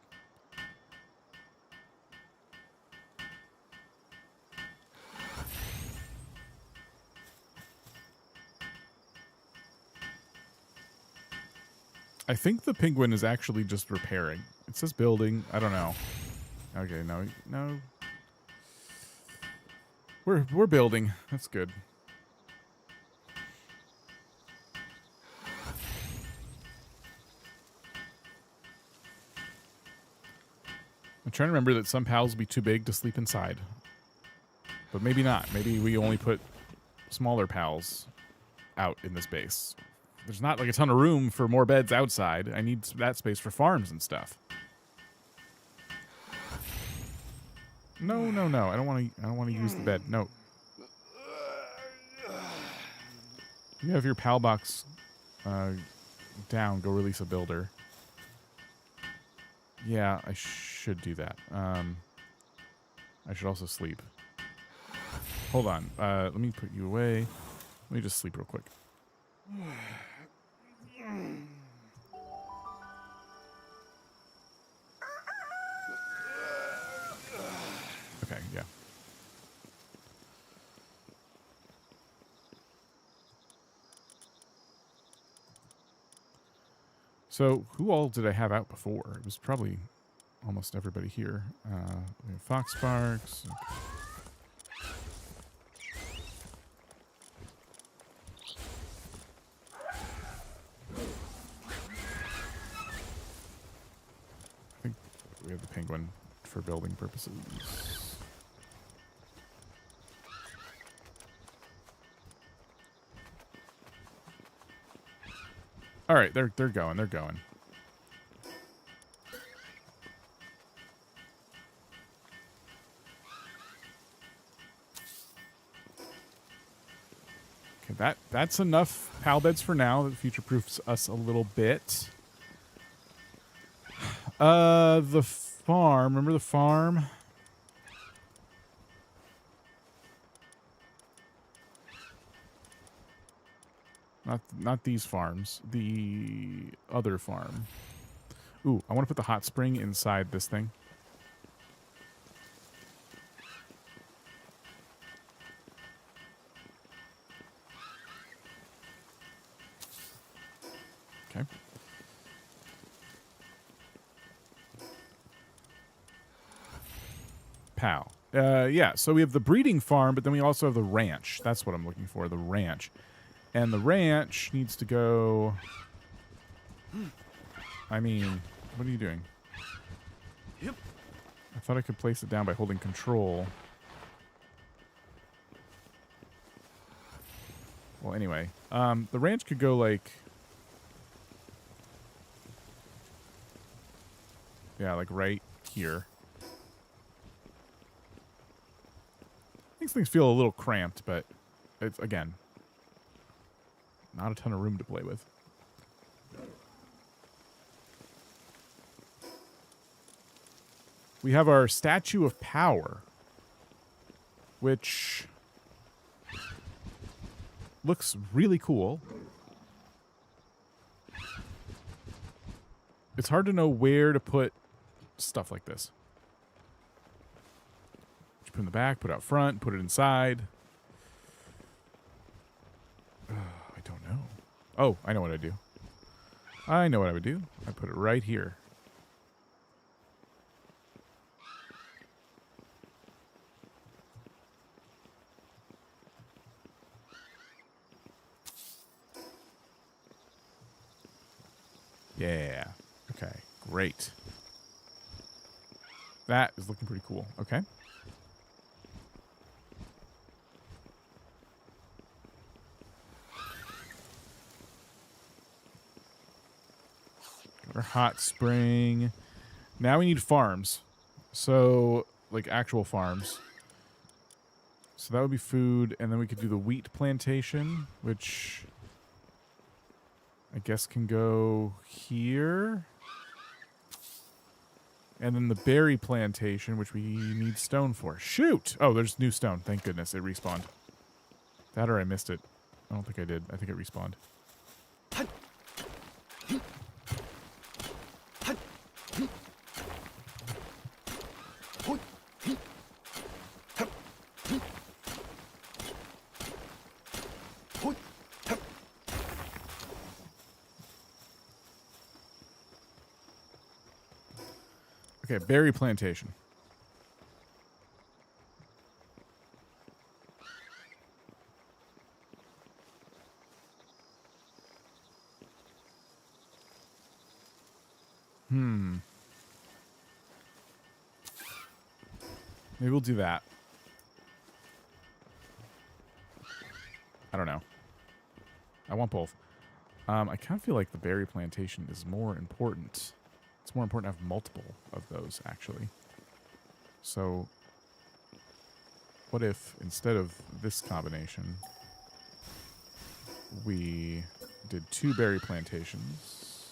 Speaker 1: I think the penguin is actually just repairing. It says building. I don't know. Okay, no. We're building. That's good. trying to remember that some pals will be too big to sleep inside. But maybe not. Maybe we only put smaller pals out in this base. There's not like a ton of room for more beds outside. I need that space for farms and stuff. No. I don't want to use the bed. No. You have your pal box down. Go release a builder. Yeah, I should do that. I should also sleep. Hold on. Let me put you away. Let me just sleep real quick. Okay, yeah. So, who all did I have out before? It was probably almost everybody here. We have Fox Sparks. I think we have the penguin for building purposes. All right, they're going. They're going. Okay, that's enough pal beds for now. That future-proofs us a little bit. The farm. Remember the farm? Not these farms. The other farm. Ooh, I want to put the hot spring inside this thing. Okay. Pow. Yeah, so we have the breeding farm, but then we also have the ranch. That's what I'm looking for, the ranch. And the ranch needs to go... I mean, what are you doing?
Speaker 3: Yep.
Speaker 1: I thought I could place it down by holding control. Well, anyway. The ranch could go, like... Yeah, like right here. These things feel a little cramped, but it's, again, not a ton of room to play with. We have our Statue of Power, which looks really cool. It's hard to know where to put stuff like this. Put in the back, put out front, put it inside. I don't know. Oh, I know what I do. I know what I would do. I put it right here. Yeah. Okay, great. That is looking pretty cool. Okay. Our hot spring. Now we need farms. So, like actual farms. So that would be food, and then we could do the wheat plantation, which I guess can go here. And then the berry plantation, which we need stone for. Shoot! Oh, there's new stone. Thank goodness it respawned. That or I missed it. I don't think I did. I think it respawned. Okay, berry plantation. Maybe we'll do that. I don't know. I want both. I kind of feel like the berry plantation is more important. It's more important to have multiple of those, actually. So, what if, instead of this combination, we did 2 berry plantations?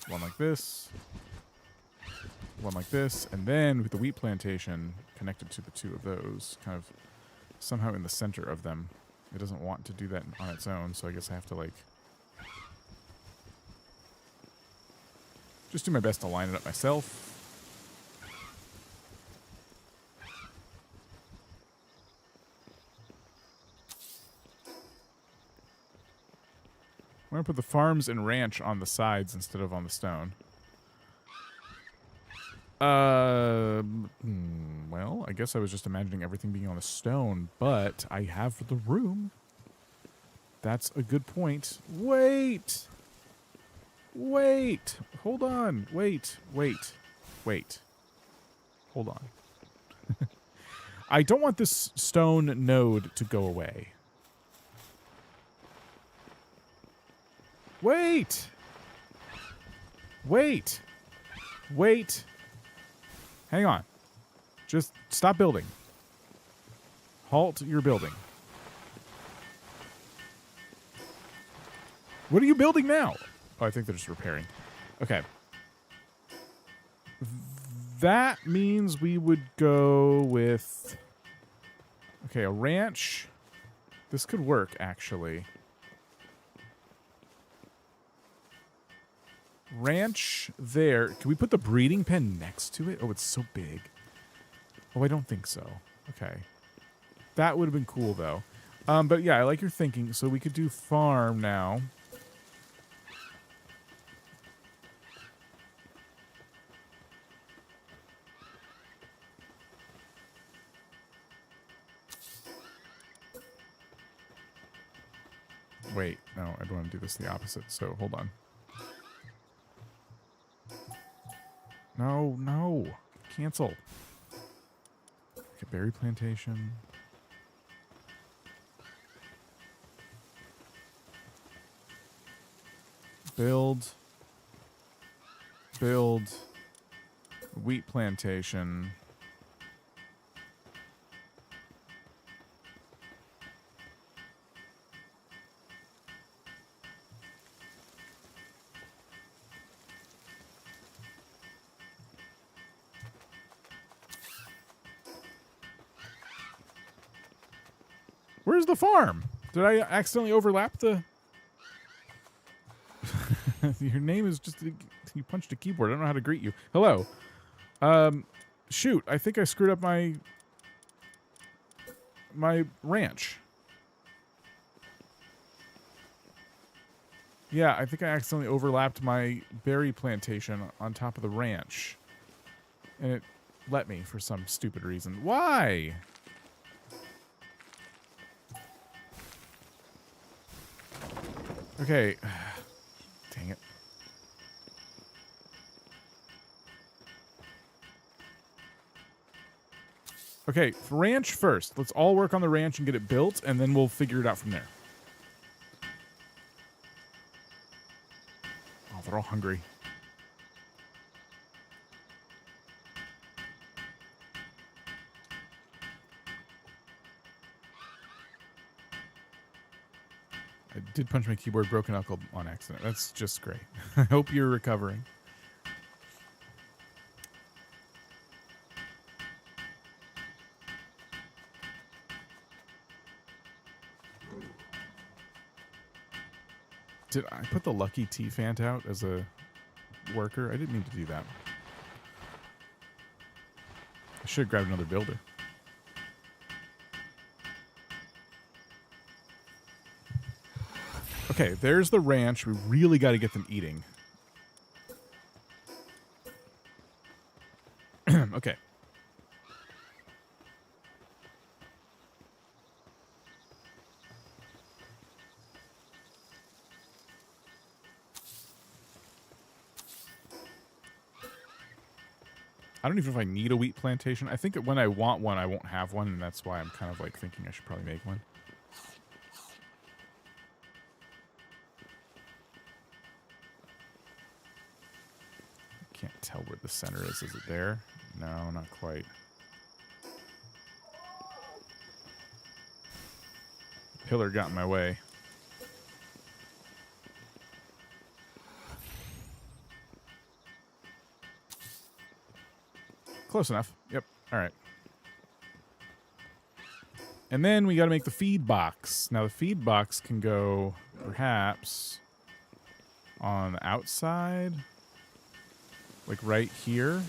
Speaker 1: One like this. One like this. And then with the wheat plantation connected to the 2 of those, kind of somehow in the center of them. It doesn't want to do that on its own, so I guess I have to, like, just do my best to line it up myself. I'm going to put the farms and ranch on the sides instead of on the stone. Well, I guess I was just imagining everything being on the stone, but I have the room. That's a good point. Wait! Wait! Hold on. Wait. Hold on. I don't want this stone node to go away. Wait! Hang on. Just stop building. Halt your building. What are you building now? Oh, I think they're just repairing. Okay. That means we would go with... Okay, a ranch. This could work, actually. Ranch there. Can we put the breeding pen next to it? Oh, it's so big. Oh, I don't think so. Okay. That would have been cool, though. But yeah, I like your thinking. So we could do farm now. Wait, no, I don't want to do this the opposite, so hold on. No. Cancel. Okay, berry plantation. Build. Wheat plantation. Where's the farm? Did I accidentally overlap the... Your name is just... You punched a keyboard. I don't know how to greet you. Hello. Shoot. I think I screwed up my ranch. Yeah, I think I accidentally overlapped my berry plantation on top of the ranch. And it let me for some stupid reason. Why? Okay. Dang it. Okay, ranch first. Let's all work on the ranch and get it built, and then we'll figure it out from there. Oh, they're all hungry. I did punch my keyboard, broken knuckle on accident. That's just great. I hope you're recovering. Did I put the Lucky Tea Fant out as a worker? I didn't mean to do that. I should have grabbed another builder. Okay, there's the ranch. We really got to get them eating. Okay. I don't even know if I need a wheat plantation. I think that when I want one, I won't have one, and that's why I'm kind of like thinking I should probably make one. Can't tell where the center is. Is it there? No, not quite. Pillar got in my way. Close enough. Yep. All right. And then we got to make the feed box. Now the feed box can go perhaps on the outside, like right here.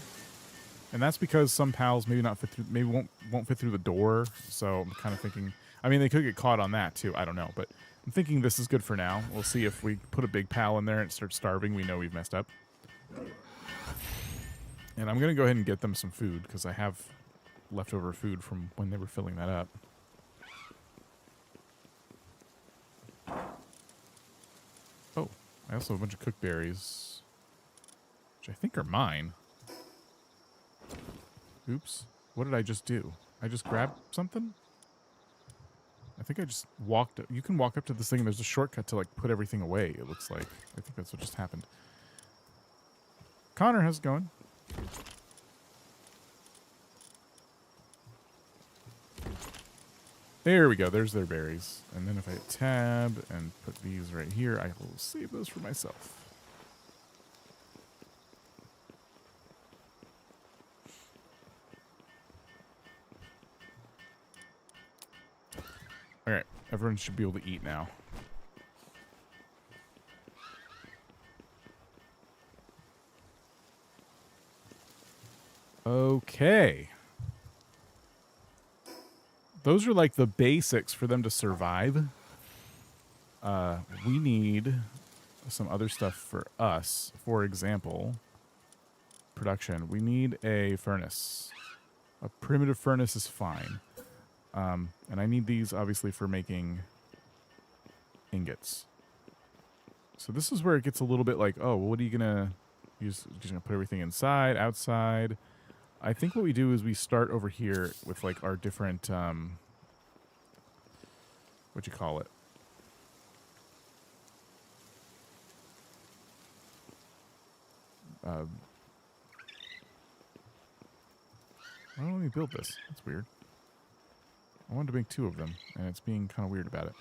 Speaker 1: And that's because some pals maybe not fit through, maybe won't fit through the door. So I'm kind of thinking, I mean, they could get caught on that too. I don't know, but I'm thinking this is good for now. We'll see if we put a big pal in there and start starving. We know we've messed up. And I'm going to go ahead and get them some food because I have leftover food from when they were filling that up. Oh, I also have a bunch of cooked berries, which I think are mine. Oops. What did I just do? I just grabbed something? I think I just walked. You can walk up to this thing and there's a shortcut to like put everything away, it looks like. I think that's what just happened. Connor, how's it going? There we go. There's their berries. And then if I hit tab and put these right here, I will save those for myself. All right. Everyone should be able to eat now. Okay. Those are like the basics for them to survive. We need some other stuff for us. For example, production. We need a furnace. A primitive furnace is fine. And I need these obviously for making ingots. So this is where it gets a little bit like, oh, well, what are you gonna use? You're just gonna put everything inside, outside. I think what we do is we start over here with like our different, what you call it? Why don't we build this? That's weird. I wanted to make 2 of them, and it's being kind of weird about it.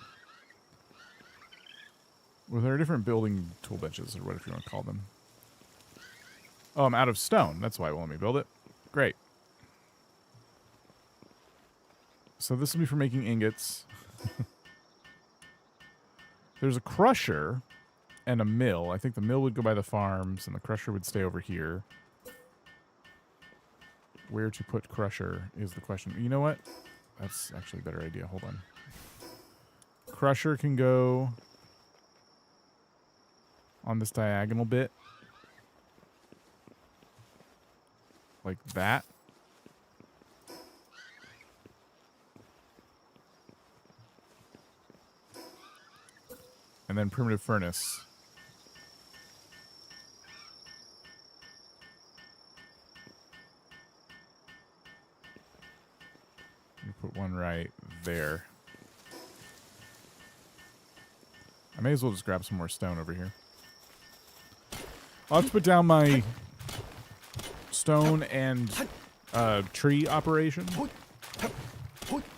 Speaker 1: With our different building tool benches, or whatever you want to call them. Oh, I'm out of stone. That's why it won't let me build it. Great. So this will be for making ingots. There's a crusher and a mill. I think the mill would go by the farms, and the crusher would stay over here. Where to put crusher is the question. You know what? That's actually a better idea. Hold on. Crusher can go on this diagonal bit. Like that. And then primitive furnace. You put one right there. I may as well just grab some more stone over here. I'll have to put down my stone and tree operation.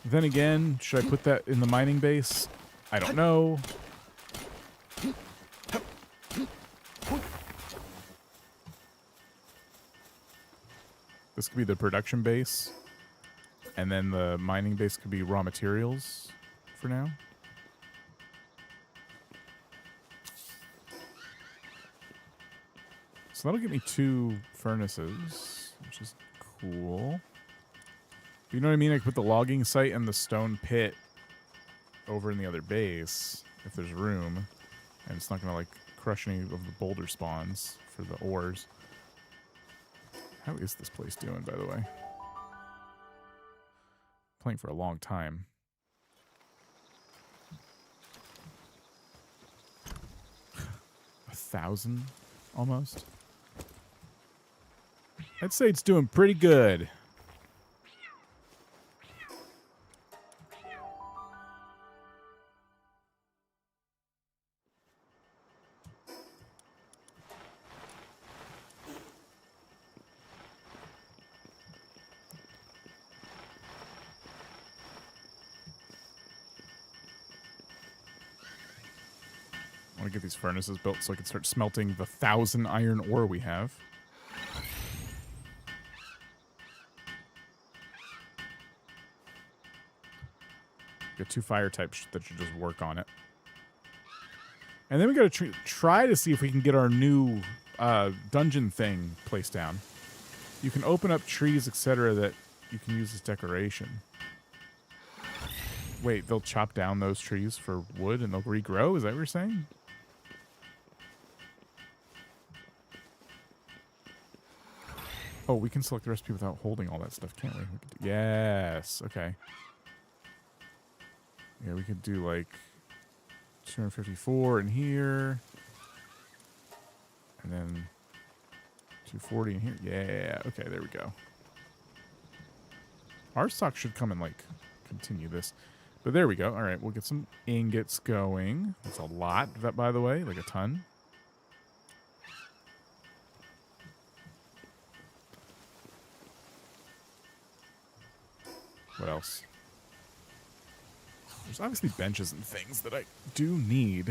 Speaker 1: Then again, should I put that in the mining base? I don't know. This could be the production base. And then the mining base could be raw materials for now. So that'll give me 2 furnaces, which is cool. You know what I mean? I could put the logging site and the stone pit over in the other base if there's room. And it's not going to like crush any of the boulder spawns for the ores. How is this place doing, by the way? Playing for a long time. $1,000 almost. I'd say it's doing pretty good. I want to get these furnaces built so I can start smelting the 1,000 iron ore we have. Got 2 fire types that should just work on it. And then we got to try to see if we can get our new dungeon thing placed down. You can open up trees, etc., that you can use as decoration. Wait, they'll chop down those trees for wood and they'll regrow? Is that what you're saying? Oh, we can select the recipe without holding all that stuff, can't we? Yes. Okay. Yeah, we could do like 254 in here. And then 240 in here. Yeah. Okay, there we go. Our stock should come and like continue this. But there we go. All right, we'll get some ingots going. That's a lot, that by the way, like a ton. What else? There's obviously benches and things that I do need.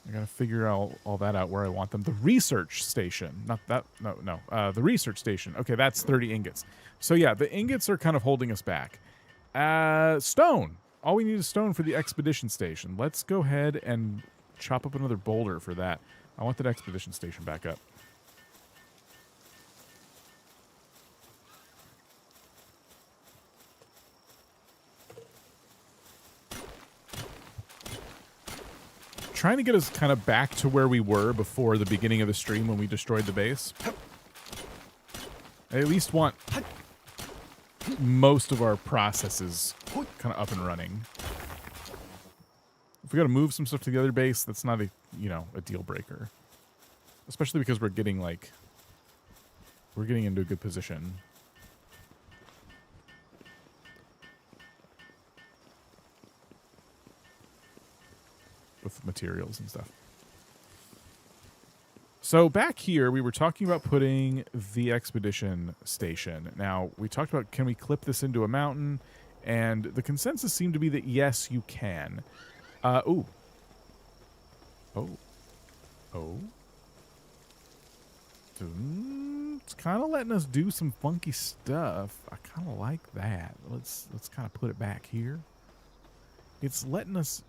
Speaker 1: I gotta figure all that out where I want them. The research station. Not that. No. The research station. Okay, that's 30 ingots. So yeah, the ingots are kind of holding us back. Stone. All we need is stone for the expedition station. Let's go ahead and chop up another boulder for that. I want that expedition station back up. Trying to get us kind of back to where we were before the beginning of the stream when we destroyed the base. I at least want most of our processes kind of up and running. If we got to move some stuff to the other base, that's not a, you know, a deal breaker. Especially because we're getting into a good position. With materials and stuff. So back here, we were talking about putting the expedition station. Now, we talked about, can we clip this into a mountain? And the consensus seemed to be that yes, you can. Oh. It's kind of letting us do some funky stuff. I kind of like that. Let's kind of put it back here. It's letting us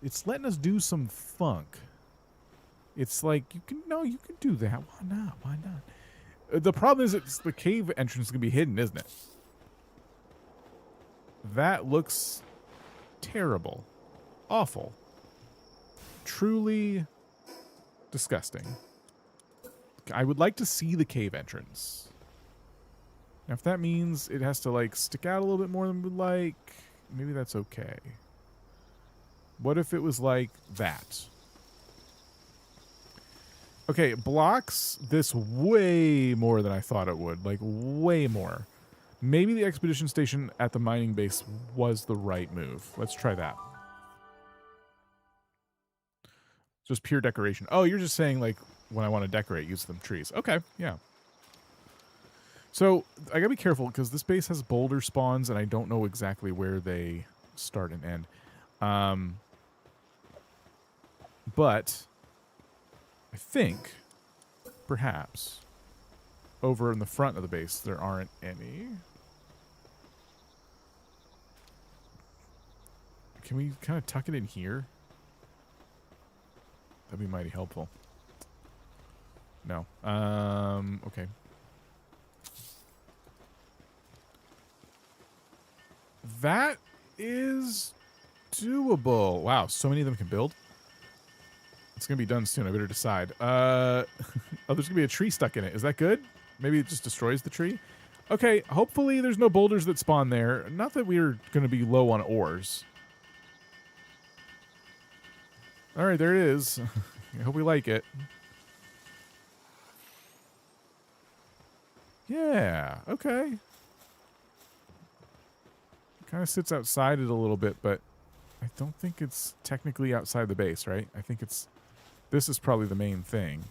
Speaker 1: do some funk. It's like you can do that. Why not? The problem is it's the cave entrance is gonna be hidden, isn't it? That looks terrible. Awful. Truly disgusting. I would like to see the cave entrance. Now, if that means it has to like stick out a little bit more than we'd like, maybe that's okay. What if it was like that? Okay, it blocks this way more than I thought it would. Like, way more. Maybe the expedition station at the mining base was the right move. Let's try that. Just pure decoration. Oh, you're just saying, like, when I want to decorate, use them trees. Okay, yeah. So, I gotta be careful, because this base has boulder spawns, and I don't know exactly where they start and end. But I think, perhaps, over in the front of the base, there aren't any. Can we kind of tuck it in here? That'd be mighty helpful. No. Okay. That is doable. Wow, so many of them can build. It's going to be done soon. I better decide. Oh, there's going to be a tree stuck in it. Is that good? Maybe it just destroys the tree? Okay, hopefully there's no boulders that spawn there. Not that we're going to be low on ores. All right, there it is. I hope we like it. Yeah, okay. Kind of sits outside it a little bit, but I don't think it's technically outside the base, right? I think it's... This is probably the main thing.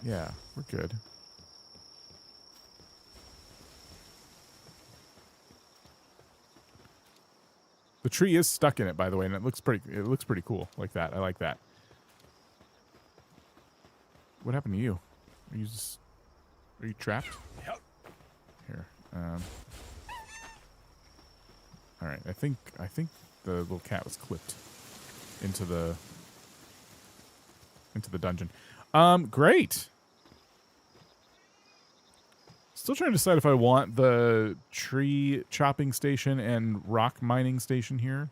Speaker 1: Yeah, we're good. The tree is stuck in it, by the way, and it looks pretty cool like that. I like that. What happened to you? Are you trapped? Here. All right. I think the little cat was clipped into the dungeon. Great. Still trying to decide if I want the tree chopping station and rock mining station here.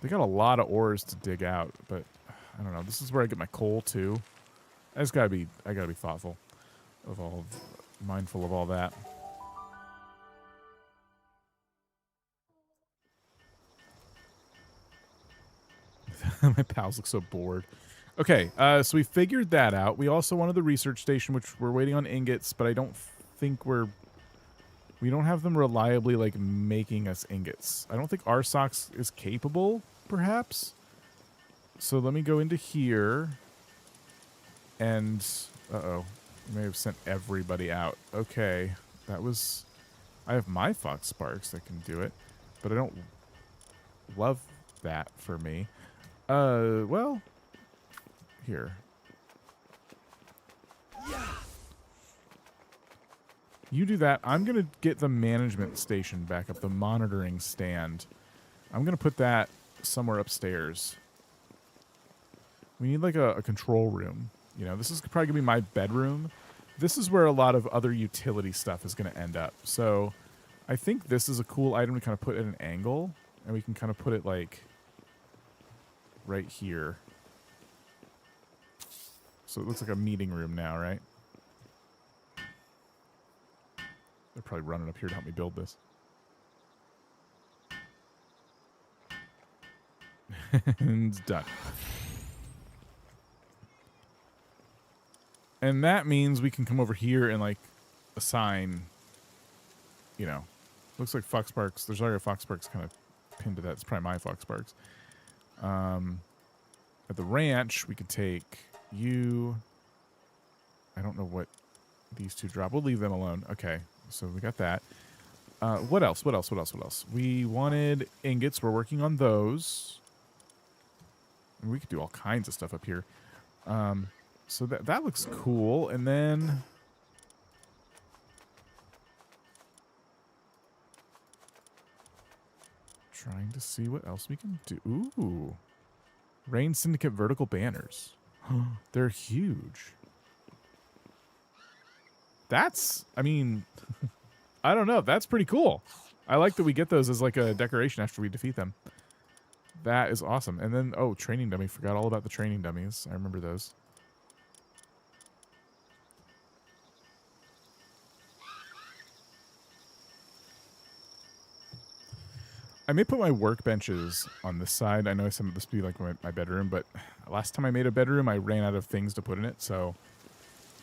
Speaker 1: They got a lot of ores to dig out, but I don't know. This is where I get my coal too. I gotta be thoughtful of mindful of all that. My pals look so bored. Okay, so we figured that out. We also wanted the research station, which we're waiting on ingots, but I don't think we don't have them reliably, like, making us ingots. I don't think RSOX is capable, perhaps. So let me go into here. And, uh-oh, we may have sent everybody out. Okay, that was... I have my Fox Sparks that can do it, but I don't love that for me. Well... Here. You do that. I'm going to get the management station back up, the monitoring stand. I'm going to put that somewhere upstairs. We need like a control room. You know, this is probably going to be my bedroom. This is where a lot of other utility stuff is going to end up. So I think this is a cool item to kind of put at an angle. And we can kind of put it like right here. So it looks like a meeting room now, right? They're probably running up here to help me build this. And it's done. And that means we can come over here and, like, assign, you know, looks like Fox Sparks. There's already a Fox Sparks kind of pinned to that. It's probably my Fox Sparks. At the ranch, we could take... You, I don't know what these two drop. We'll leave them alone. Okay, so we got that. What else? We wanted ingots. We're working on those. And we could do all kinds of stuff up here. So that looks cool. And then... Trying to see what else we can do. Ooh. Rain Syndicate vertical banners. They're huge. That's, I mean, I don't know. That's pretty cool. I like that we get those as like a decoration after we defeat them. That is awesome. And then, oh, training dummy. Forgot all about the training dummies. I remember those. I may put my workbenches on this side. I know I said this would be like my bedroom, but last time I made a bedroom, I ran out of things to put in it. So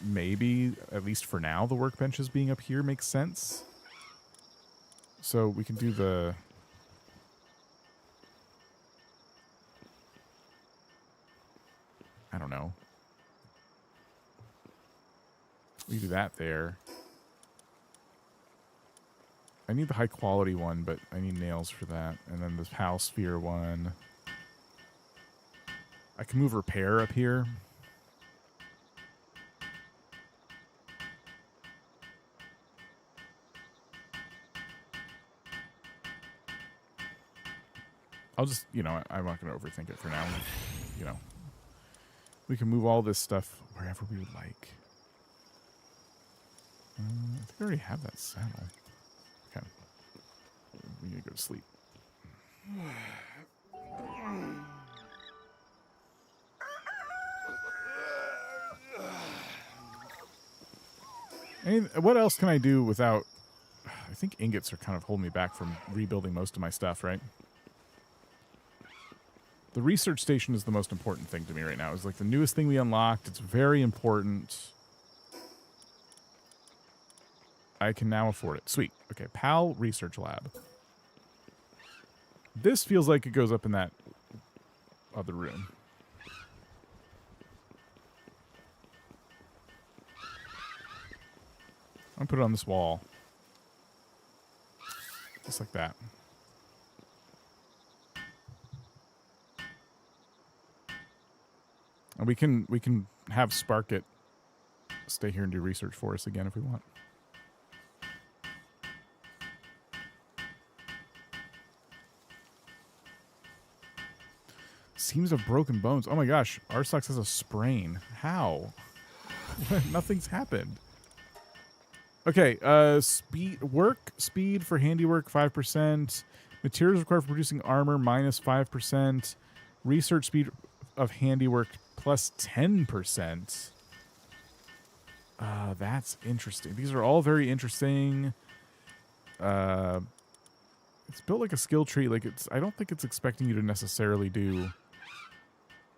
Speaker 1: maybe, at least for now, the workbenches being up here makes sense. So we can do the... I don't know. We do that there. I need the high quality one, but I need nails for that. And then this PAL sphere one. I can move repair up here. I'll just, you know, I'm not going to overthink it for now. You know, we can move all this stuff wherever we would like. I think I already have that saddle. Okay. We need to go to sleep. What else can I do without... I think ingots are kind of holding me back from rebuilding most of my stuff, right? The research station is the most important thing to me right now. It's like the newest thing we unlocked. It's very important. I can now afford it. Sweet. Okay, PAL Research Lab. This feels like it goes up in that other room. I'm gonna put it on this wall. Just like that. And we can have Spark it stay here and do research for us again if we want. Seems to have broken bones. Oh my gosh, Arsox has a sprain. How? Nothing's happened. Okay, speed for handiwork 5%. Materials required for producing armor -5%. Research speed of handiwork plus 10%. That's interesting. These are all very interesting. It's built like a skill tree. Like I don't think it's expecting you to necessarily do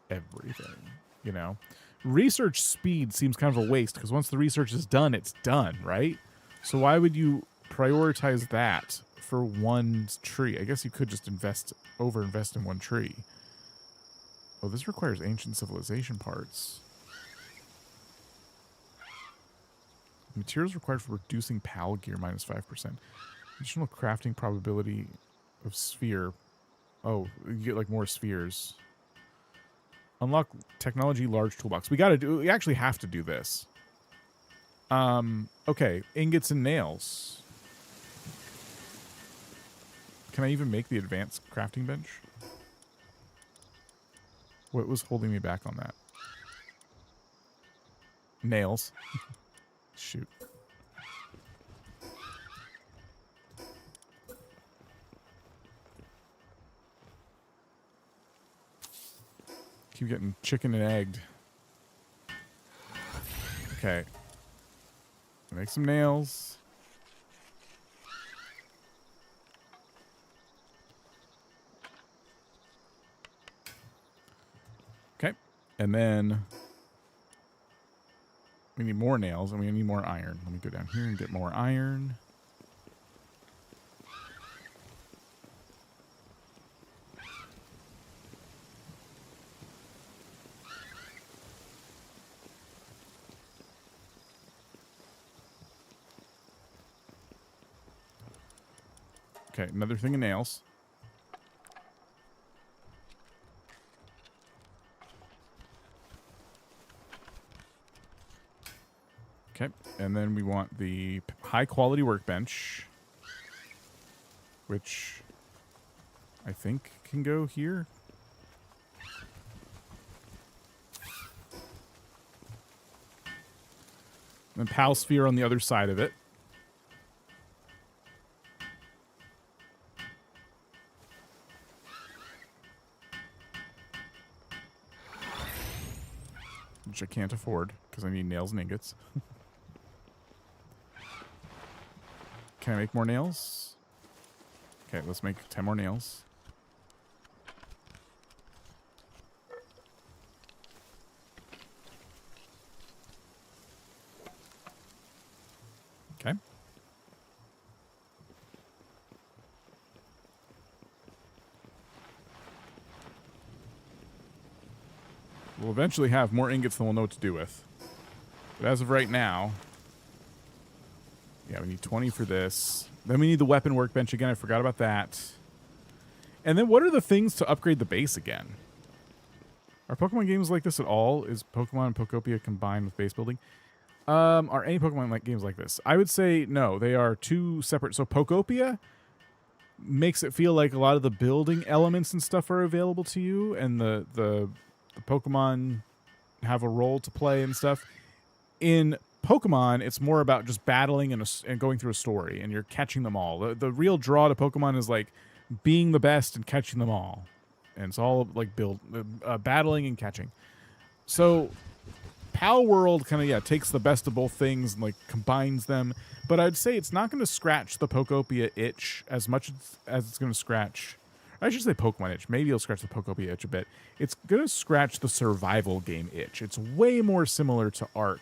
Speaker 1: everything, you know? Research speed seems kind of a waste because once the research is done, it's done, right? So why would you prioritize that for one tree? I guess you could just overinvest in one tree. Oh, this requires ancient civilization parts. Materials required for reducing PAL gear -5%. Additional crafting probability of sphere. Oh, you get like more spheres. Unlock technology large toolbox. We actually have to do this. Okay, ingots and nails. Can I even make the advanced crafting bench? What was holding me back on that? Nails. Shoot. Keep getting chicken and egged. Okay. Make some nails. Okay. And then we need more nails and we need more iron. Let me go down here and get more iron. Okay, another thing of nails. Okay, and then we want the high quality workbench, which I think can go here. And PAL sphere on the other side of it. Which I can't afford because I need nails and ingots. Can I make more nails? Okay, let's make 10 more nails. Okay. We'll eventually have more ingots than we'll know what to do with. But as of right now, yeah, we need 20 for this. Then we need the weapon workbench again. I forgot about that. And then what are the things to upgrade the base again? Are Pokemon games like this at all? Is Pokemon and Pokopia combined with base building? Are any Pokemon games like this? I would say no. They are two separate. So Pokopia makes it feel like a lot of the building elements and stuff are available to you, and the Pokemon have a role to play and stuff. In Pokemon, it's more about just battling and going through a story, and you're catching them all. The real draw to Pokemon is like being the best and catching them all, and it's all like battling and catching. So Palworld kind of takes the best of both things and like combines them, but I'd say it's not going to scratch the Pokopia itch as much as it's going to scratch. I should say Pokemon itch. Maybe it'll scratch the Pokopia itch a bit. It's going to scratch the survival game itch. It's way more similar to Ark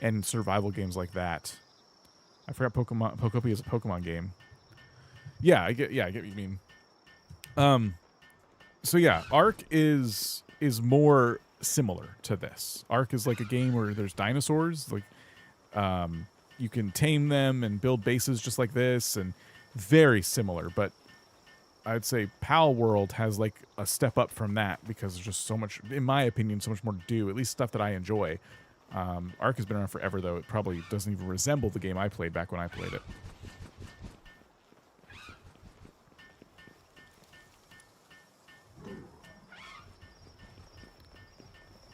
Speaker 1: and survival games like that. I forgot Pokopia is a Pokemon game. Yeah, I get what you mean. So yeah, Ark is more similar to this. Ark is like a game where there's dinosaurs, like you can tame them and build bases just like this, and very similar, but I'd say Palworld has like a step up from that because there's just so much, in my opinion, so much more to do, at least stuff that I enjoy. Ark has been around forever, though. It probably doesn't even resemble the game I played back when I played it.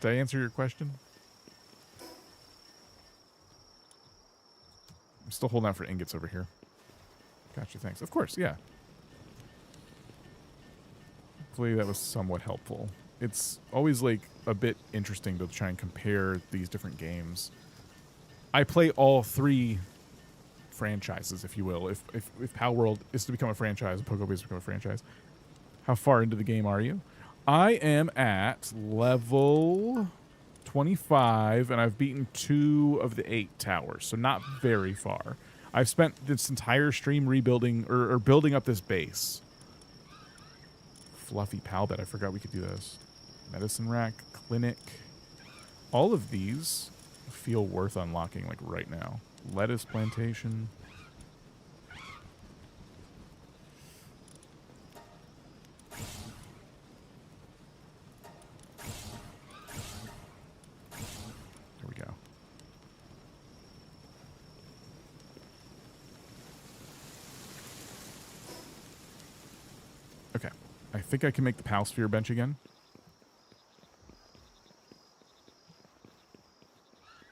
Speaker 1: Did I answer your question? I'm still holding out for ingots over here. Gotcha, thanks. Of course, yeah. Hopefully that was somewhat helpful. It's always like a bit interesting to try and compare these different games. I play all three franchises, if you will. If Palworld is to become a franchise, Pokemon is to become a franchise, how far into the game are you? I am at level 25, and I've beaten 2 of the 8 towers, so not very far. I've spent this entire stream rebuilding or building up this base. Fluffy pal bed. I forgot we could do this. Medicine rack, clinic. All of these feel worth unlocking like right now. Lettuce plantation. There we go. Okay. I think I can make the Pal Sphere bench again.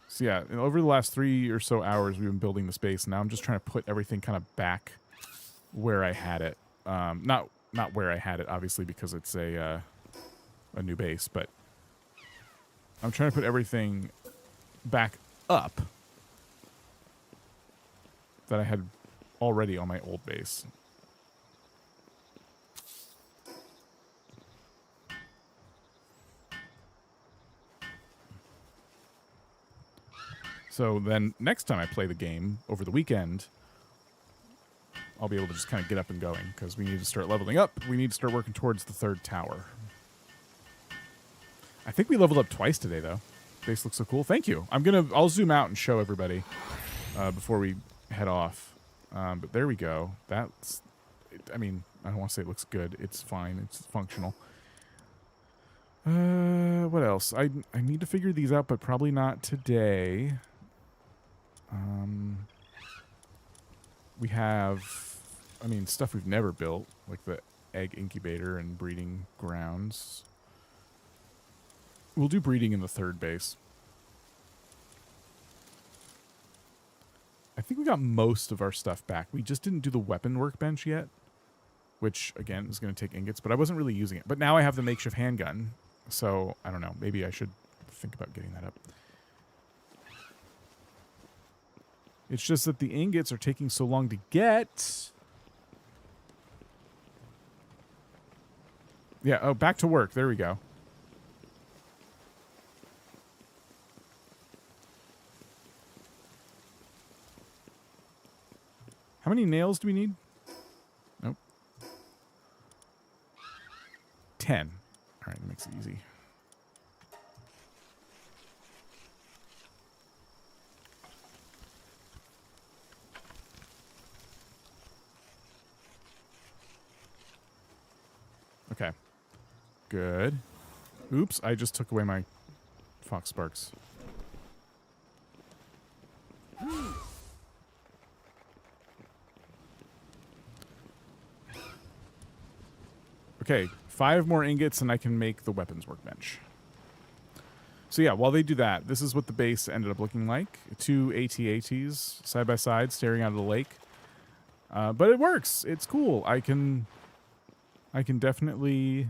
Speaker 1: So yeah, over the last 3 or so hours, we've been building the space. Now I'm just trying to put everything kind of back where I had it. Not where I had it, obviously, because it's a new base. But I'm trying to put everything back up that I had already on my old base. So then next time I play the game over the weekend, I'll be able to just kind of get up and going because we need to start leveling up. We need to start working towards the 3rd tower. I think we leveled up twice today, though. Base looks so cool. Thank you. I'll zoom out and show everybody before we head off. But there we go. I mean, I don't want to say it looks good. It's fine. It's functional. What else? I need to figure these out, but probably not today. We have, I mean, stuff we've never built, like the egg incubator and breeding grounds. We'll do breeding in the 3rd base. I think we got most of our stuff back. We just didn't do the weapon workbench yet, which, again, is going to take ingots, but I wasn't really using it. But now I have the makeshift handgun, so I don't know. Maybe I should think about getting that up. It's just that the ingots are taking so long to get. Yeah, oh, back to work. There we go. How many nails do we need? Nope. 10. All right, that makes it easy. Okay. Good. Oops, I just took away my fox sparks. Okay, 5 more ingots and I can make the weapons workbench. So yeah, while they do that, this is what the base ended up looking like. 2 AT-ATs side by side staring out of the lake. But it works. It's cool. I can definitely,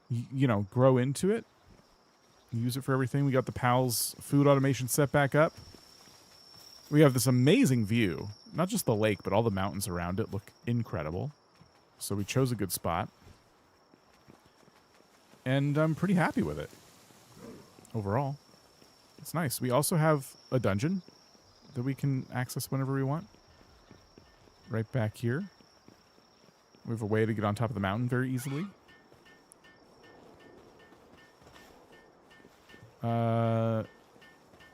Speaker 1: you know, grow into it. Use it for everything. We got the PAL's food automation set back up. We have this amazing view. Not just the lake, but all the mountains around it look incredible. So we chose a good spot. And I'm pretty happy with it. Overall. It's nice. We also have a dungeon that we can access whenever we want. Right back here. We have a way to get on top of the mountain very easily.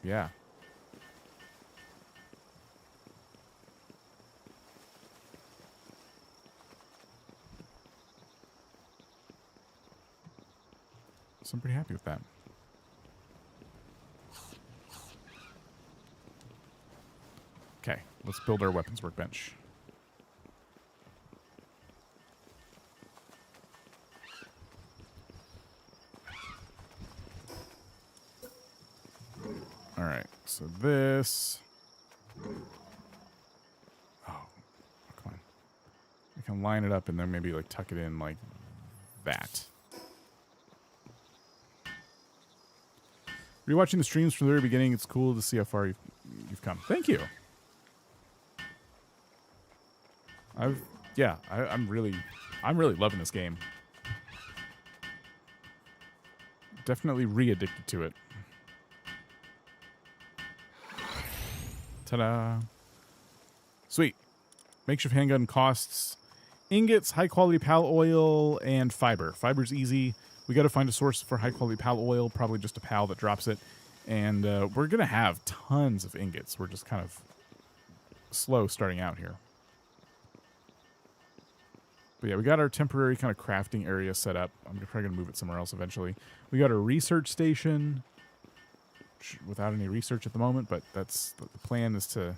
Speaker 1: Yeah. So I'm pretty happy with that. Okay, let's build our weapons workbench. All right, so this. Oh, come on. I can line it up and then maybe like tuck it in like that. Rewatching the streams from the very beginning, it's cool to see how far you've come. Thank you. I'm really loving this game. Definitely re-addicted to it. Ta-da. Sweet. Makeshift handgun costs ingots, high-quality pal oil, and fiber. Fiber's easy. We got to find a source for high-quality pal oil, probably just a pal that drops it. And we're going to have tons of ingots. We're just kind of slow starting out here. But yeah, we got our temporary kind of crafting area set up. I'm probably going to move it somewhere else eventually. We got a research station without any research at the moment, but that's the plan is to,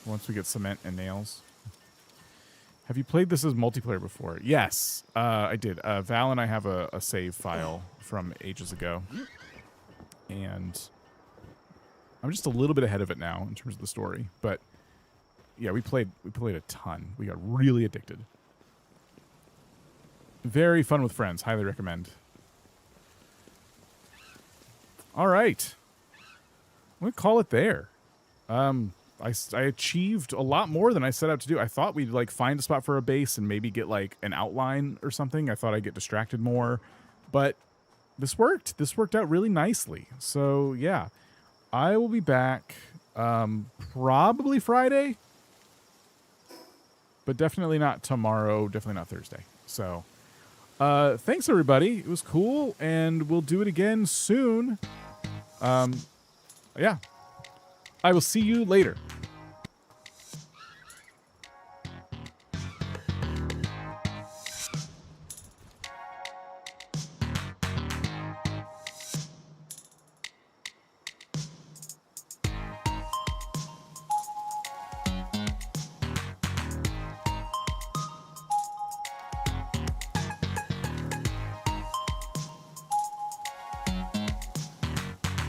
Speaker 1: once we get cement and nails. Have you played this as multiplayer before? Yes, I did. Val and I have a save file from ages ago. And I'm just a little bit ahead of it now in terms of the story, but yeah, we played a ton. We got really addicted. Very fun with friends. Highly recommend. All right. I'm going to call it there. I achieved a lot more than I set out to do. I thought we'd like find a spot for a base and maybe get like an outline or something. I thought I'd get distracted more, but this worked. This worked out really nicely. So yeah, I will be back probably Friday, but definitely not tomorrow. Definitely not Thursday. So thanks everybody. It was cool, and we'll do it again soon. Yeah. I will see you later.